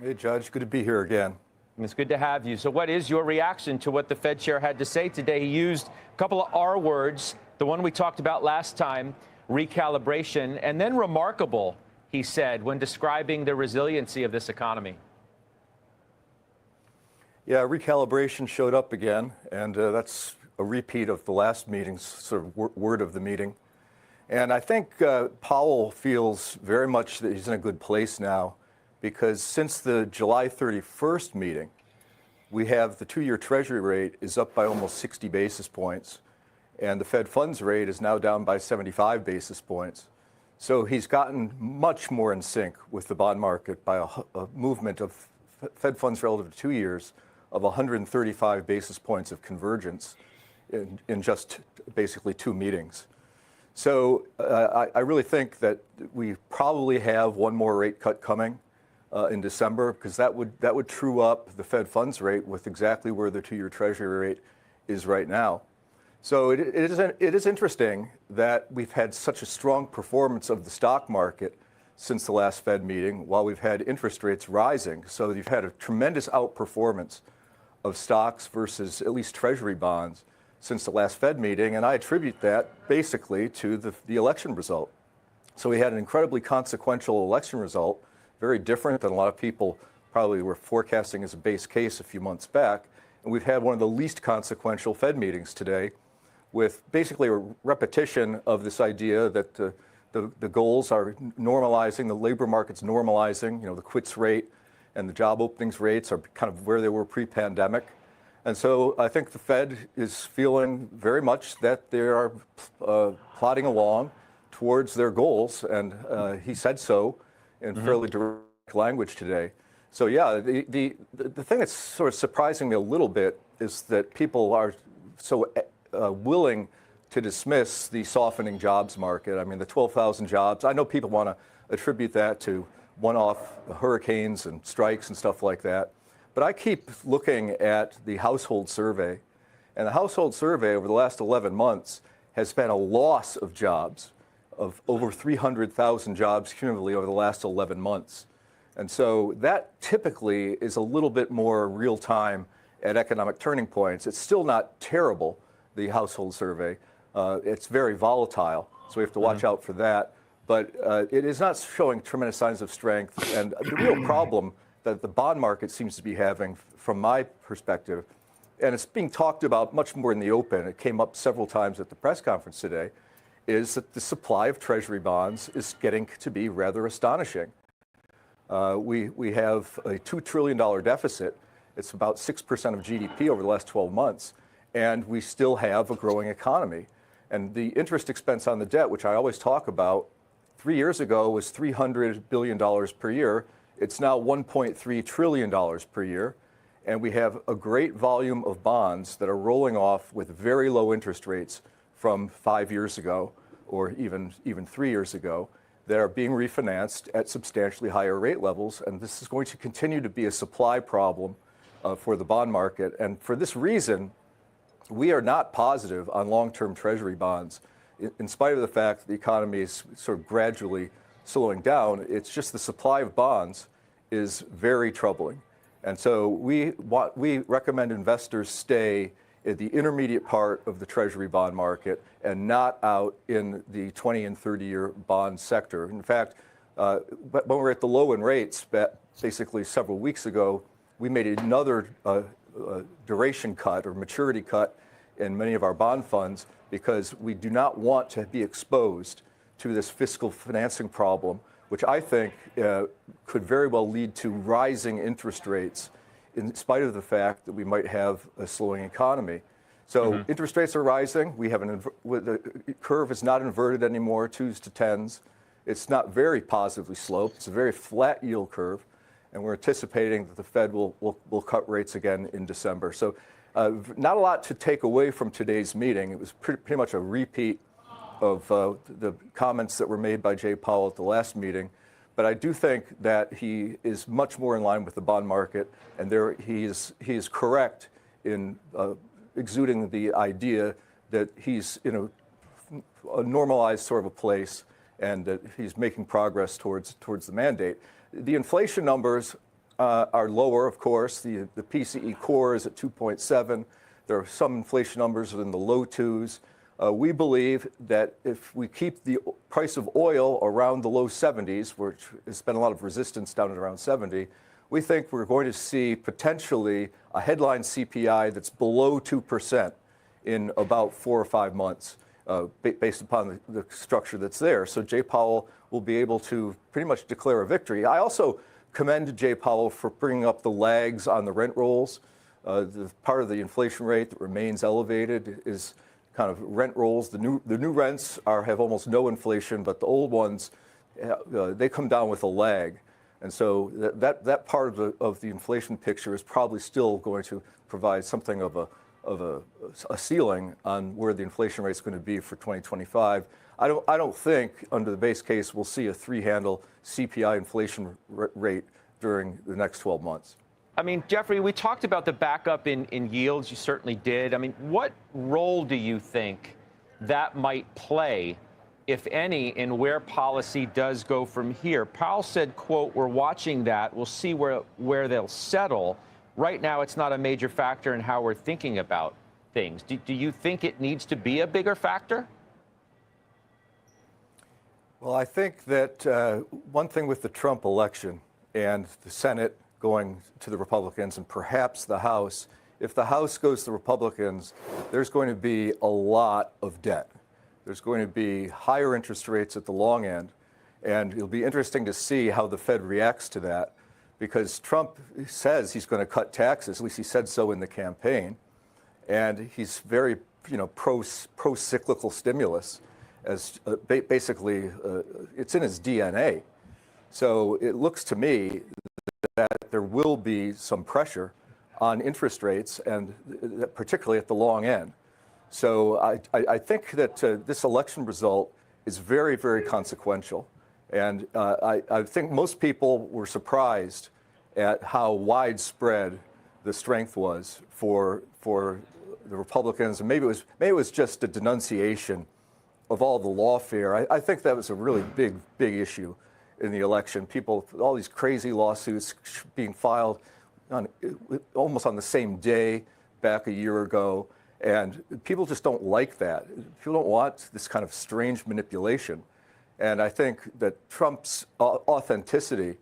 Hey, Judge. Good to be here again. It's good to have you. So what is your reaction to what the Fed chair had to say today? He used a couple of R words, the one we talked about last time, recalibration, and then remarkable, he said, when describing the resiliency of this economy. Yeah, recalibration showed up again, and that's a repeat of the last meeting's sort of word of the meeting. And I think Powell feels very much that he's in a good place now, because since the July 31st meeting, we have the 2-year Treasury rate is up by almost 60 basis points, and the Fed funds rate is now down by 75 basis points. So he's gotten much more in sync with the bond market by a movement of Fed funds relative to 2 years of 135 basis points of convergence in just basically 2 meetings. So I really think that we probably have one more rate cut coming in December, because that would true up the Fed funds rate with exactly where the 2-year Treasury rate is right now. So it is interesting that we've had such a strong performance of the stock market since the last Fed meeting, while we've had interest rates rising. So you've had a tremendous outperformance of stocks versus at least Treasury bonds since the last Fed meeting, and I attribute that basically to the election result. So we had an incredibly consequential election result, very different than a lot of people probably were forecasting as a base case a few months back. And we've had one of the least consequential Fed meetings today, with basically a repetition of this idea that the goals are normalizing, the labor market's normalizing, the quits rate and the job openings rates are kind of where they were pre-pandemic. And so I think the Fed is feeling very much that they are plodding along towards their goals, and he said so in fairly direct language today. So yeah, the thing that's sort of surprising me a little bit is that people are so willing to dismiss the softening jobs market. I mean, the 12,000 jobs, I know people want to attribute that to one-off hurricanes and strikes and stuff like that. But I keep looking at the household survey, and the household survey over the last 11 months has been a loss of jobs of over 300,000 jobs cumulatively over the last 11 months. And so that typically is a little bit more real time at economic turning points. It's still not terrible, the household survey. It's very volatile, so we have to watch out for that. But it is not showing tremendous signs of strength. And the real problem that the bond market seems to be having, from my perspective, and it's being talked about much more in the open, it came up several times at the press conference today, is that the supply of Treasury bonds is getting to be rather astonishing. We have a $2 trillion deficit. It's about 6% of GDP over the last 12 months, and we still have a growing economy. And the interest expense on the debt, which I always talk about, 3 years ago was $300 billion per year. It's now $1.3 trillion per year. And we have a great volume of bonds that are rolling off with very low interest rates from 5 years ago, or even 3 years ago, that are being refinanced at substantially higher rate levels. And this is going to continue to be a supply problem for the bond market. And for this reason, we are not positive on long-term Treasury bonds. In spite of the fact that the economy is sort of gradually slowing down, it's just the supply of bonds is very troubling. And so we recommend investors stay at the intermediate part of the Treasury bond market and not out in the 20 and 30-year bond sector. In fact, when we're at the low in rates, basically several weeks ago, we made another duration cut or maturity cut in many of our bond funds because we do not want to be exposed to this fiscal financing problem, which I think could very well lead to rising interest rates in spite of the fact that we might have a slowing economy. So interest rates are rising. We have the curve is not inverted anymore, 2s to 10s. It's not very positively sloped. It's a very flat yield curve. And we're anticipating that the Fed will cut rates again in December. So not a lot to take away from today's meeting. It was pretty much a repeat of the comments that were made by Jay Powell at the last meeting. But I do think that he is much more in line with the bond market, and he is correct in exuding the idea that he's in a normalized sort of a place and that he's making progress towards the mandate. The inflation numbers are lower, of course. The PCE core is at 2.7. There are some inflation numbers in the low 2s. We believe that if we keep the price of oil around the low 70s, which has been a lot of resistance down at around 70, we think we're going to see potentially a headline CPI that's below 2% in about 4 or 5 months, based upon the structure that's there. So Jay Powell will be able to pretty much declare a victory. I also commend Jay Powell for bringing up the lags on the rent rolls. The part of the inflation rate that remains elevated is kind of rent rolls. The new rents have almost no inflation, but the old ones, they come down with a lag. And so that part of the inflation picture is probably still going to provide something of a ceiling on where the inflation rate is going to be for 2025. I don't think under the base case we'll see a 3-handle CPI inflation rate during the next 12 months. I mean, Jeffrey, we talked about the backup in yields. You certainly did. I mean, what role do you think that might play, if any, in where policy does go from here? Powell said, quote, "We're watching that. We'll see where they'll settle. Right now, it's not a major factor in how we're thinking about things. Do you think it needs to be a bigger factor? Well, I think that one thing with the Trump election and the Senate going to the Republicans and perhaps the House, if the House goes to the Republicans, there's going to be a lot of debt. There's going to be higher interest rates at the long end. And it'll be interesting to see how the Fed reacts to that, because Trump says he's going to cut taxes. At least he said so in the campaign. And he's very, pro-cyclical stimulus, as basically it's in his DNA. So it looks to me that there will be some pressure on interest rates, and particularly at the long end. So I think that this election result is very, very consequential. And I think most people were surprised at how widespread the strength was for the Republicans. And maybe it was just a denunciation of all the lawfare. I think that was a really big issue in the election. People, all these crazy lawsuits being filed almost on the same day back a year ago. And people just don't like that. People don't want this kind of strange manipulation. And I think that Trump's authenticity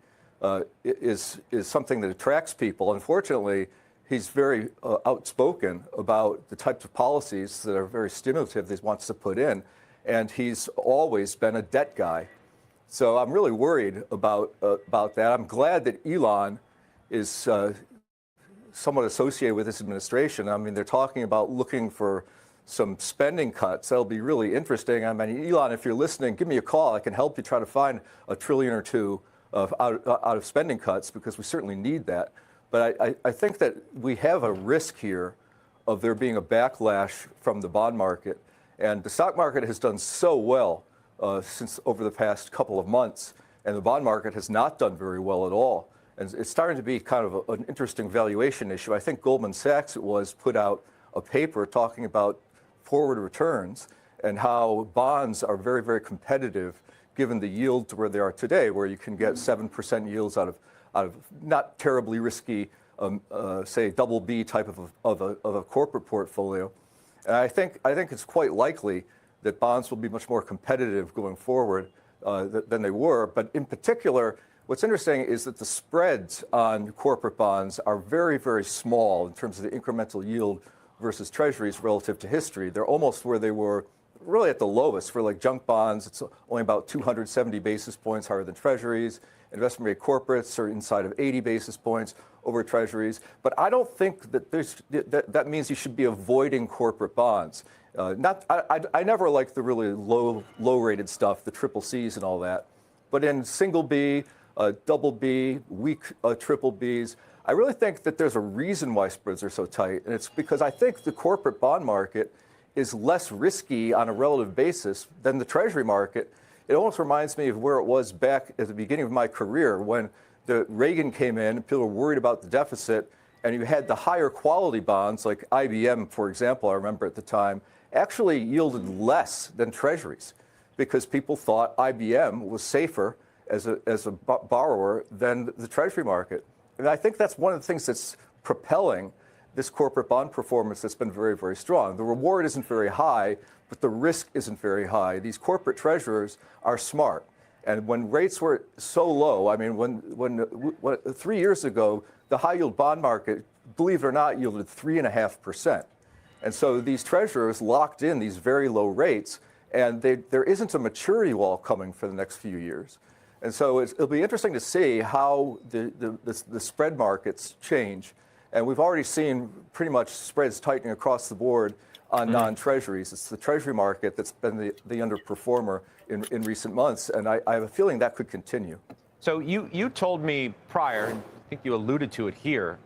is something that attracts people. Unfortunately, he's very outspoken about the types of policies that are very stimulative that he wants to put in. And he's always been a debt guy. So I'm really worried about that. I'm glad that Elon is somewhat associated with this administration. I mean, they're talking about looking for some spending cuts. That'll be really interesting. I mean, Elon, if you're listening, give me a call. I can help you try to find $1 trillion or $2 trillion out of spending cuts, because we certainly need that. But I think that we have a risk here of there being a backlash from the bond market. And the stock market has done so well since over the past couple of months, and the bond market has not done very well at all. And it's starting to be kind of an interesting valuation issue. I think Goldman Sachs put out a paper talking about forward returns and how bonds are very, very competitive given the yields where they are today, where you can get 7% yields out of not terribly risky, say, double B type of a corporate portfolio. And I think it's quite likely that bonds will be much more competitive going forward than they were. But in particular, what's interesting is that the spreads on corporate bonds are very, very small in terms of the incremental yield versus treasuries relative to history. They're almost where they were really at the lowest. For like junk bonds, it's only about 270 basis points higher than treasuries. Investment grade corporates are inside of 80 basis points over treasuries. But I don't think that that means you should be avoiding corporate bonds. I never liked the really low-rated stuff, the triple Cs and all that. But in single B, double B, weak triple Bs, I really think that there's a reason why spreads are so tight. And it's because I think the corporate bond market is less risky on a relative basis than the treasury market. It almost reminds me of where it was back at the beginning of my career when Reagan came in and people were worried about the deficit, and you had the higher quality bonds like IBM, for example, I remember at the time, actually yielded less than treasuries because people thought IBM was safer as a borrower than the treasury market. And I think that's one of the things that's propelling this corporate bond performance that's been very, very strong. The reward isn't very high, but the risk isn't very high. These corporate treasurers are smart. And when rates were so low, I mean, when 3 years ago, the high yield bond market, believe it or not, yielded 3.5%. And so these treasurers locked in these very low rates, and there isn't a maturity wall coming for the next few years. And so it'll be interesting to see how the spread markets change. And we've already seen pretty much spreads tightening across the board on non-treasuries. It's the treasury market that's been the underperformer in recent months, and I have a feeling that could continue. So you told me prior, and I think you alluded to it here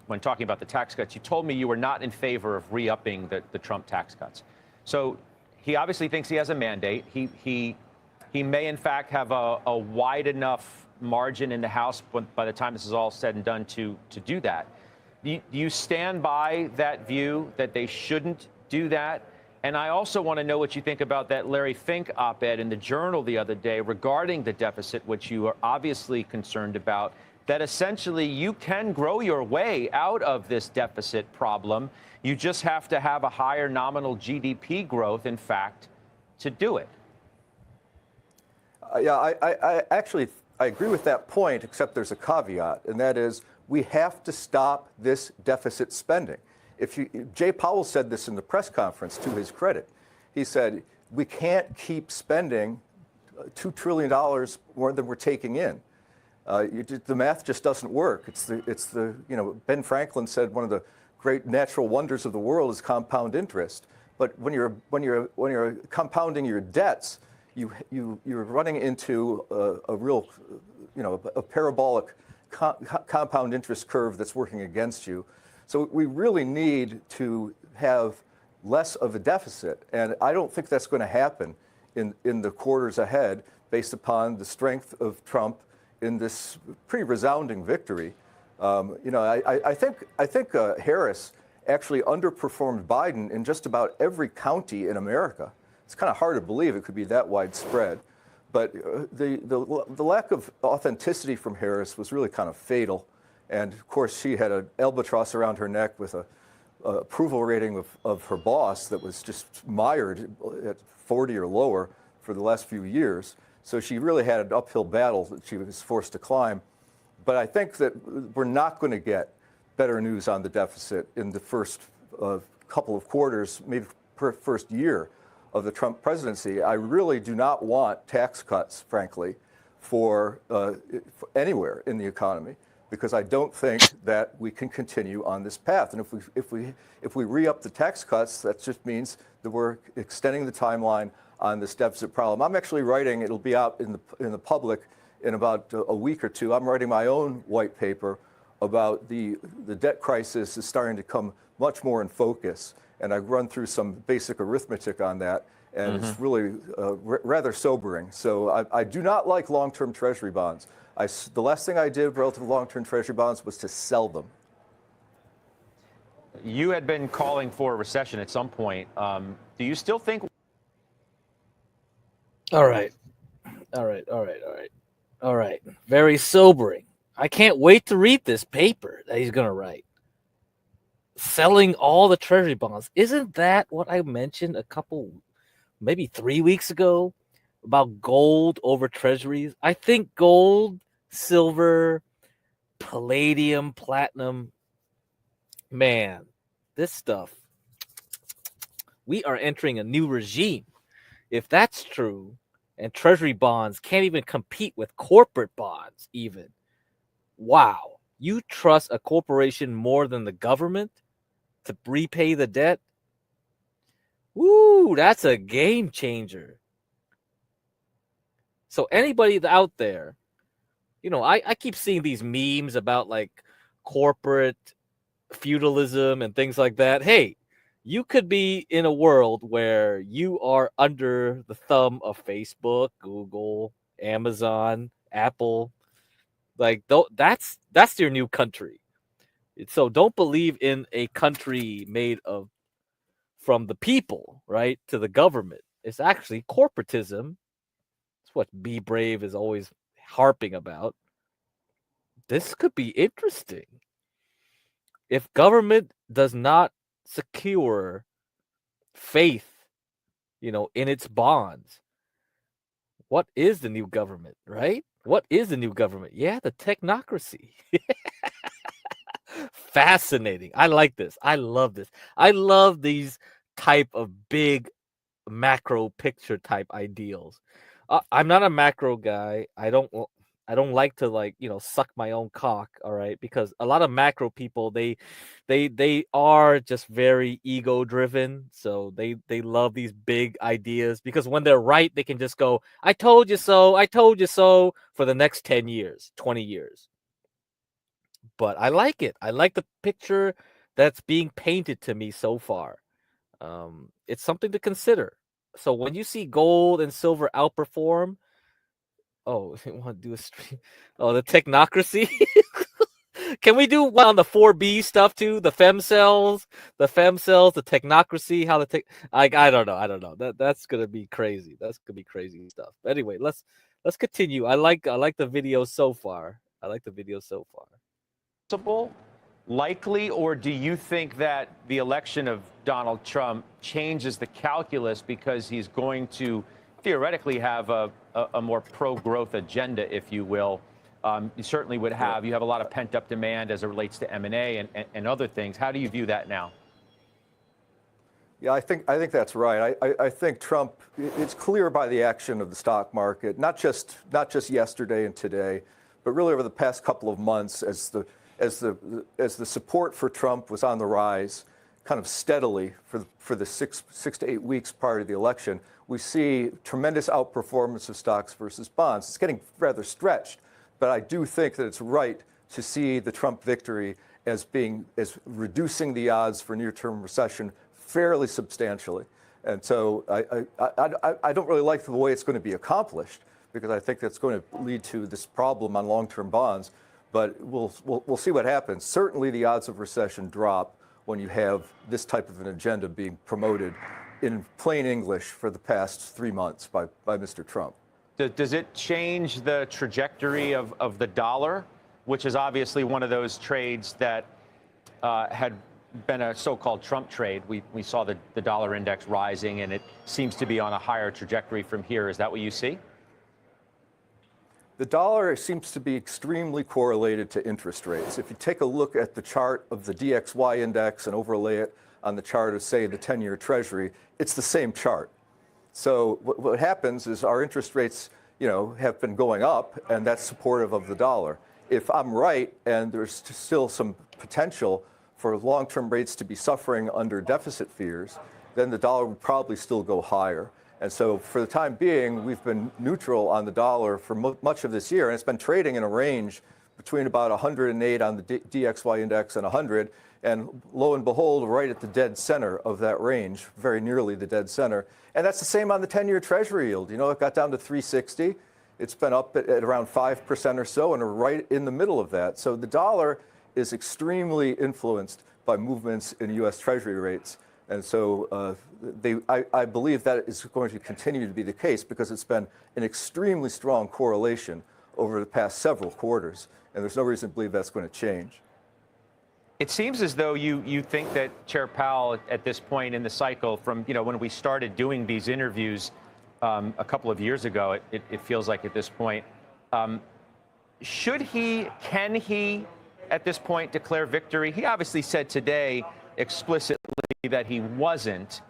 when talking about the tax cuts, you told me you were not in favor of re-upping the Trump tax cuts. So he obviously thinks he has a mandate. He may, in fact, have a wide enough margin in the House by the time this is all said and done to do that. Do you stand by that view that they shouldn't do that? And I also want to know what you think about that Larry Fink op-ed in the Journal the other day regarding the deficit, which you are obviously concerned about. that essentially you can grow your way out of this deficit problem. You just have to have a higher nominal GDP growth, in fact, to do it. Yeah, I actually agree with that point, except there's a caveat, and that is we have to stop this deficit spending. Jay Powell said this in the press conference, to his credit. He said, we can't keep spending $2 trillion more than we're taking in. The math just doesn't work. Ben Franklin said one of the great natural wonders of the world is compound interest. But when you're compounding your debts, you're running into a real, a parabolic compound interest curve that's working against you. So we really need to have less of a deficit, and I don't think that's going to happen in the quarters ahead, based upon the strength of Trump in this pretty resounding victory. I think Harris actually underperformed Biden in just about every county in America. It's kind of hard to believe it could be that widespread, but the lack of authenticity from Harris was really kind of fatal. And of course, she had an albatross around her neck with a approval rating of her boss that was just mired at 40 or lower for the last few years. So she really had an uphill battle that she was forced to climb. But I think that we're not going to get better news on the deficit in the first couple of quarters, maybe first year of the Trump presidency. I really do not want tax cuts, frankly, for anywhere in the economy, because I don't think that we can continue on this path. And if we re-up the tax cuts, that just means that we're extending the timeline on this deficit problem. I'm actually writing, it'll be out in the public in about a week or two. I'm writing my own white paper about the debt crisis is starting to come much more in focus. And I've run through some basic arithmetic on that, and it's really rather sobering. So I do not like long-term Treasury bonds. The last thing I did relative to long-term Treasury bonds was to sell them. You had been calling for a recession at some point. Do you still think? All right. Very sobering. I can't wait to read this paper that he's going to write. Selling all the Treasury bonds. Isn't that what I mentioned maybe 3 weeks ago about gold over Treasuries? I think gold, silver, palladium, platinum, man, this stuff, we are entering a new regime. If that's true, and Treasury bonds can't even compete with corporate bonds even, wow, you trust a corporation more than the government to repay the debt? Woo, that's a game changer. So anybody out there, I keep seeing these memes about like corporate feudalism and things like that. Hey, you could be in a world where you are under the thumb of Facebook, Google, Amazon, Apple. Like that's your new country. So don't believe in a country made from the people, right, to the government. It's actually corporatism. It's what Be Brave is always harping about. This could be interesting. If government does not secure faith, in its bonds, what is the new government, right? What is the new government? Yeah, the technocracy. Fascinating. I like this. I love this. I love these type of big macro picture type ideals. I'm not a macro guy. I don't like to suck my own cock, all right? Because a lot of macro people, they are just very ego driven. So they love these big ideas because when they're right, they can just go, I told you so, for the next 10 years, 20 years. But I like it. I like the picture that's being painted to me so far. It's something to consider. So when you see gold and silver outperform, oh, you want to do a stream? Oh, the technocracy. Can we do one on the 4B stuff too? The femcells, the technocracy. How the tech? I don't know. That's gonna be crazy. That's gonna be crazy stuff. But anyway, let's continue. I like the video so far. I like the video so far. Likely, or do you think that the election of Donald Trump changes the calculus because he's going to theoretically have a more pro-growth agenda, if you will? You certainly would have. You have a lot of pent-up demand as it relates to M&A and other things. How do you view that now? Yeah, I think that's right. I think Trump. It's clear by the action of the stock market, not just yesterday and today, but really over the past couple of months, as the support for Trump was on the rise, kind of steadily for the six to 8 weeks prior to the election, we see tremendous outperformance of stocks versus bonds. It's getting rather stretched, but I do think that it's right to see the Trump victory as reducing the odds for near-term recession fairly substantially. And so I don't really like the way it's going to be accomplished, because I think that's going to lead to this problem on long-term bonds. But we'll see what happens. Certainly the odds of recession drop when you have this type of an agenda being promoted in plain English for the past 3 months by Mr. Trump. Does it change the trajectory of the dollar, which is obviously one of those trades that had been a so-called Trump trade? We saw the dollar index rising, and it seems to be on a higher trajectory from here. Is that what you see? The dollar seems to be extremely correlated to interest rates. If you take a look at the chart of the DXY index and overlay it on the chart of, say, the 10-year Treasury, it's the same chart. So what happens is our interest rates, have been going up, and that's supportive of the dollar. If I'm right, and there's still some potential for long-term rates to be suffering under deficit fears, then the dollar would probably still go higher. And so for the time being, we've been neutral on the dollar for much of this year, and it's been trading in a range between about 108 on the DXY index and 100, and lo and behold, right at the dead center of that range, very nearly the dead center. And that's the same on the 10-year Treasury yield. It got down to 360. It's been up at around 5% or so, and we're right in the middle of that. So the dollar is extremely influenced by movements in U.S. Treasury rates. And so I believe that is going to continue to be the case, because it's been an extremely strong correlation over the past several quarters, and there's no reason to believe that's going to change. It seems as though you think that Chair Powell, at this point in the cycle, from when we started doing these interviews a couple of years ago, it feels like at this point, can he, at this point, declare victory? He obviously said today explicitly that he wasn't,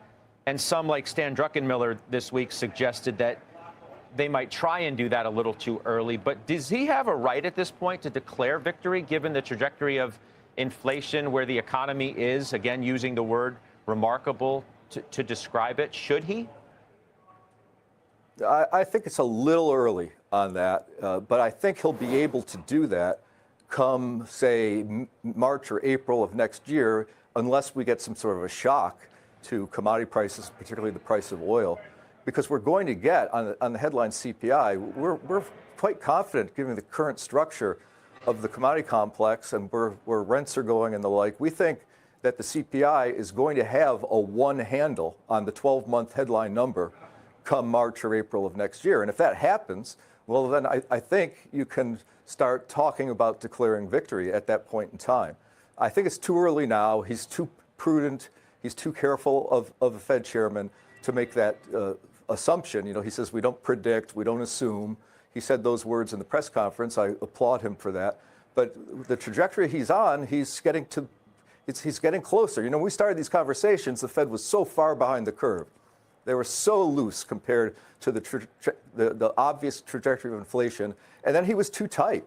and some like Stan Druckenmiller this week suggested that they might try and do that a little too early. But does he have a right at this point to declare victory, given the trajectory of inflation, where the economy is, again, using the word remarkable to describe it? Should he? I think it's a little early on that, but I think he'll be able to do that come, say, March or April of next year, unless we get some sort of a shock to commodity prices, particularly the price of oil, because we're going to get on the headline CPI. We're quite confident, given the current structure of the commodity complex and where rents are going and the like. We think that the CPI is going to have a one handle on the 12-month headline number come March or April of next year. And if that happens, well, then I think you can start talking about declaring victory at that point in time. I think it's too early now. He's too prudent. He's too careful of the Fed chairman to make that assumption. He says we don't predict, we don't assume. He said those words in the press conference. I applaud him for that. But the trajectory he's on, he's getting closer. When we started these conversations, the Fed was so far behind the curve. They were so loose compared to the obvious trajectory of inflation. And then he was too tight.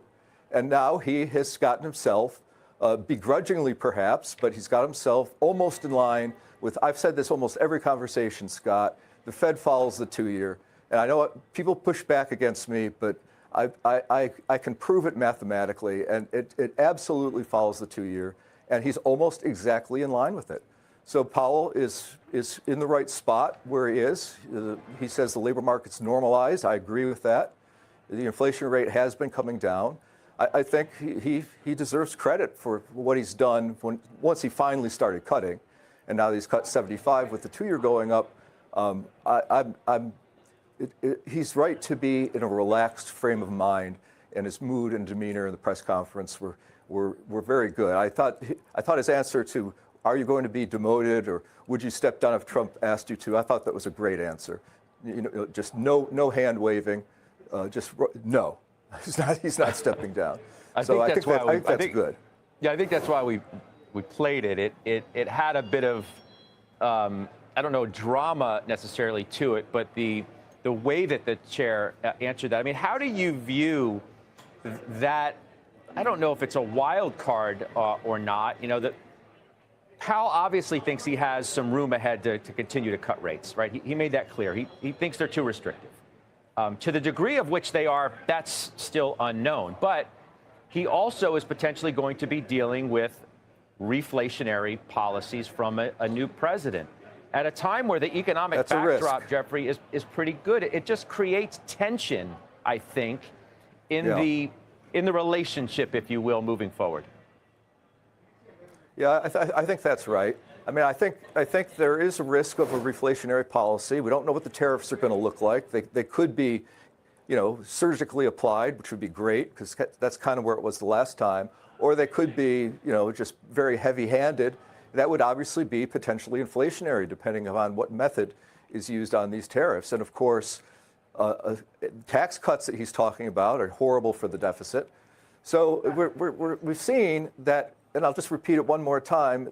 And now he has gotten himself, begrudgingly perhaps, but he's got himself almost in line with, I've said this almost every conversation, Scott, the Fed follows the 2-year. And I know people push back against me, but I can prove it mathematically, and it absolutely follows the 2-year, and he's almost exactly in line with it. So Powell is in the right spot where he is. He says the labor market's normalized. I agree with that. The inflation rate has been coming down. I think he deserves credit for what he's done once he finally started cutting, and now he's cut 75 with the 2-year going up. He's right to be in a relaxed frame of mind and his mood and demeanor in the press conference were very good. I thought his answer to "Are you going to be demoted?" or "Would you step down if Trump asked you to?" I thought that was a great answer. Just no hand waving, just no. He's not stepping down. I think that's good. Yeah, I think that's why we played it. It had a bit of I don't know drama necessarily to it, but the way that the chair answered that. I mean, how do you view that? I don't know if it's a wild card or not. That Powell obviously thinks he has some room ahead to continue to cut rates, right? He made that clear. He thinks they're too restrictive. To the degree of which they are, that's still unknown. But he also is potentially going to be dealing with reflationary policies from a new president at a time where the economic backdrop, Jeffrey, is pretty good. It just creates tension, I think, in the relationship, if you will, moving forward. Yeah, I think that's right. I mean, I think there is a risk of a reflationary policy. We don't know what the tariffs are going to look like. They could be, surgically applied, which would be great because that's kind of where it was the last time. Or they could be, just very heavy-handed. That would obviously be potentially inflationary, depending on what method is used on these tariffs. And of course, tax cuts that he's talking about are horrible for the deficit. So we've seen that. And I'll just repeat it one more time.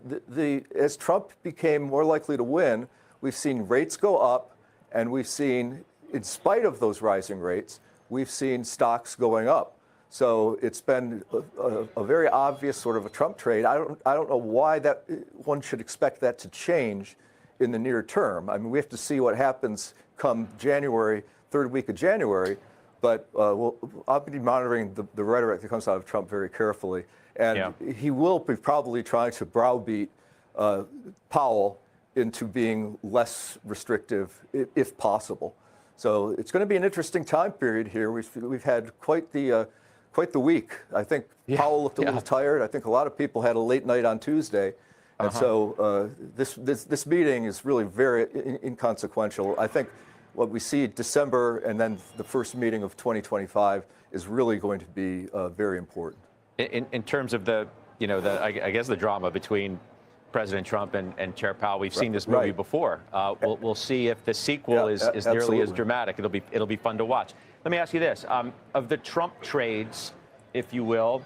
As Trump became more likely to win, we've seen rates go up, and we've seen, in spite of those rising rates, we've seen stocks going up. So it's been a very obvious sort of a Trump trade. I don't know why that one should expect that to change in the near term. I mean, we have to see what happens come January, third week of January. But I'll be monitoring the rhetoric that comes out of Trump very carefully. And he will be probably trying to browbeat Powell into being less restrictive, if possible. So it's going to be an interesting time period here. We've had quite the week. I think Powell looked a little tired. I think a lot of people had a late night on Tuesday. And so this meeting is really very inconsequential. I think what we see December and then the first meeting of 2025 is really going to be very important. In terms of I guess the drama between President Trump and Chair Powell, we've seen this movie before. We'll see if the sequel is nearly as dramatic. It'll be fun to watch. Let me ask you this: of the Trump trades, if you will,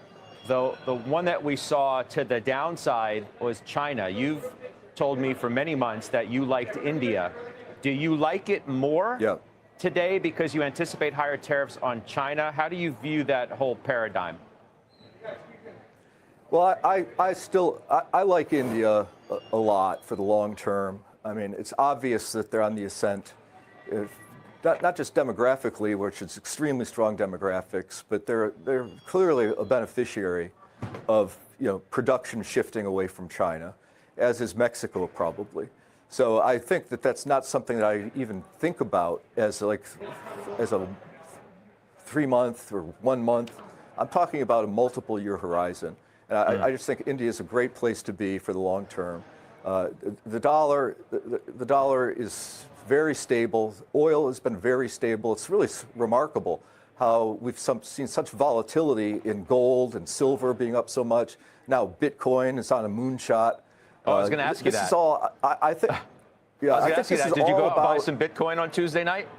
the one that we saw to the downside was China. You've told me for many months that you liked India. Do you like it more today because you anticipate higher tariffs on China? How do you view that whole paradigm? Well, I like India a lot for the long term. I mean, it's obvious that they're on the ascent, not just demographically, which is extremely strong demographics, but they're clearly a beneficiary of production shifting away from China, as is Mexico probably. So I think that that's not something that I even think about as a 3-month or 1 month. I'm talking about a multiple-year horizon. And I just think India is a great place to be for the long term. The dollar is very stable. Oil has been very stable. It's really remarkable how we've seen such volatility in gold and silver being up so much. Now Bitcoin is on a moonshot. I was going to ask you that. This is all, I think. Yeah, I think this is Did you go all out and buy some Bitcoin on Tuesday night?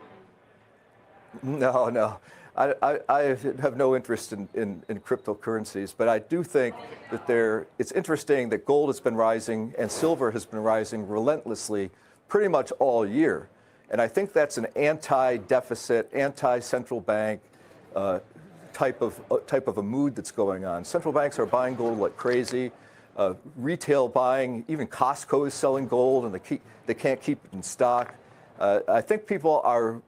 No. I have no interest in cryptocurrencies, but I do think that it's interesting that gold has been rising and silver has been rising relentlessly pretty much all year. And I think that's an anti-deficit, anti-central bank type of a mood that's going on. Central banks are buying gold like crazy. Retail buying, even Costco is selling gold, and they can't keep it in stock. I think people are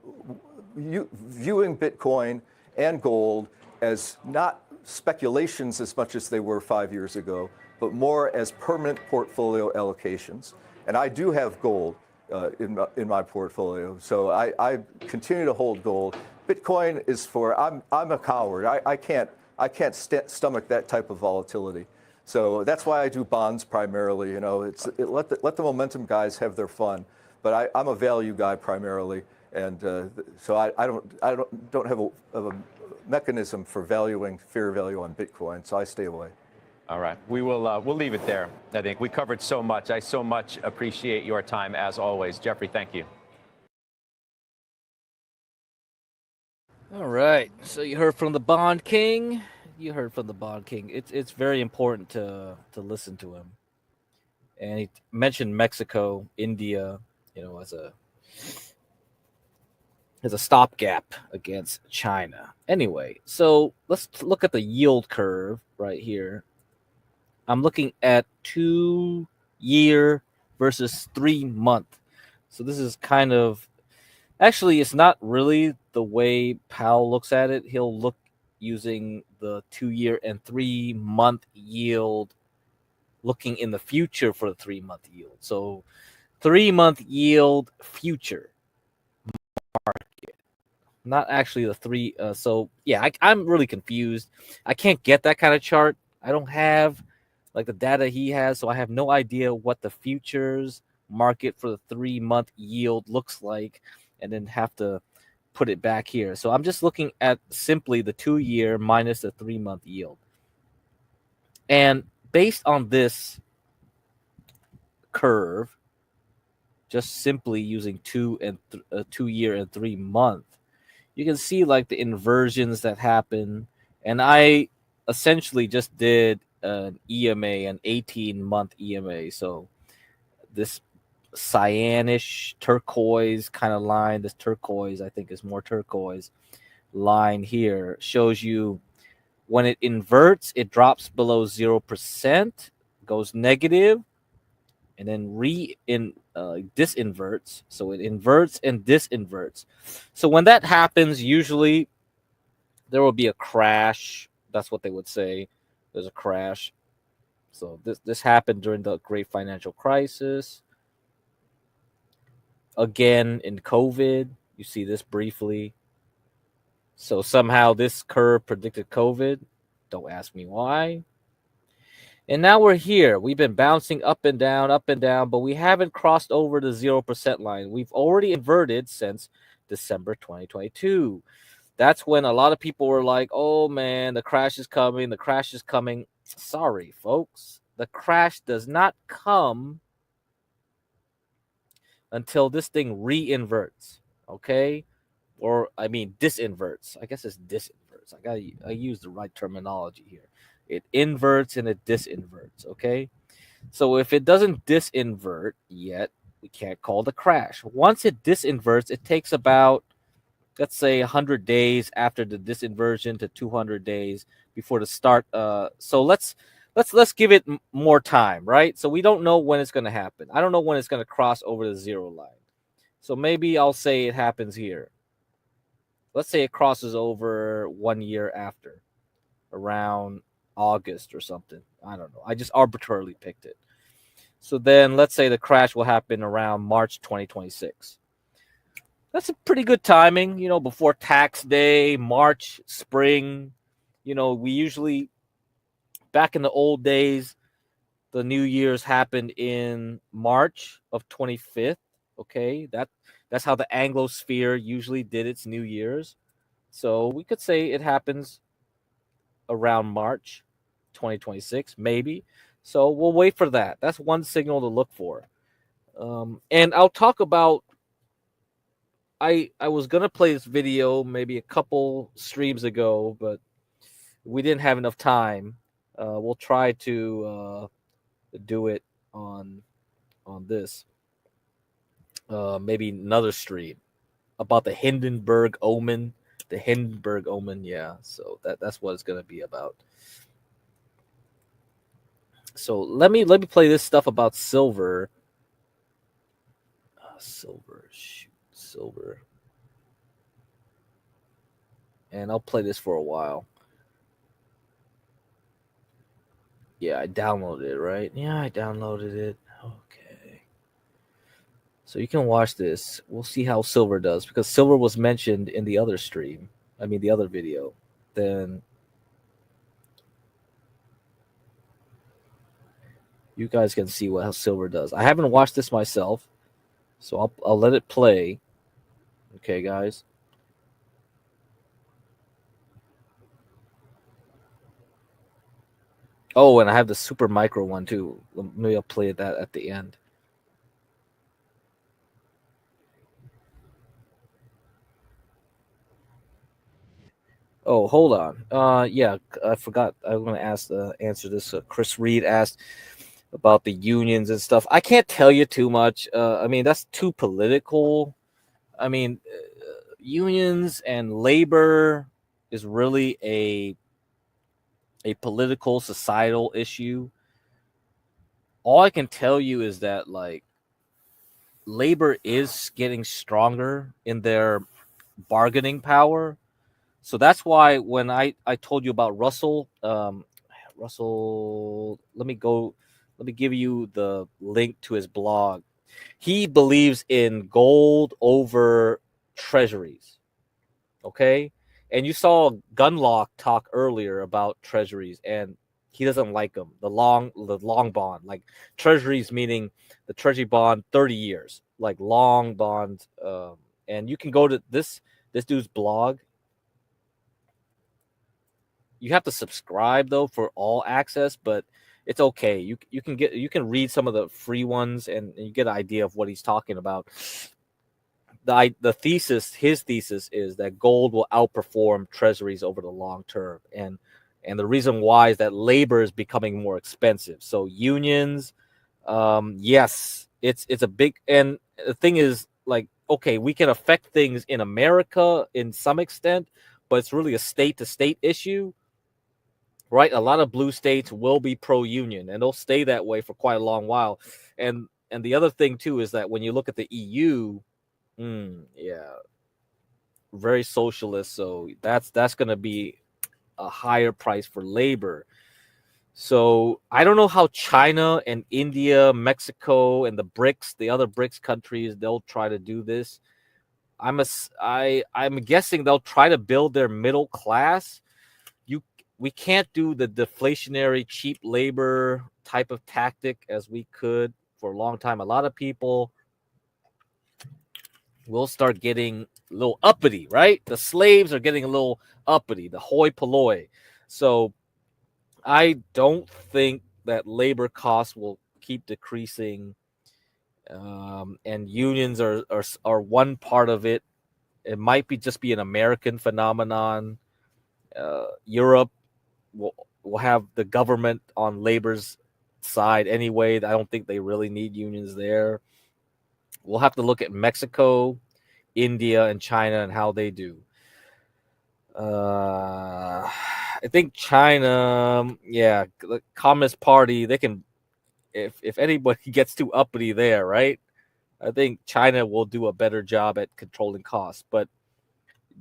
viewing Bitcoin and gold as not speculations as much as they were 5 years ago, but more as permanent portfolio allocations. And I do have gold in my portfolio, so I continue to hold gold. Bitcoin is I'm a coward. I can't stomach that type of volatility. So that's why I do bonds primarily. Let the momentum guys have their fun, but I'm a value guy primarily. And so I don't have a mechanism for valuing fair value on Bitcoin, so I stay away. All right. We'll leave it there. I think we covered so much. I so much appreciate your time as always. Jeffrey, thank you. All right. So you heard from the Bond King. You heard from the Bond King. It's very important to listen to him. And he mentioned Mexico, India, as a stopgap against China. Anyway, so let's look at the yield curve right here. I'm looking at 2-year versus 3-month. So this is kind of, actually, it's not really the way Powell looks at it. He'll look using the 2-year and 3-month yield, looking in the future for the 3-month yield. So 3-month yield future market, not actually the three. So yeah, I'm really confused. I can't get that kind of chart. I don't have like the data he has, so I have no idea what the futures market for the 3-month yield looks like, and then have to put it back here. So I'm just looking at simply the 2-year minus the 3-month yield. And based on this curve, just simply using 2-year and 3-month, you can see like the inversions that happen. And I essentially just did an EMA, an 18-month EMA. So this cyanish turquoise kind of line, this turquoise, I think is more turquoise line here, shows you when it inverts, it drops below 0%, goes negative, and then disinverts. So it inverts and disinverts. So when that happens, usually there will be a crash. That's what they would say. There's a crash. So this happened during the Great Financial Crisis. Again, in COVID, you see this briefly. So somehow this curve predicted COVID. Don't ask me why. And now we're here. We've been bouncing up and down, but we haven't crossed over the 0% line. We've already inverted since December 2022. That's when a lot of people were like, oh man, the crash is coming. The crash is coming. Sorry, folks. The crash does not come until this thing reinverts, okay? Or, I mean, disinverts. I guess it's disinverts. I use the right terminology here. It inverts and it disinverts, okay? So if it doesn't disinvert yet, we can't call the crash. Once it disinverts, it takes about, let's say, 100 days after the disinversion to 200 days before the start. So let's give it more time, right? So we don't know when it's going to happen. I don't know when it's going to cross over the 0 line. So maybe I'll say it happens here. Let's say it crosses over 1 year after, around August or something. I don't know. I just arbitrarily picked it. So then let's say the crash will happen around March 2026. That's a pretty good timing, before tax day, March, spring. We usually, back in the old days, the New Year's happened in March of 25th. Okay, that's how the Anglosphere usually did its New Year's. So we could say it happens around March 2026, maybe. So we'll wait for that. That's one signal to look for. And I'll talk about, I was going to play this video maybe a couple streams ago, but we didn't have enough time. We'll try to do it on this. Maybe another stream about the Hindenburg omen. The Hindenburg omen, yeah. So that's what it's gonna be about. So let me play this stuff about silver. Silver. And I'll play this for a while. Yeah, I downloaded it, right? Yeah, I downloaded it. Okay. So you can watch this. We'll see how silver does, because silver was mentioned in the other stream. I mean, the other video. Then you guys can see how silver does. I haven't watched this myself, so I'll let it play. Okay, guys. Oh, and I have the super micro one too. Maybe I'll play that at the end. Oh, hold on. Yeah, I forgot. I was going to answer this. Chris Reed asked about the unions and stuff. I can't tell you too much. I mean, that's too political. I mean, unions and labor is really a political, societal issue. All I can tell you is that like labor is getting stronger in their bargaining power. So that's why when I told you about Russell, let me give you the link to his blog. He believes in gold over treasuries. Okay? And you saw Gunlock talk earlier about treasuries, and he doesn't like them. The long bond, like treasuries meaning the treasury bond 30 years, like long bonds. And you can go to this dude's blog. You have to subscribe though for all access, but it's okay. You can read some of the free ones and you get an idea of what he's talking about. His thesis is that gold will outperform treasuries over the long term, and the reason why is that labor is becoming more expensive. So unions, yes, it's a big, and the thing is like, okay, we can affect things in America in some extent, but it's really a state to state issue. Right, a lot of blue states will be pro-union, and they'll stay that way for quite a long while. And the other thing too is that when you look at the EU, yeah, very socialist. So that's going to be a higher price for labor. So I don't know how China and India, Mexico, and the other BRICS countries, they'll try to do this. I'm guessing they'll try to build their middle class. We can't do the deflationary cheap labor type of tactic as we could for a long time. A lot of people will start getting a little uppity, right? The slaves are getting a little uppity, the hoi polloi. So I don't think that labor costs will keep decreasing. And unions are one part of it. It might just be an American phenomenon. Europe will have the government on labor's side anyway. I don't think they really need unions there. We'll have to look at Mexico, India, and China and how they do. I think China, yeah, the Communist Party, they can, if anybody gets too uppity there, right? I think China will do a better job at controlling costs, but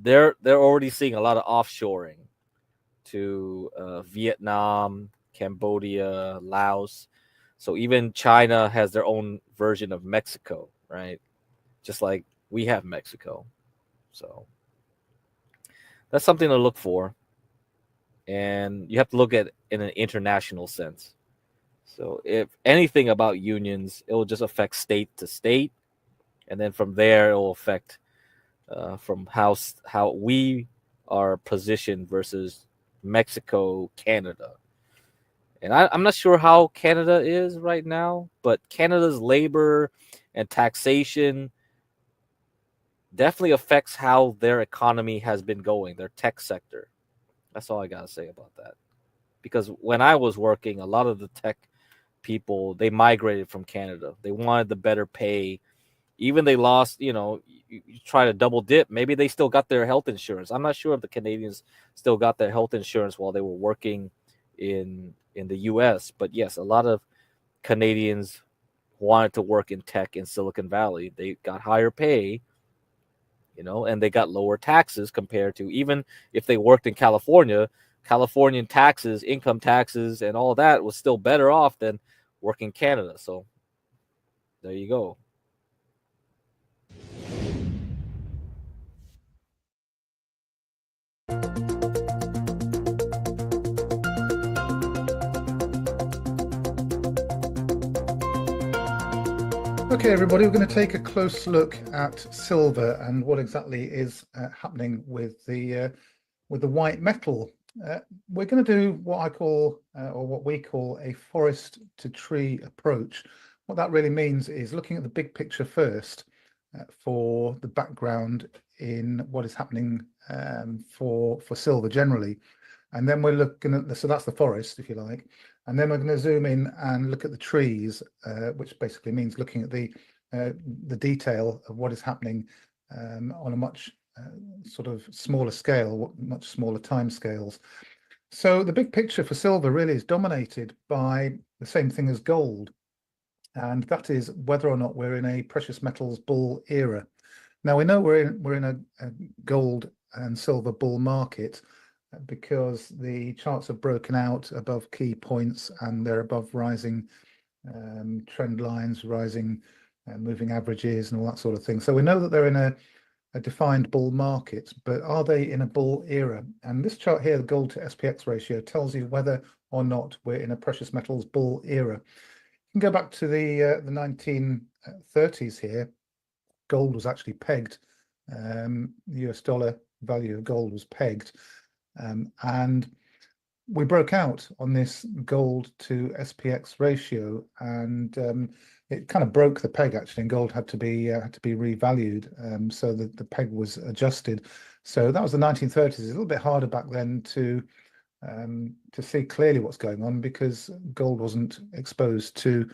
they're already seeing a lot of offshoring to Vietnam, Cambodia, Laos. So even China has their own version of Mexico, right? Just like we have Mexico. So that's something to look for. And you have to look at it in an international sense. So if anything about unions, it will just affect state to state. And then from there, it will affect from how we are positioned versus Mexico, Canada. And I'm not sure how Canada is right now, but Canada's labor and taxation definitely affects how their economy has been going, their tech sector. That's all I got to say about that. Because when I was working, a lot of the tech people, they migrated from Canada. They wanted the better pay. Even they lost, you try to double dip. Maybe they still got their health insurance. I'm not sure if the Canadians still got their health insurance while they were working in the U.S. But yes, a lot of Canadians wanted to work in tech in Silicon Valley. They got higher pay, and they got lower taxes compared to, even if they worked in California, Californian taxes, income taxes, and all that was still better off than working in Canada. So there you go. Okay, everybody, we're going to take a close look at silver and what exactly is happening with the white metal. we're going to do what I call, or what we call, a forest to tree approach. What that really means is looking at the big picture first for the background in what is happening for silver generally. And then we're looking at so that's the forest, if you like. And then we're going to zoom in and look at the trees, which basically means looking at the detail of what is happening on a much sort of smaller scale, much smaller time scales. So the big picture for silver really is dominated by the same thing as gold, and that is whether or not we're in a precious metals bull era. Now we know we're in a gold and silver bull market because the charts have broken out above key points and they're above rising trend lines, rising moving averages and all that sort of thing. So we know that they're in a defined bull market, but are they in a bull era? And this chart here, the gold to SPX ratio, tells you whether or not we're in a precious metals bull era. You can go back to the 1930s here. Gold was actually pegged. The US dollar value of gold was pegged. And we broke out on this gold to SPX ratio, and it kind of broke the peg actually, and gold had to be revalued, so that the peg was adjusted. So that was the 1930s. It's a little bit harder back then to see clearly what's going on because gold wasn't exposed to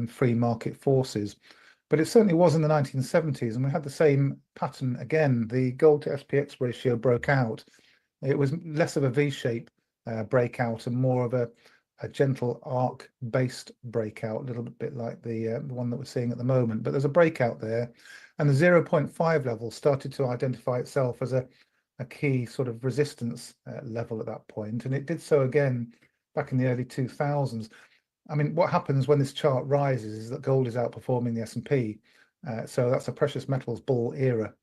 free market forces. But it certainly was in the 1970s, and we had the same pattern again. The gold to SPX ratio broke out. It was less of a V-shape breakout and more of a gentle arc-based breakout, a little bit like the one that we're seeing at the moment. But there's a breakout there, and the 0.5 level started to identify itself as a key sort of resistance level at that point, and it did so again back in the early 2000s. I mean, what happens when this chart rises is that gold is outperforming the S&P, so that's a precious metals bull era,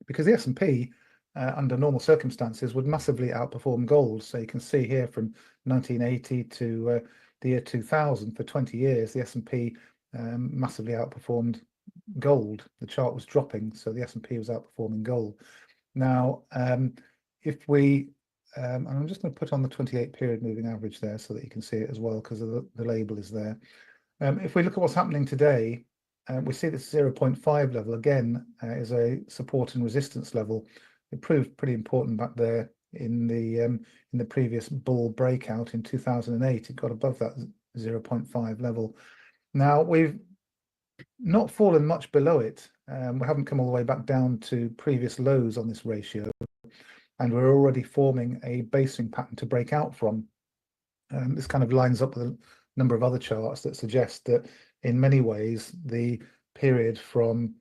because the S&P under normal circumstances would massively outperform gold. So you can see here from 1980 to the year 2000, for 20 years, the S&P massively outperformed gold. The chart was dropping, so the S&P was outperforming gold. Now, if we, and I'm just going to put on the 28 period moving average there so that you can see it as well, because the label is there. If we look at what's happening today, we see this 0.5 level again is a support and resistance level. It proved pretty important back there in the previous bull breakout in 2008. It got above that 0.5 level. Now we've not fallen much below it. We haven't come all the way back down to previous lows on this ratio, and we're already forming a basing pattern to break out from. This kind of lines up with a number of other charts that suggest that in many ways the period from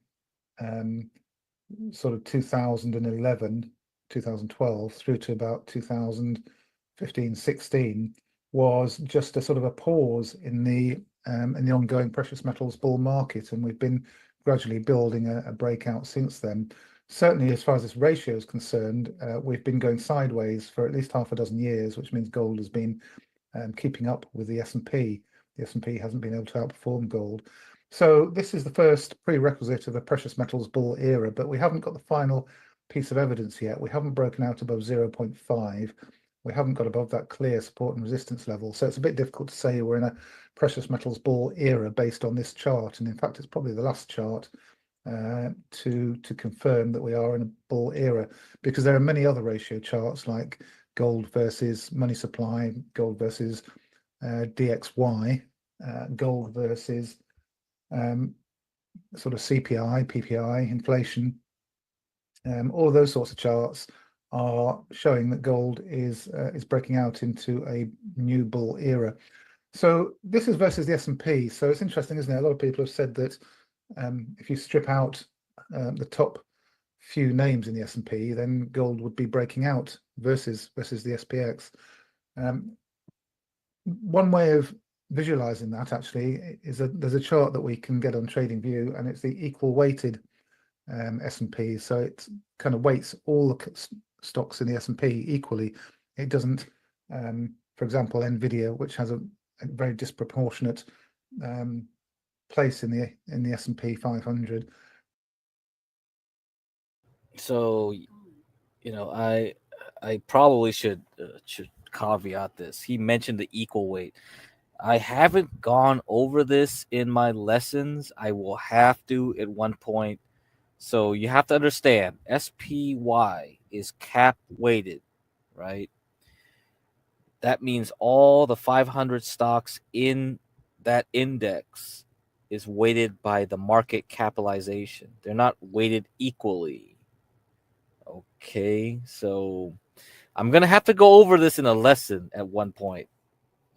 sort of 2011, 2012 through to about 2015, 16 was just a sort of a pause in the ongoing precious metals bull market, and we've been gradually building a breakout since then. Certainly, as far as this ratio is concerned, we've been going sideways for at least half a dozen years, which means gold has been keeping up with the S&P. The S&P hasn't been able to outperform gold. So this is the first prerequisite of a precious metals bull era, but we haven't got the final piece of evidence yet. We haven't broken out above 0.5. We haven't got above that clear support and resistance level. So it's a bit difficult to say we're in a precious metals bull era based on this chart. And in fact, it's probably the last chart to confirm that we are in a bull era, because there are many other ratio charts like gold versus money supply, gold versus DXY, gold versus sort of CPI, PPI, inflation. All of those sorts of charts are showing that gold is breaking out into a new bull era. So this is versus the S&P. So it's interesting, isn't it? A lot of people have said that if you strip out the top few names in the S&P, then gold would be breaking out versus the SPX. One way of visualizing that actually is there's a chart that we can get on TradingView, and it's the equal weighted S&P. So it kind of weights all the stocks in the S&P equally. It doesn't, for example, Nvidia, which has a very disproportionate place in the S&P 500. So, you know, I probably should caveat this. He mentioned the equal weight. I haven't gone over this in my lessons. I will have to at one point. So you have to understand, SPY is cap weighted, right? That means all the 500 stocks in that index is weighted by the market capitalization. They're not weighted equally. Okay, so I'm going to have to go over this in a lesson at one point.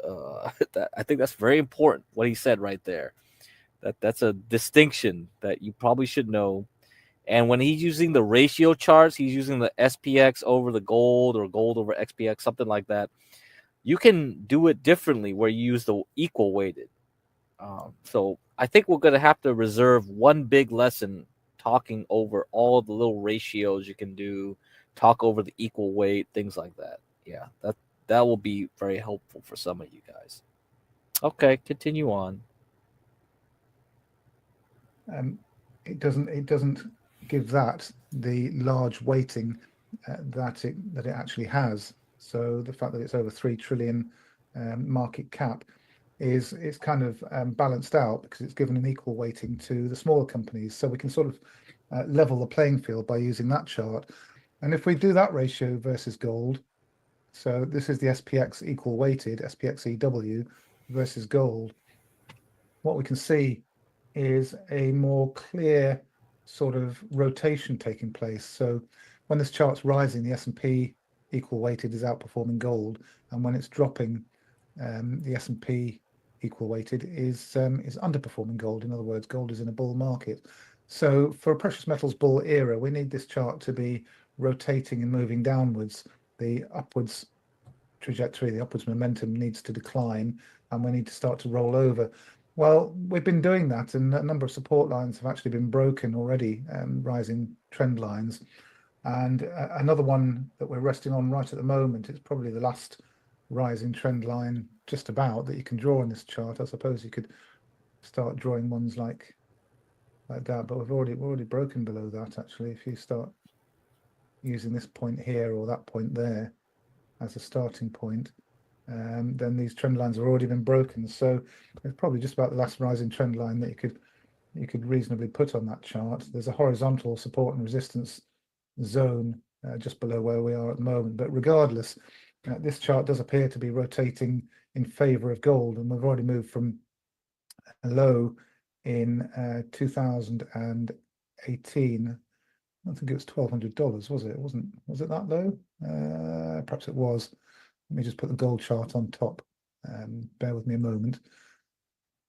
I think that's very important, what he said right there. That's a distinction that you probably should know. And when he's using the ratio charts, he's using the SPX over the gold or gold over XPX, something like that. You can do it differently where you use the equal weighted. So I think we're going to have to reserve one big lesson talking over all the little ratios you can do, talk over the equal weight, things like that. Yeah, that will be very helpful for some of you guys. Okay, continue on. It doesn't give that the large weighting that it actually has. So the fact that it's over 3 trillion market cap is kind of balanced out because it's given an equal weighting to the smaller companies. So we can sort of level the playing field by using that chart. And if we do that ratio versus gold, so this is the SPX equal weighted, SPXEW versus gold, what we can see is a more clear sort of rotation taking place. So when this chart's rising, the S&P equal weighted is outperforming gold, and when it's dropping, the S&P equal weighted is underperforming gold. In other words, gold is in a bull market. So for a precious metals bull era, we need this chart to be rotating and moving downwards. The upwards trajectory, the upwards momentum needs to decline, and we need to start to roll over. Well, we've been doing that, and a number of support lines have actually been broken already, rising trend lines. And another one that we're resting on right at the moment is probably the last rising trend line just about that you can draw in this chart. I suppose you could start drawing ones like that, but we're already broken below that actually. If you start using this point here or that point there as a starting point, then these trend lines have already been broken. So it's probably just about the last rising trend line that you could reasonably put on that chart. There's a horizontal support and resistance zone just below where we are at the moment. But regardless, this chart does appear to be rotating in favor of gold, and we've already moved from a low in 2018. I don't think it was $1,200, was it? Was it that low? Perhaps it was. Let me just put the gold chart on top. Bear with me a moment.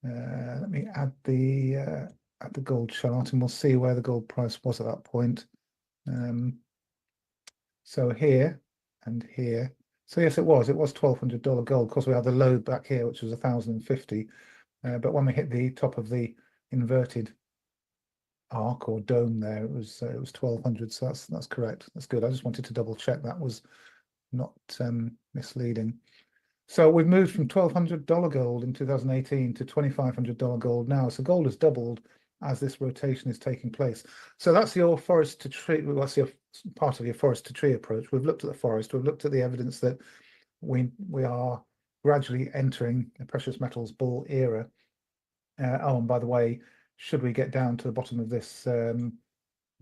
Let me add the gold chart, and we'll see where the gold price was at that point. So here and here. So yes, it was $1,200 gold. Of course, we had the low back here, which was 1,050. But when we hit the top of the inverted arc or dome there, it was 1,200. So that's correct. That's good. I just wanted to double check that was not misleading. So we've moved from $1,200 gold in 2018 to $2,500 gold now. So gold has doubled as this rotation is taking place. So that's your forest to tree. Well, that's your part of your forest to tree approach. We've looked at the forest. We've looked at the evidence that we are gradually entering a precious metals bull era. Oh, and by the way, should we get down to the bottom of this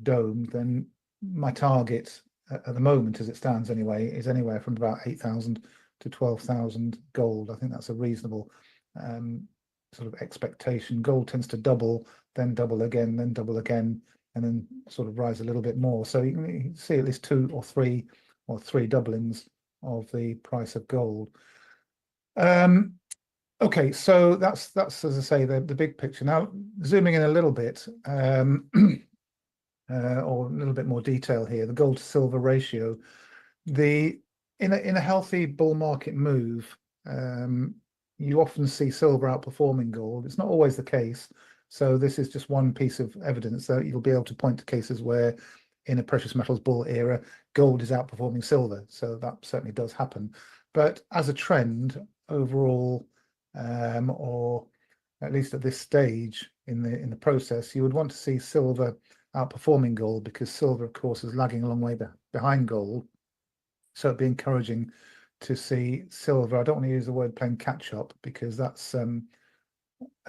dome, then my target at the moment, as it stands anyway, is anywhere from about 8,000 to 12,000 gold. I think that's a reasonable sort of expectation. Gold tends to double, then double again, then double again, and then sort of rise a little bit more. So you can see at least two or three doublings of the price of gold. Okay, so that's as I say, the big picture. Now zooming in a little bit, or a little bit more detail here, the gold to silver ratio. In a healthy bull market move, you often see silver outperforming gold. It's not always the case. So this is just one piece of evidence that you'll be able to point to cases where in a precious metals bull era, gold is outperforming silver. So that certainly does happen. But as a trend overall, or at least at this stage in the process, you would want to see silver outperforming gold, because silver, of course, is lagging a long way behind gold. So it'd be encouraging to see silver. I don't want to use the word playing catch up because that's a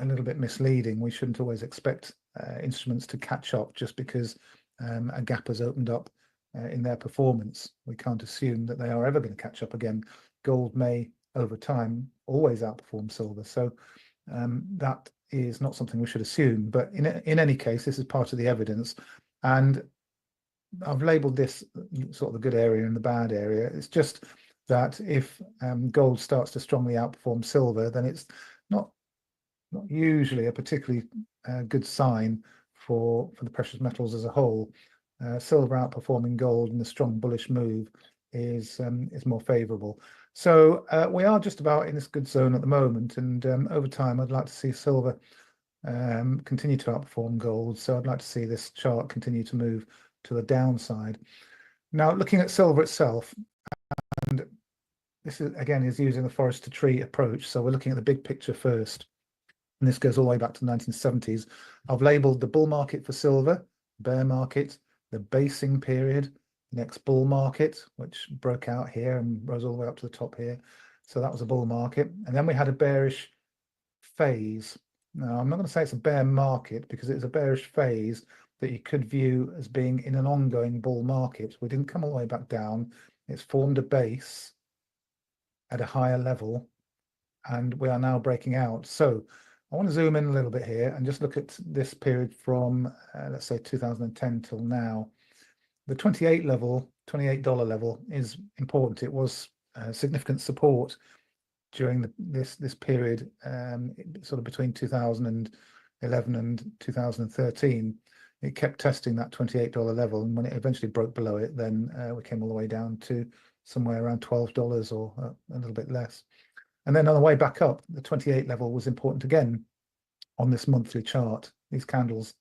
little bit misleading. We shouldn't always expect instruments to catch up just because a gap has opened up in their performance. We can't assume that they are ever going to catch up again. Gold may, over time, always outperform silver. So that is not something we should assume. But in any case, this is part of the evidence. And I've labeled this sort of the good area and the bad area. It's just that if gold starts to strongly outperform silver, then it's not usually a particularly good sign for the precious metals as a whole. Silver outperforming gold in a strong bullish move is more favorable. So we are just about in this good zone at the moment, and over time I'd like to see silver continue to outperform gold. So I'd like to see this chart continue to move to the downside. Now, looking at silver itself, and this is again is using the forest to tree approach. So we're looking at the big picture first, and this goes all the way back to the 1970s. I've labeled the bull market for silver, bear market, the basing period, next bull market, which broke out here and rose all the way up to the top here. So that was a bull market. And then we had a bearish phase. Now, I'm not going to say it's a bear market because it's a bearish phase that you could view as being in an ongoing bull market. We didn't come all the way back down. It's formed a base at a higher level, and we are now breaking out. So I want to zoom in a little bit here and just look at this period from, let's say, 2010 till now. The $28 level is important. It was significant support during this period, sort of between 2011 and 2013. It kept testing that $28 level, and when it eventually broke below it, then we came all the way down to somewhere around $12 or a little bit less. And then on the way back up, the 28 level was important again on this monthly chart. These candles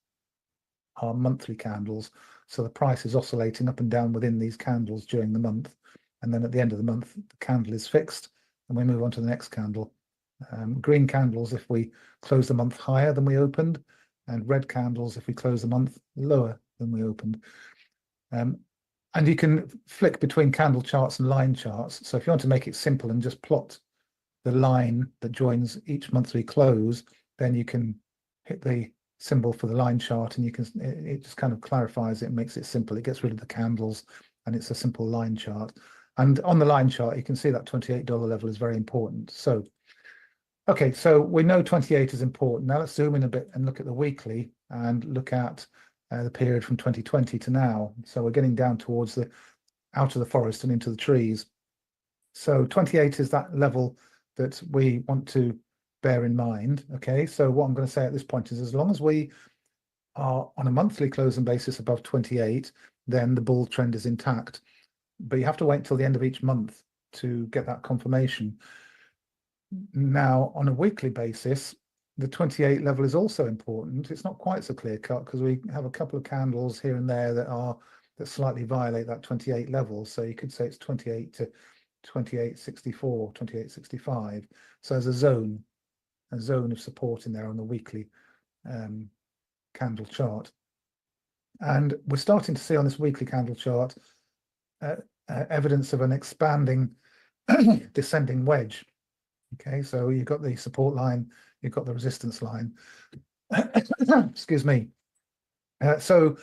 are monthly candles, so the price is oscillating up and down within these candles during the month, and then at the end of the month the candle is fixed and we move on to the next candle. Green candles if we close the month higher than we opened, and red candles if we close the month lower than we opened. And you can flick between candle charts and line charts. So if you want to make it simple and just plot the line that joins each monthly close, then you can hit the symbol for the line chart, and you can, it just kind of clarifies it, makes it simple. It gets rid of the candles, and it's a simple line chart. And on the line chart, you can see that $28 level is very important. So, okay, so we know 28 is important. Now let's zoom in a bit and look at the weekly and look at the period from 2020 to now. So we're getting down towards the out of the forest and into the trees. So 28 is that level that we want to bear in mind. Okay, so what I'm going to say at this point is, as long as we are on a monthly closing basis above 28, then the bull trend is intact. But you have to wait until the end of each month to get that confirmation. Now, on a weekly basis, the 28 level is also important. It's not quite so clear cut because we have a couple of candles here and there that slightly violate that 28 level. So you could say it's 28 to 28.64, 28.65. So there's a zone of support in there on the weekly candle chart. And we're starting to see on this weekly candle chart evidence of an expanding descending wedge. Okay, so you've got the support line, you've got the resistance line. Excuse me. So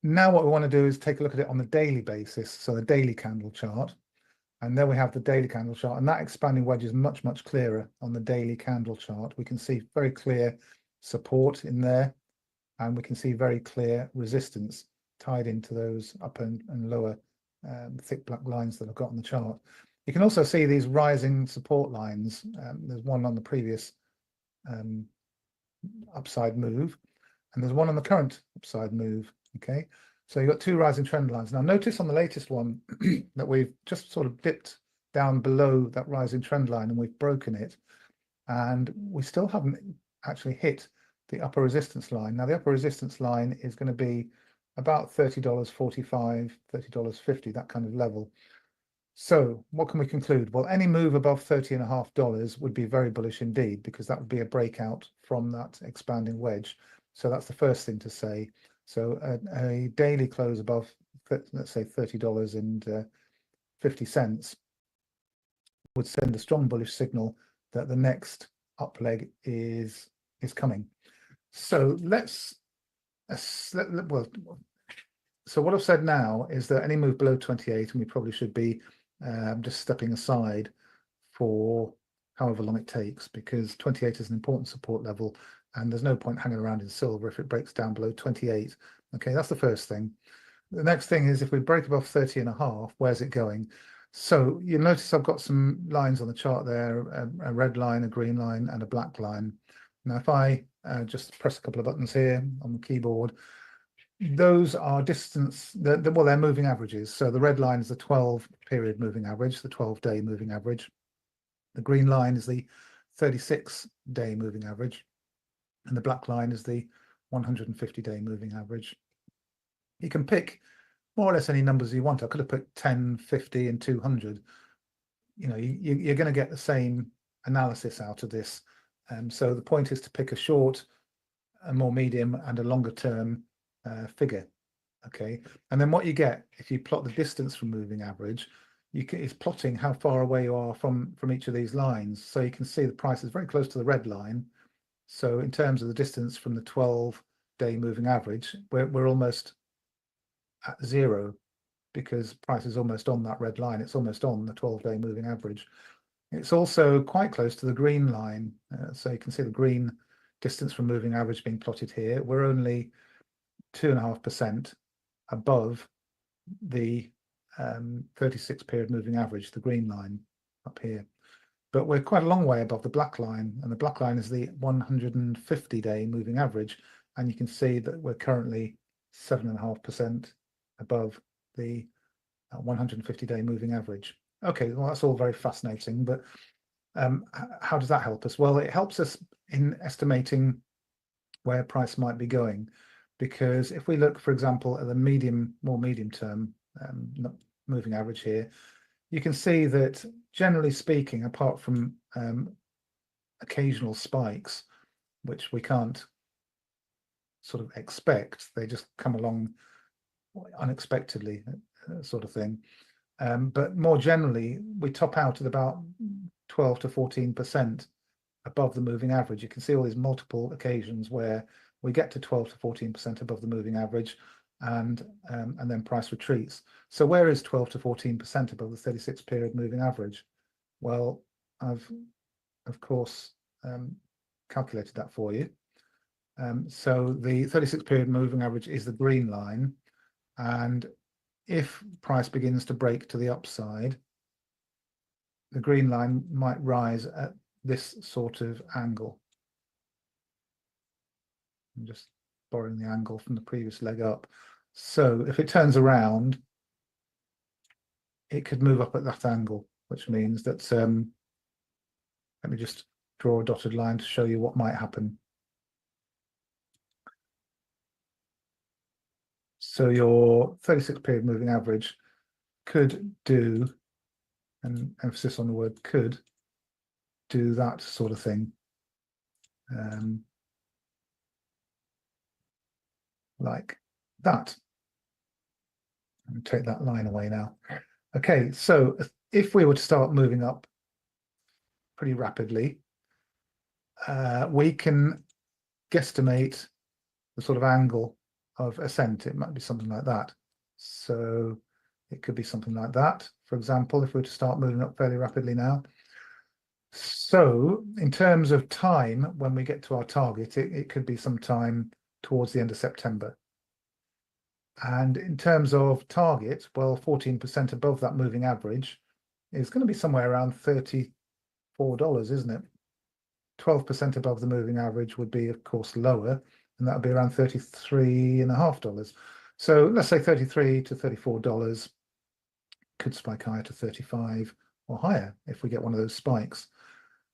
now what we want to do is take a look at it on the daily basis, so the daily candle chart. And there we have the daily candle chart, and that expanding wedge is much, much clearer on the daily candle chart. We can see very clear support in there, and we can see very clear resistance tied into those upper and lower thick black lines that I've got on the chart. You can also see these rising support lines. There's one on the previous upside move, and there's one on the current upside move. Okay, so you've got two rising trend lines. Now notice on the latest one that we've just sort of dipped down below that rising trend line and we've broken it, and we still haven't actually hit the upper resistance line. Now the upper resistance line is going to be about $30.45, $30.50, that kind of level. So what can we conclude? Well, any move above $30.50 would be very bullish indeed, because that would be a breakout from that expanding wedge. So that's the first thing to say. So a daily close above, let's say $30.50 50 cents would send a strong bullish signal that the next up leg is coming. So so what I've said now is that any move below 28, and we probably should be just stepping aside for however long it takes, because 28 is an important support level, and there's no point hanging around in silver if it breaks down below 28. Okay, that's the first thing. The next thing is, if we break above 30.5, where's it going? So you'll notice I've got some lines on the chart there, a red line, a green line, and a black line. Now, if I just press a couple of buttons here on the keyboard, those are distance, well, they're moving averages. So the red line is the 12-period moving average, the 12-day moving average. The green line is the 36-day moving average, and the black line is the 150-day moving average. You can pick more or less any numbers you want. I could have put 10, 50, and 200. You know, you're going to get the same analysis out of this. So the point is to pick a short, a more medium, and a longer term figure. Okay, and then what you get if you plot the distance from moving average, is plotting how far away you are from each of these lines. So you can see the price is very close to the red line. So in terms of the distance from the 12-day moving average, we're almost at zero, because price is almost on that red line. It's almost on the 12-day moving average. It's also quite close to the green line. So you can see the green distance from moving average being plotted here. We're only 2.5% above the 36-period moving average, the green line up here. But we're quite a long way above the black line, and the black line is the 150-day moving average. And you can see that we're currently 7.5% above the 150-day moving average. Okay, well, that's all very fascinating, but how does that help us? Well, it helps us in estimating where price might be going, because if we look, for example, at the more medium term moving average here, you can see that, generally speaking, apart from occasional spikes, which we can't sort of expect, they just come along unexpectedly, sort of thing. But more generally, we top out at about 12 to 14% above the moving average. You can see all these multiple occasions where we get to 12 to 14% above the moving average, and then price retreats. So where is 12 to 14% above the 36-period moving average? Well, I've of course calculated that for you. So the 36-period moving average is the green line, and if price begins to break to the upside, the green line might rise at this sort of angle. I'm just borrowing the angle from the previous leg up. So if it turns around, it could move up at that angle, which means that, let me just draw a dotted line to show you what might happen. So your 36-period moving average could do, and emphasis on the word could, do that sort of thing. Like that. And take that line away now. Okay, so if we were to start moving up pretty rapidly, we can guesstimate the sort of angle of ascent. It might be something like that. So it could be something like that, for example, if we were to start moving up fairly rapidly now. So in terms of time, when we get to our target, it could be sometime towards the end of September. And in terms of target, well, 14% above that moving average is going to be somewhere around $34, isn't it? 12% above the moving average would be, of course, lower, and that would be around $33.50. So let's say $33 to $34, could spike higher to 35 or higher if we get one of those spikes.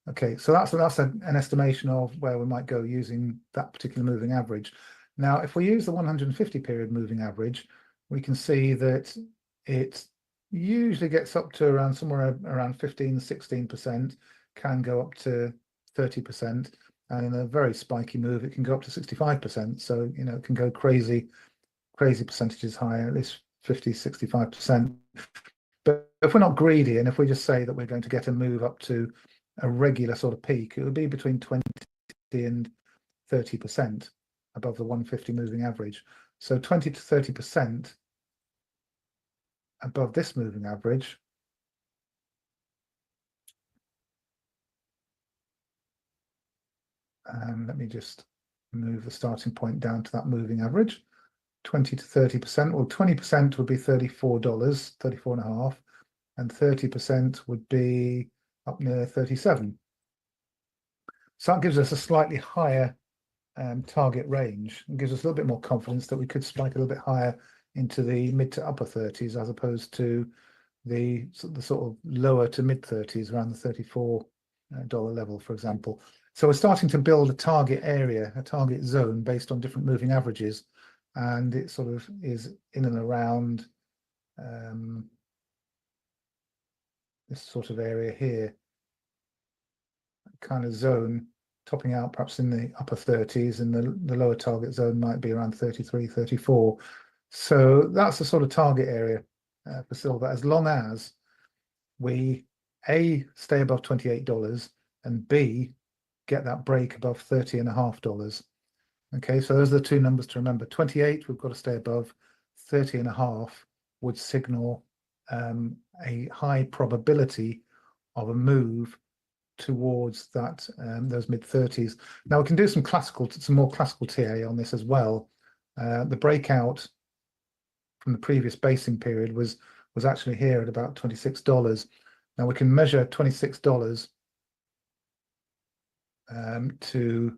Okay, so that's an estimation of where we might go using that particular moving average. Now, if we use the 150-period moving average, we can see that it usually gets up to around somewhere around 15, 16%, can go up to 30%, and in a very spiky move, it can go up to 65%. So, you know, it can go crazy percentages higher, at least 50, 65%. But if we're not greedy, and if we just say that we're going to get a move up to a regular sort of peak, it would be between 20 and 30% above the 150 moving average. So 20 to 30% above this moving average. And let me just move the starting point down to that moving average. 20 to 30%, well, 20% would be $34, 34.5, and 30% would be up near 37. So that gives us a slightly higher target range and gives us a little bit more confidence that we could spike a little bit higher into the mid to upper 30s as opposed to the sort of lower to mid 30s around the $34 level, for example. So we're starting to build a target area, a target zone based on different moving averages, and it sort of is in and around this sort of area here, kind of zone, topping out perhaps in the upper 30s, and the lower target zone might be around 33, 34. So that's the sort of target area for silver, as long as we A, stay above $28, and B, get that break above $30.5. Okay, so those are the two numbers to remember. 28, we've got to stay above. 30.5 would signal a high probability of a move towards that those mid 30s. Now we can do some more classical TA on this as well. The breakout from the previous basing period was actually here at about $26. Now we can measure $26 to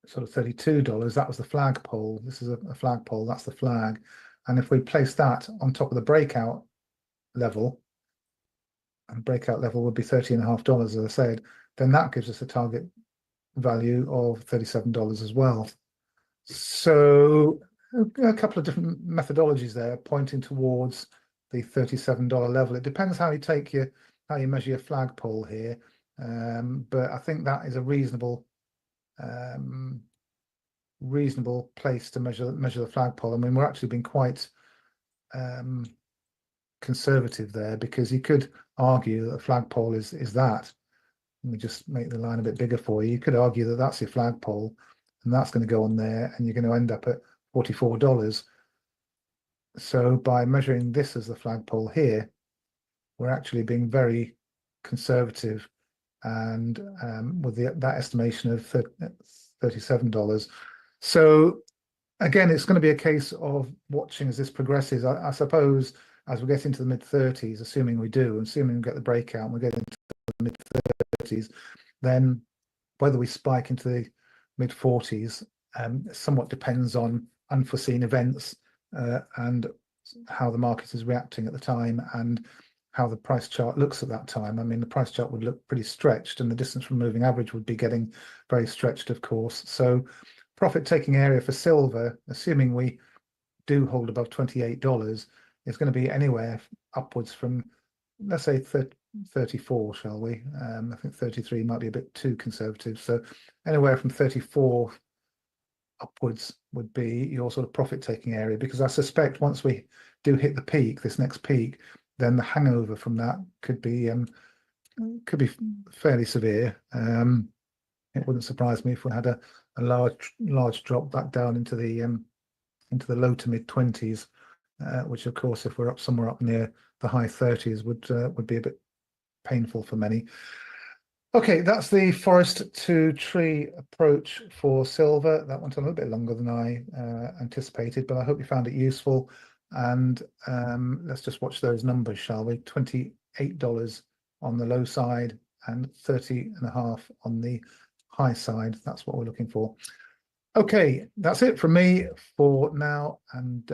sort of $32. That was the flagpole. This is a flagpole. That's the flag. And if we place that on top of the breakout level, and breakout level would be $30.5, as I said, then that gives us a target value of $37 as well. So a couple of different methodologies there pointing towards the $37 level. It depends how you measure your flagpole here, but I think that is a reasonable place to measure the flagpole. I mean, we're actually being quite conservative there, because you could argue that a flagpole is that. Let me just make the line a bit bigger for you. You could argue that that's your flagpole, and that's going to go on there, and you're going to end up at $44. So by measuring this as the flagpole here, we're actually being very conservative, and with that estimation of $37. So again, it's going to be a case of watching as this progresses. I suppose as we get into the mid 30s, assuming we get the breakout and we get into the mid 30s, then whether we spike into the mid 40s somewhat depends on unforeseen events and how the market is reacting at the time, and how the price chart looks at that time. I mean, the price chart would look pretty stretched, and the distance from moving average would be getting very stretched, of course. So profit taking area for silver, assuming we do hold above $28, is going to be anywhere upwards from, let's say, 34, shall we? I think 33 might be a bit too conservative. So anywhere from 34 upwards would be your sort of profit taking area, because I suspect once we do hit the peak, this next peak, then the hangover from that could be fairly severe. It wouldn't surprise me if we had a large drop back down into the low to mid 20s, which of course, if we're up somewhere up near the high 30s, would be a bit painful for many. Okay, that's the forest to tree approach for silver. That went a little bit longer than I anticipated, but I hope you found it useful. And let's just watch those numbers, shall we? $28 on the low side and 30.5 on the high side. That's what we're looking for. Okay, that's it from me for now, and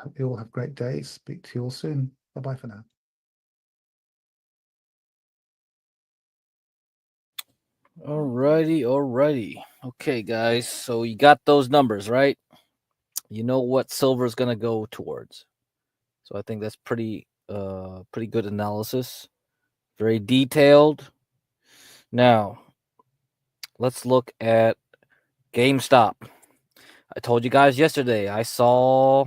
hope you all have great days. Speak to you all soon. Bye-bye for now. Alrighty. Okay, guys. So you got those numbers, right? You know what silver is gonna go towards. So I think that's pretty good analysis. Very detailed. Now, let's look at GameStop. I told you guys yesterday I saw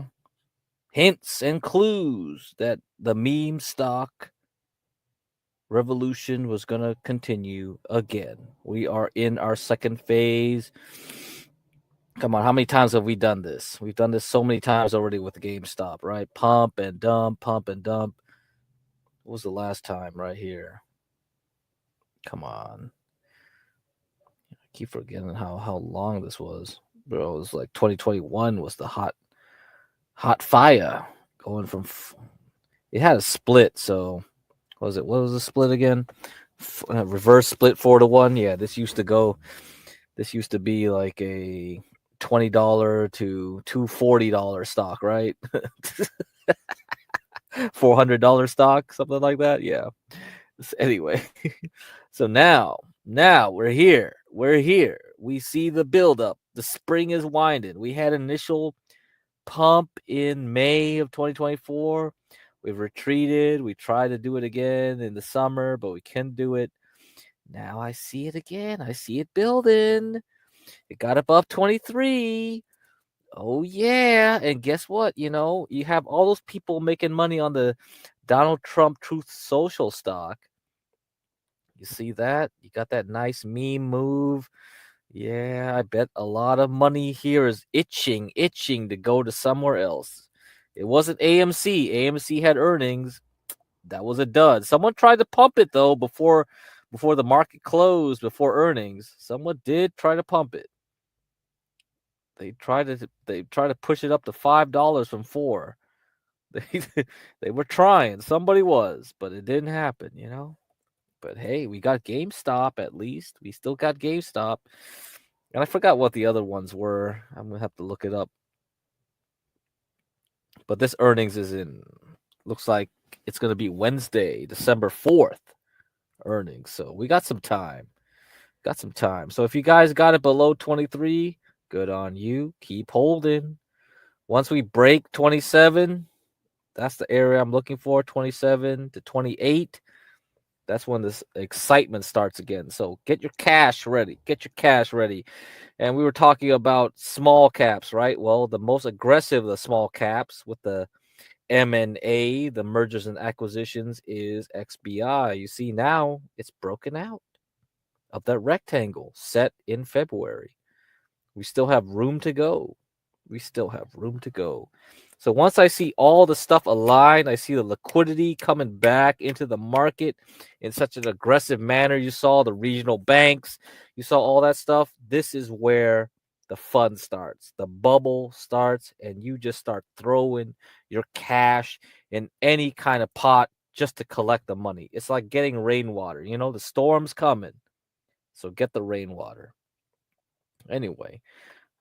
hints and clues that the meme stock revolution was going to continue again. We are in our second phase. Come on, how many times have we done this? We've done this so many times already with GameStop, right? Pump and dump, pump and dump. What was the last time right here? Come on. I keep forgetting how long this was. Bro, it was like 2021 was the hot fire going from it had a split, so what was the split again? Reverse split 4-1. Yeah, this used to be like a $20 to $240 stock, right? $400 stock, something like that. Yeah. Anyway, so now we're here. We see the buildup. The spring is winding. We had initial pump in May of 2024. We've retreated. We tried to do it again in the summer, but we couldn't do it. Now I see it again. I see it building. It got above 23. Oh, yeah. And guess what? You have all those people making money on the Donald Trump Truth Social stock. You see that? You got that nice meme move. Yeah, I bet a lot of money here is itching to go to somewhere else. It wasn't AMC. AMC had earnings. That was a dud. Someone tried to pump it, though, before the market closed, before earnings. Someone did try to pump it. They tried to push it up to $5 from $4. They were trying. Somebody was, but it didn't happen, But hey, we got GameStop at least. We still got GameStop. And I forgot what the other ones were. I'm going to have to look it up. But this earnings looks like it's going to be Wednesday, December 4th earnings. So we got some time. So if you guys got it below 23, good on you. Keep holding. Once we break 27, that's the area I'm looking for, 27 to 28. That's when this excitement starts again. So get your cash ready. And we were talking about small caps, right? Well, the most aggressive of the small caps with the M&A, the mergers and acquisitions, is XBI. You see now it's broken out of that rectangle set in February. We still have room to go. So once I see all the stuff aligned, I see the liquidity coming back into the market in such an aggressive manner. You saw the regional banks, you saw all that stuff. This is where the fun starts. The bubble starts, and you just start throwing your cash in any kind of pot just to collect the money. It's like getting rainwater. The storm's coming. So get the rainwater. Anyway,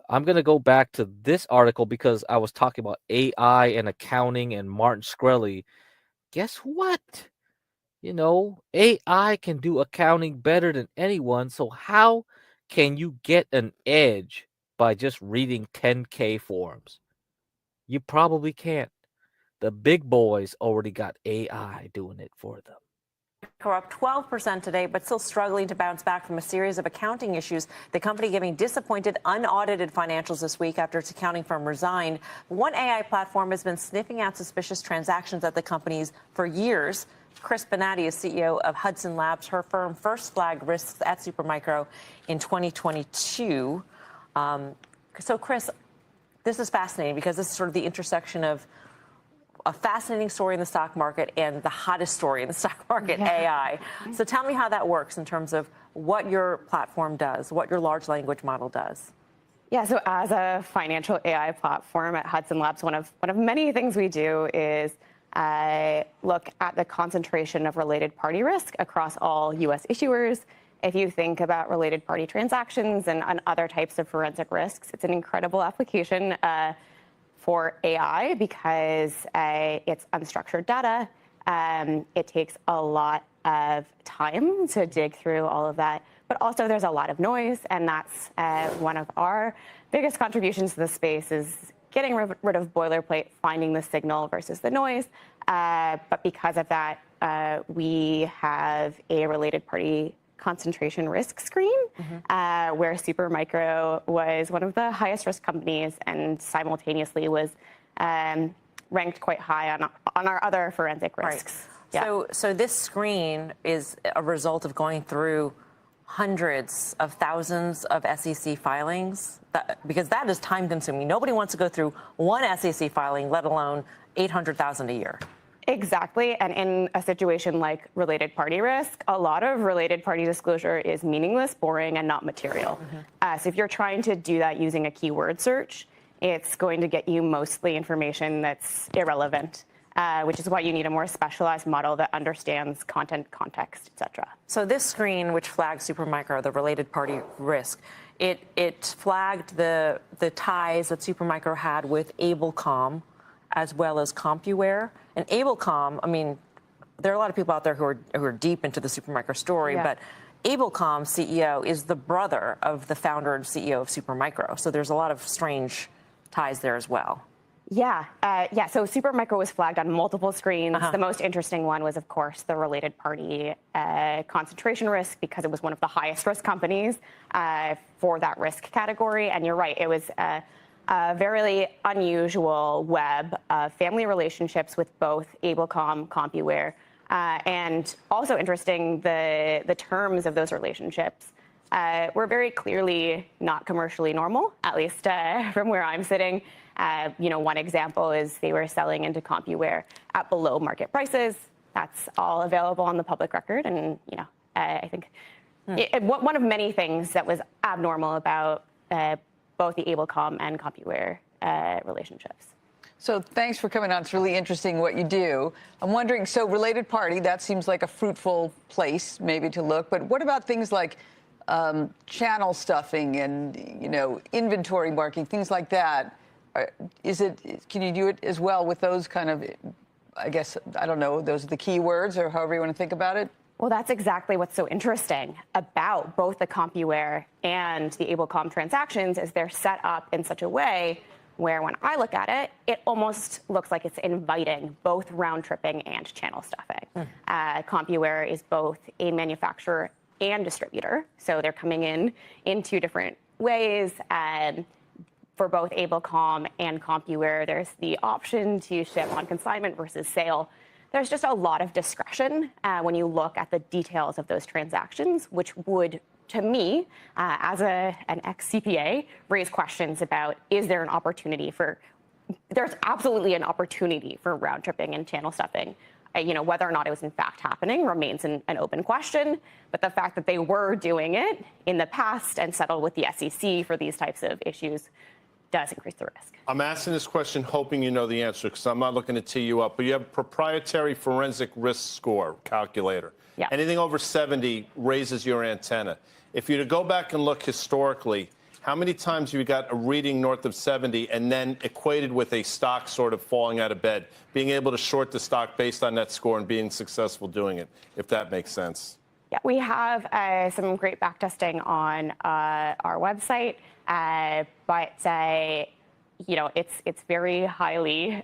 I'm going to go back to this article because I was talking about AI and accounting and Martin Shkreli. Guess what? AI can do accounting better than anyone. So how can you get an edge by just reading 10K forms? You probably can't. The big boys already got AI doing it for them. Are up 12% today, but still struggling to bounce back from a series of accounting issues. The company giving disappointed, unaudited financials this week after its accounting firm resigned. One AI platform has been sniffing out suspicious transactions at the companies for years. Chris Bonatti is CEO of Hudson Labs. Her firm first flagged risks at Supermicro in 2022. So, Chris, this is fascinating because this is sort of the intersection of a fascinating story in the stock market and the hottest story in the stock market, AI. So tell me how that works in terms of what your platform does, what your large language model does. Yeah, so as a financial AI platform at Hudson Labs, one of many things we do is look at the concentration of related party risk across all U.S. issuers. If you think about related party transactions and other types of forensic risks, it's an incredible application for AI because it's unstructured data. It takes a lot of time to dig through all of that, but also there's a lot of noise, and that's one of our biggest contributions to the space is getting rid of boilerplate, finding the signal versus the noise. But because of that, we have a related party concentration risk screen, where Supermicro was one of the highest risk companies and simultaneously was ranked quite high on our other forensic risks. Yeah. So this screen is a result of going through hundreds of thousands of SEC filings, because that is time consuming. Nobody wants to go through one SEC filing, let alone 800,000 a year. Exactly. And in a situation like related party risk, a lot of related party disclosure is meaningless, boring, and not material. So if you're trying to do that using a keyword search, it's going to get you mostly information that's irrelevant, which is why you need a more specialized model that understands content, context, et cetera. So this screen, which flagged Supermicro, the related party risk, it flagged the ties that Supermicro had with AbleCom, as well as CompuWare. And AbleCom, I mean, there are a lot of people out there who are deep into the Supermicro story, but AbleCom CEO is the brother of the founder and CEO of Supermicro. So there's a lot of strange ties there as well. Yeah. So Supermicro was flagged on multiple screens. The most interesting one was, of course, the related party concentration risk, because it was one of the highest risk companies for that risk category. And you're right, it was a very unusual web of family relationships with both AbleCom, CompuWare, and also interesting, the terms of those relationships were very clearly not commercially normal, at least from where I'm sitting. One example is they were selling into CompuWare at below market prices. That's all available on the public record, and I think one of many things that was abnormal about both the AbleCom and CompuWare relationships. So thanks for coming on. It's really interesting what you do. I'm wondering, so related party, that seems like a fruitful place maybe to look, but what about things like channel stuffing and, inventory marking, things like that? Can you do it as well with those kind of, I guess, I don't know, those are the keywords or however you want to think about it? Well, that's exactly what's so interesting about both the CompuWare and the AbleCom transactions, is they're set up in such a way where when I look at it, it almost looks like it's inviting both round tripping and channel stuffing. CompuWare is both a manufacturer and distributor, so they're coming in two different ways. For both AbleCom and CompuWare, there's the option to ship on consignment versus sale. There's just a lot of discretion when you look at the details of those transactions, which would, to me, as an ex-CPA, raise questions about, is there an opportunity there's absolutely an opportunity for round tripping and channel stuffing. Whether or not it was in fact happening remains an open question, but the fact that they were doing it in the past and settled with the SEC for these types of issues does increase the risk. I'm asking this question hoping you know the answer, because I'm not looking to tee you up, but you have a proprietary forensic risk score calculator. Yeah. Anything over 70 raises your antenna. If you to go back and look historically, how many times have you got a reading north of 70 and then equated with a stock sort of falling out of bed, being able to short the stock based on that score and being successful doing it, if that makes sense? Yeah, we have some great back testing on our website, but it's very highly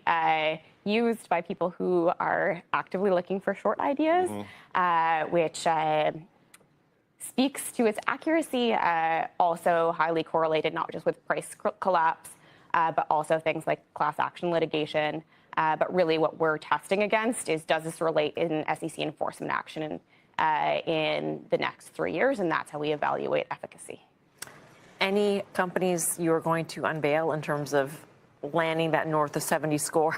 used by people who are actively looking for short ideas, which speaks to its accuracy. Also highly correlated not just with price collapse, but also things like class action litigation. But really, what we're testing against is, does this relate in SEC enforcement action in the next 3 years, and that's how we evaluate efficacy. Any companies you are going to unveil in terms of landing that north of 70 score?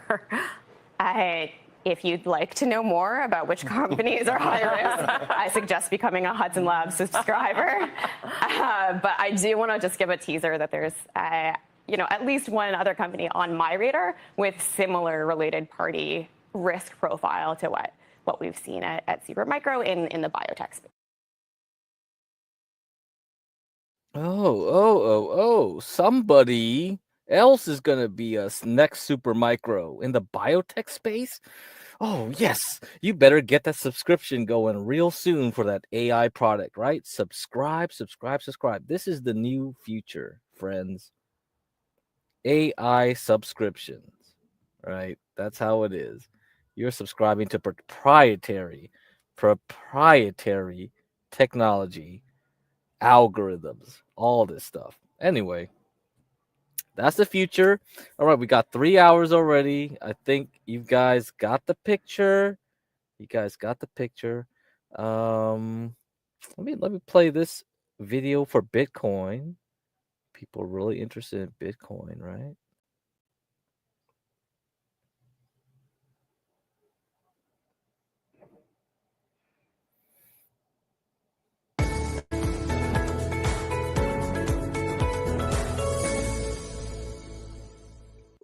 If you'd like to know more about which companies are high risk, I suggest becoming a Hudson Labs subscriber. But I do want to just give a teaser that there's at least one other company on my radar with similar related party risk profile to what we've seen at Supermicro in the biotech space. Somebody else is going to be a next Supermicro in the biotech space. Oh, yes. You better get that subscription going real soon for that AI product, right? Subscribe. This is the new future, friends. AI subscriptions, right? That's how it is. You're subscribing to proprietary technology, algorithms, all this stuff. Anyway, That's the future. All right, we got 3 hours already. I think you guys got the picture. You guys got the picture. Let me play this video for Bitcoin. People are really interested in Bitcoin, right?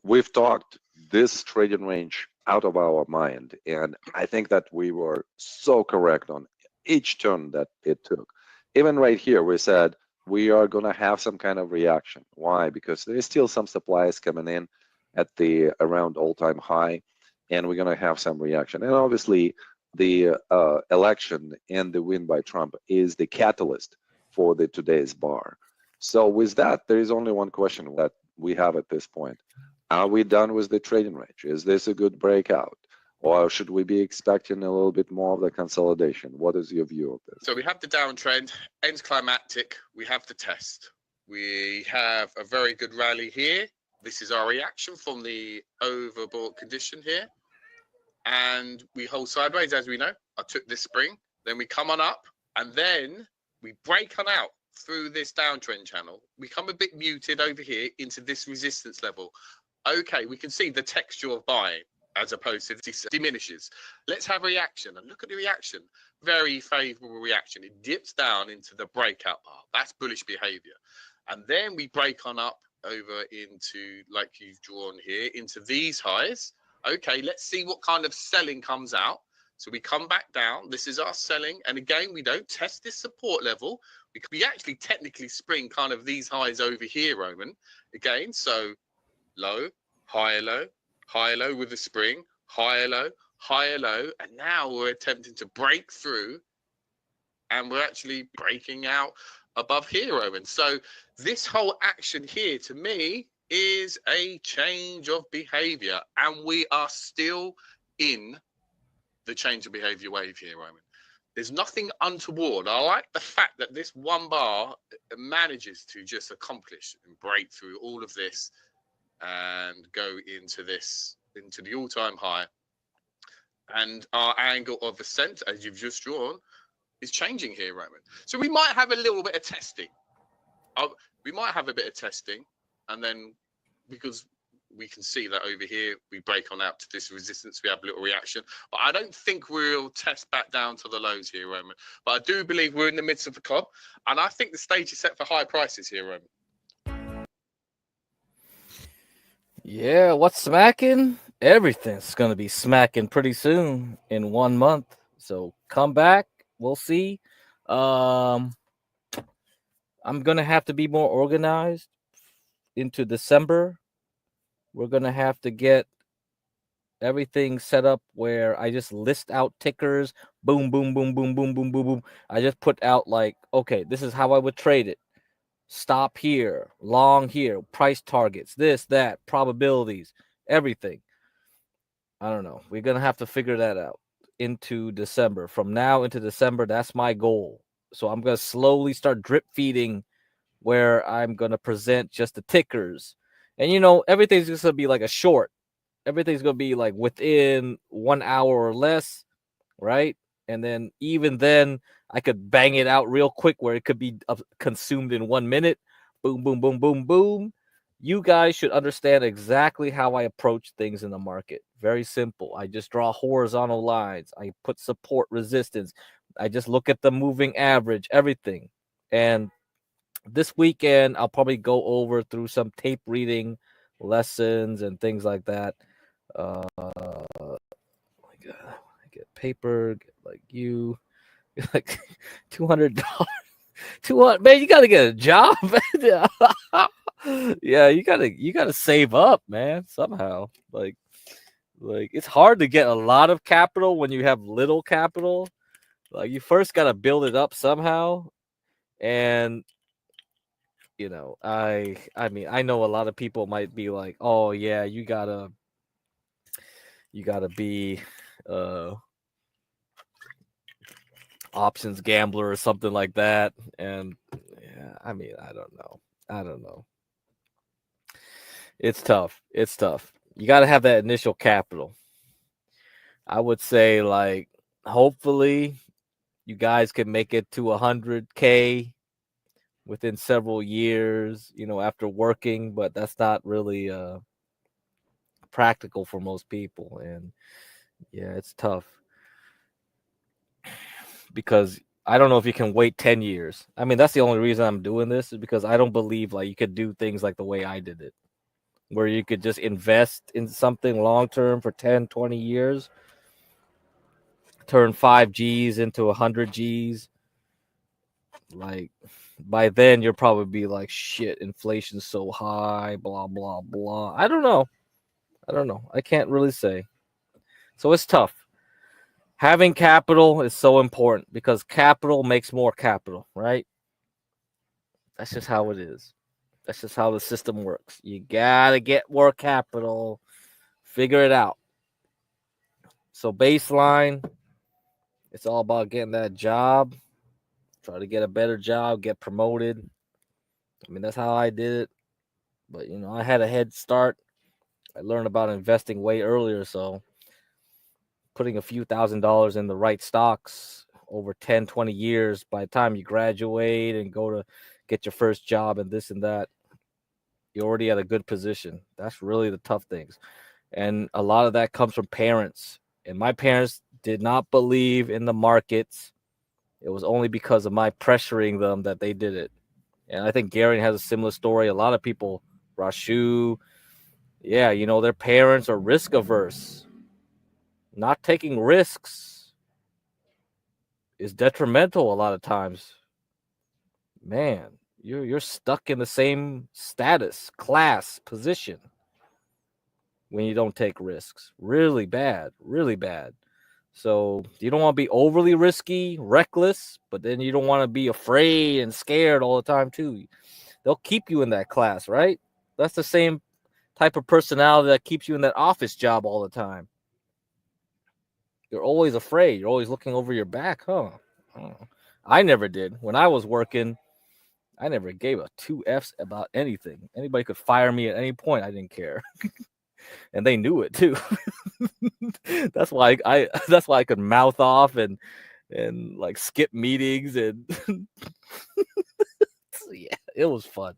We've talked this trading range out of our mind, and I think that we were so correct on each turn that it took. Even right here, we said we are going to have some kind of reaction. Why? Because there's still some supplies coming in at the around all-time high, and we're going to have some reaction. And obviously, the election and the win by Trump is the catalyst for the today's bar. So with that, there is only one question that we have at this point. Are we done with the trading range? Is this a good breakout? Or should we be expecting a little bit more of the consolidation? What is your view of this? So we have the downtrend, ends climactic, we have the test. We have a very good rally here. This is our reaction from the overbought condition here. And we hold sideways, as we know. I took this spring, then we come on up, and then we break on out through this downtrend channel. We come a bit muted over here into this resistance level. Okay, we can see the texture of buying as opposed to this diminishes. Let's have a reaction, and look at the reaction. Very favorable reaction. It dips down into the breakout bar. That's bullish behavior. And then we break on up over into, like you've drawn here, into these highs. Okay, let's see what kind of selling comes out. So we come back down. This is our selling. And again, we don't test this support level. We actually technically spring kind of these highs over here, Roman. Again, so low, higher low with the spring, higher low. And now we're attempting to break through, and we're actually breaking out above here, Roman. So this whole action here, to me, is a change of behavior, and we are still in the change of behavior wave here, Roman. There's nothing untoward. I like the fact that this one bar manages to just accomplish and break through all of this and go into this, into the all-time high. And our angle of ascent, as you've just drawn, is changing here, Roman. So we might have a little bit of testing. And then because we can see that over here, we break on out to this resistance, we have a little reaction. But I don't think we'll test back down to the lows here, Roman. But I do believe we're in the midst of the cob, and I think the stage is set for high prices here, Roman. Yeah, what's smacking? Everything's going to be smacking pretty soon in 1 month. So come back. We'll see. I'm going to have to be more organized into December. We're going to have to get everything set up where I just list out tickers. Boom, boom, boom, boom, boom, boom, boom, boom. I just put out like, okay, this is how I would trade it. Stop here, long here, price targets, this, that, probabilities, everything. I don't know. We're going to have to figure that out into December. From now into December, that's my goal. So I'm going to slowly start drip feeding where I'm going to present just the tickers. And, you know, everything's just going to be like a short. Everything's going to be like within 1 hour or less, right? And then even then, I could bang it out real quick where it could be consumed in 1 minute. Boom, boom, boom, boom, boom. You guys should understand exactly how I approach things in the market. Very simple. I just draw horizontal lines. I put support, resistance. I just look at the moving average, everything. And this weekend, I'll probably go over through some tape reading lessons and things like that. Get paper, get like you. Like $200. 200, man, you gotta get a job. Yeah, you gotta save up, man, somehow. Like it's hard to get a lot of capital when you have little capital. Like you first gotta build it up somehow. And you know, I mean, I know a lot of people might be like, oh yeah, you gotta be options gambler or something like that. And yeah, I mean, I don't know. It's tough. It's tough. You got to have that initial capital. I would say, like, hopefully you guys can make it to 100K within several years, after working, but that's not really practical for most people. And yeah, it's tough because I don't know if you can wait 10 years. I mean, that's the only reason I'm doing this, is because I don't believe like you could do things like the way I did it, where you could just invest in something long term for 10, 20 years, turn 5 G's into 100 G's. Like, by then you'll probably be like, shit, inflation's so high, blah, blah, blah. I don't know. I can't really say. So it's tough. Having capital is so important because capital makes more capital, right? That's just how it is. That's just how the system works. You gotta get more capital. Figure it out. So baseline, it's all about getting that job. Try to get a better job, get promoted. I mean, that's how I did it. But, I had a head start. I learned about investing way earlier. So putting a few $1,000s in the right stocks over 10, 20 years, by the time you graduate and go to get your first job and this and that, you're already at a good position. That's really the tough things. And a lot of that comes from parents. And my parents did not believe in the markets. It was only because of my pressuring them that they did it. And I think Gary has a similar story. A lot of people, Rashu, yeah, their parents are risk averse. Not taking risks is detrimental a lot of times. Man, you're stuck in the same status, class, position when you don't take risks. Really bad, really bad. So you don't want to be overly risky, reckless, but then you don't want to be afraid and scared all the time too. They'll keep you in that class, right? That's the same type of personality that keeps you in that office job all the time. You're always afraid. You're always looking over your back, huh? I never did. When I was working, I never gave a 2 F's about anything. Anybody could fire me at any point. I didn't care. And they knew it too. That's why I could mouth off and like skip meetings and yeah, it was fun.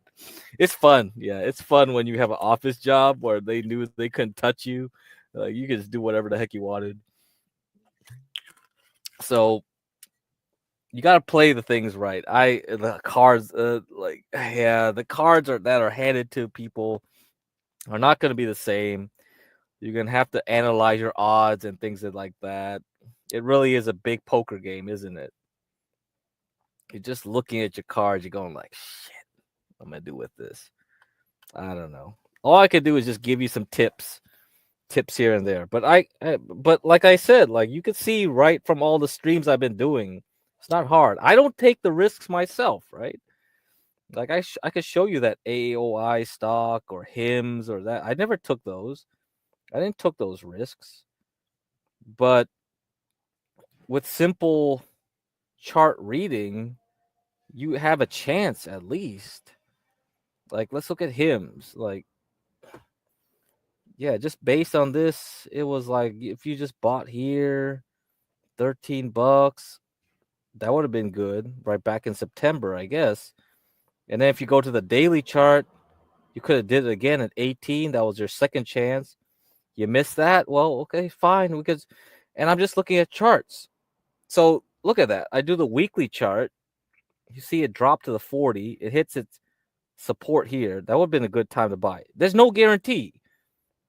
It's fun. Yeah, it's fun when you have an office job where they knew they couldn't touch you. You could just do whatever the heck you wanted. So you got to play the things right. The cards, the cards that are handed to people are not going to be the same. You're going to have to analyze your odds and things like that. It really is a big poker game, isn't it? You're just looking at your cards. You're going like, shit, what am I going to do with this? I don't know. All I could do is just give you some tips here and there. But but like I said, like you could see right from all the streams I've been doing, it's not hard. I don't take the risks myself, right? Like I could show you that AOI stock or HIMS or that. I never took those. I didn't took those risks. But with simple chart reading, you have a chance at least. Like let's look at HIMS. Like yeah, just based on this, it was like if you just bought here $13, that would have been good right back in September, I guess. And then if you go to the daily chart, you could have did it again at 18. That was your second chance. You missed that. Well, okay, fine. And I'm just looking at charts. So look at that. I do the weekly chart. You see it drop to the 40. It hits its support here. That would have been a good time to buy. There's no guarantee.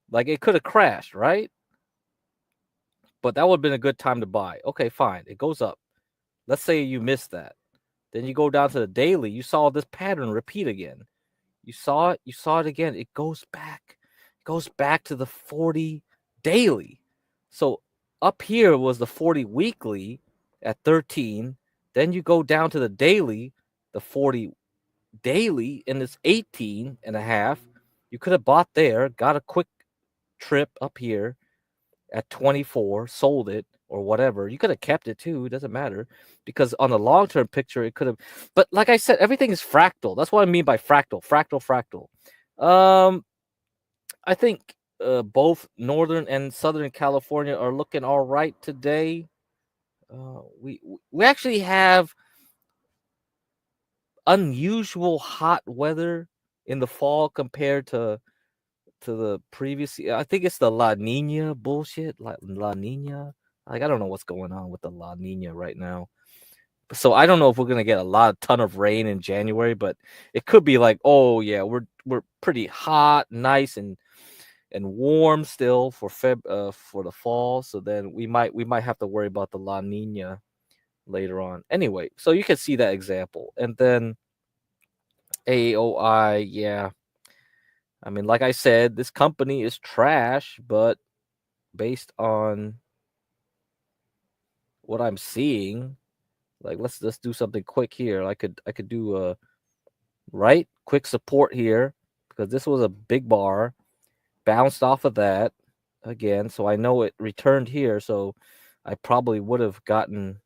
Like it could have crashed, right? But that would have been a good time to buy. Okay, fine. It goes up. Let's say you missed that. Then you go down to the daily. You saw this pattern repeat again. You saw it. You saw it again. It goes back. It goes back to the 40 daily. So up here was the 40 weekly at 13. Then you go down to the daily, the 40 daily, and it's 18 and a half. You could have bought there, got a quick trip up here at 24, sold it or whatever. You could have kept it too. It doesn't matter because on the long-term picture, it could have. But like I said, everything is fractal. That's what I mean by fractal. I think both Northern and Southern California are looking all right today. We actually have unusual hot weather in the fall compared to the previous year. I think it's the La Nina bullshit. La Nina. Like I don't know what's going on with the La Nina right now. So I don't know if we're gonna get a ton of rain in January, but it could be like, oh yeah, we're pretty hot, nice and warm still for for the fall. So then we might have to worry about the La Nina later on. Anyway, so you can see that example, and then AOI, yeah. I mean, like I said, this company is trash, but based on what I'm seeing, like let's do something quick here. I could do a quick support here because this was a big bar, bounced off of that again, so I know it returned here, so I probably would have gotten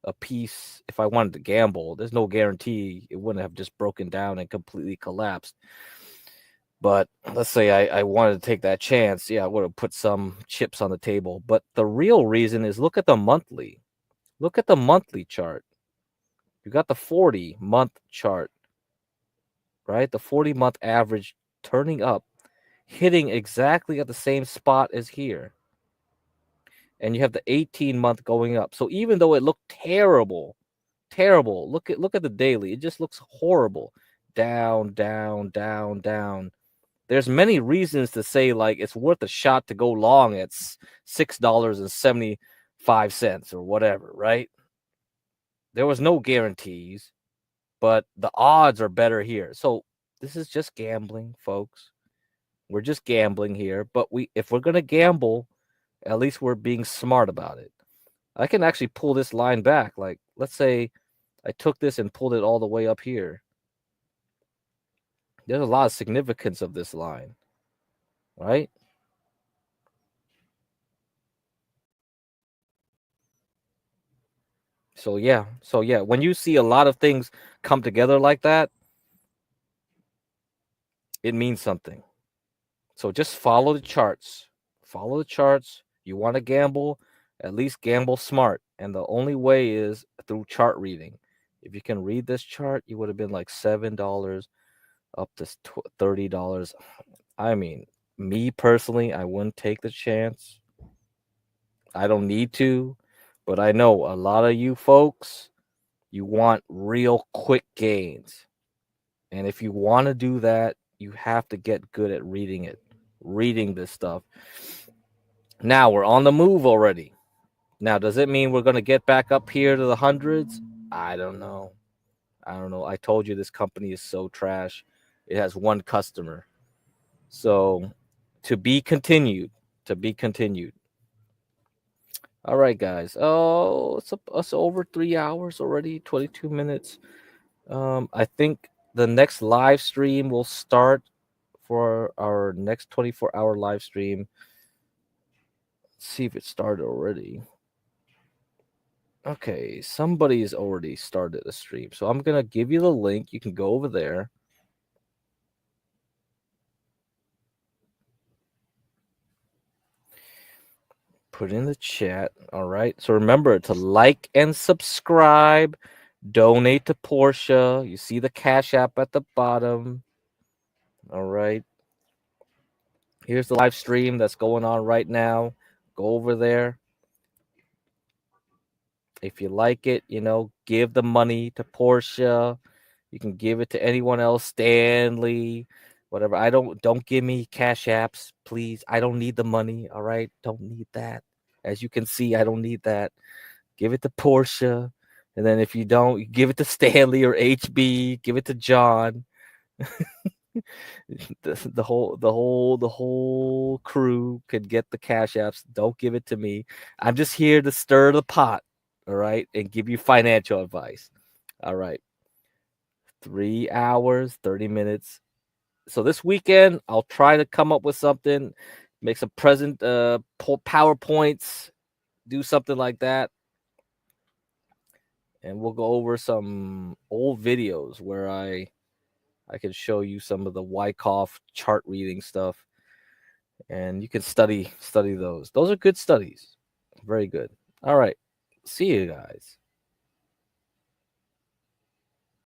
a piece if I wanted to gamble. There's no guarantee it wouldn't have just broken down and completely collapsed. But let's say I wanted to take that chance. Yeah, I would have put some chips on the table. But the real reason is look at the monthly. Look at the monthly chart. You got the 40-month chart, right? The 40-month average turning up, hitting exactly at the same spot as here. And you have the 18-month going up. So even though it looked terrible, look at the daily. It just looks horrible. Down, down, down, down. There's many reasons to say like it's worth a shot to go long at $6.75 or whatever, right? There was no guarantees, but the odds are better here. So this is just gambling, folks. We're just gambling here, but if we're gonna gamble, at least we're being smart about it. I can actually pull this line back. Like, let's say I took this and pulled it all the way up here. There's a lot of significance of this line, right? So yeah, when you see a lot of things come together like that, it means something. So just follow the charts. Follow the charts. You want to gamble, at least gamble smart. And the only way is through chart reading. If you can read this chart, you would have been like $7 up to $30. I mean, me personally, I wouldn't take the chance. I don't need to, but I know a lot of you folks, you want real quick gains. And if you want to do that, you have to get good at reading this stuff. Now we're on the move already. Now, does it mean we're going to get back up here to the hundreds? I don't know. I told you this company is so trash. It has one customer. So to be continued. All right, guys. Oh, it's over 3 hours already, 22 minutes. I think the next live stream will start for our next 24-hour live stream. Let's see if it started already. Okay, somebody's already started a stream. So I'm going to give you the link. You can go over there. Put in the chat. All right. So remember to like and subscribe. Donate to Portia. You see the Cash App at the bottom. All right. Here's the live stream that's going on right now. Go over there. If you like it, give the money to Portia. You can give it to anyone else, Stanley, whatever. Don't give me Cash Apps, please. I don't need the money. All right. Don't need that. As you can see, I don't need that. Give it to Portia. And then if you don't, give it to Stanley or HB. Give it to John. the whole crew could get the Cash Apps. Don't give it to me. I'm just here to stir the pot, all right, and give you financial advice. All right. 3 hours, 30 minutes. So this weekend, I'll try to come up with something, make some PowerPoints, do something like that. And we'll go over some old videos where I can show you some of the Wyckoff chart reading stuff. and you can study those. Those are good studies. Very good. All right. See you guys.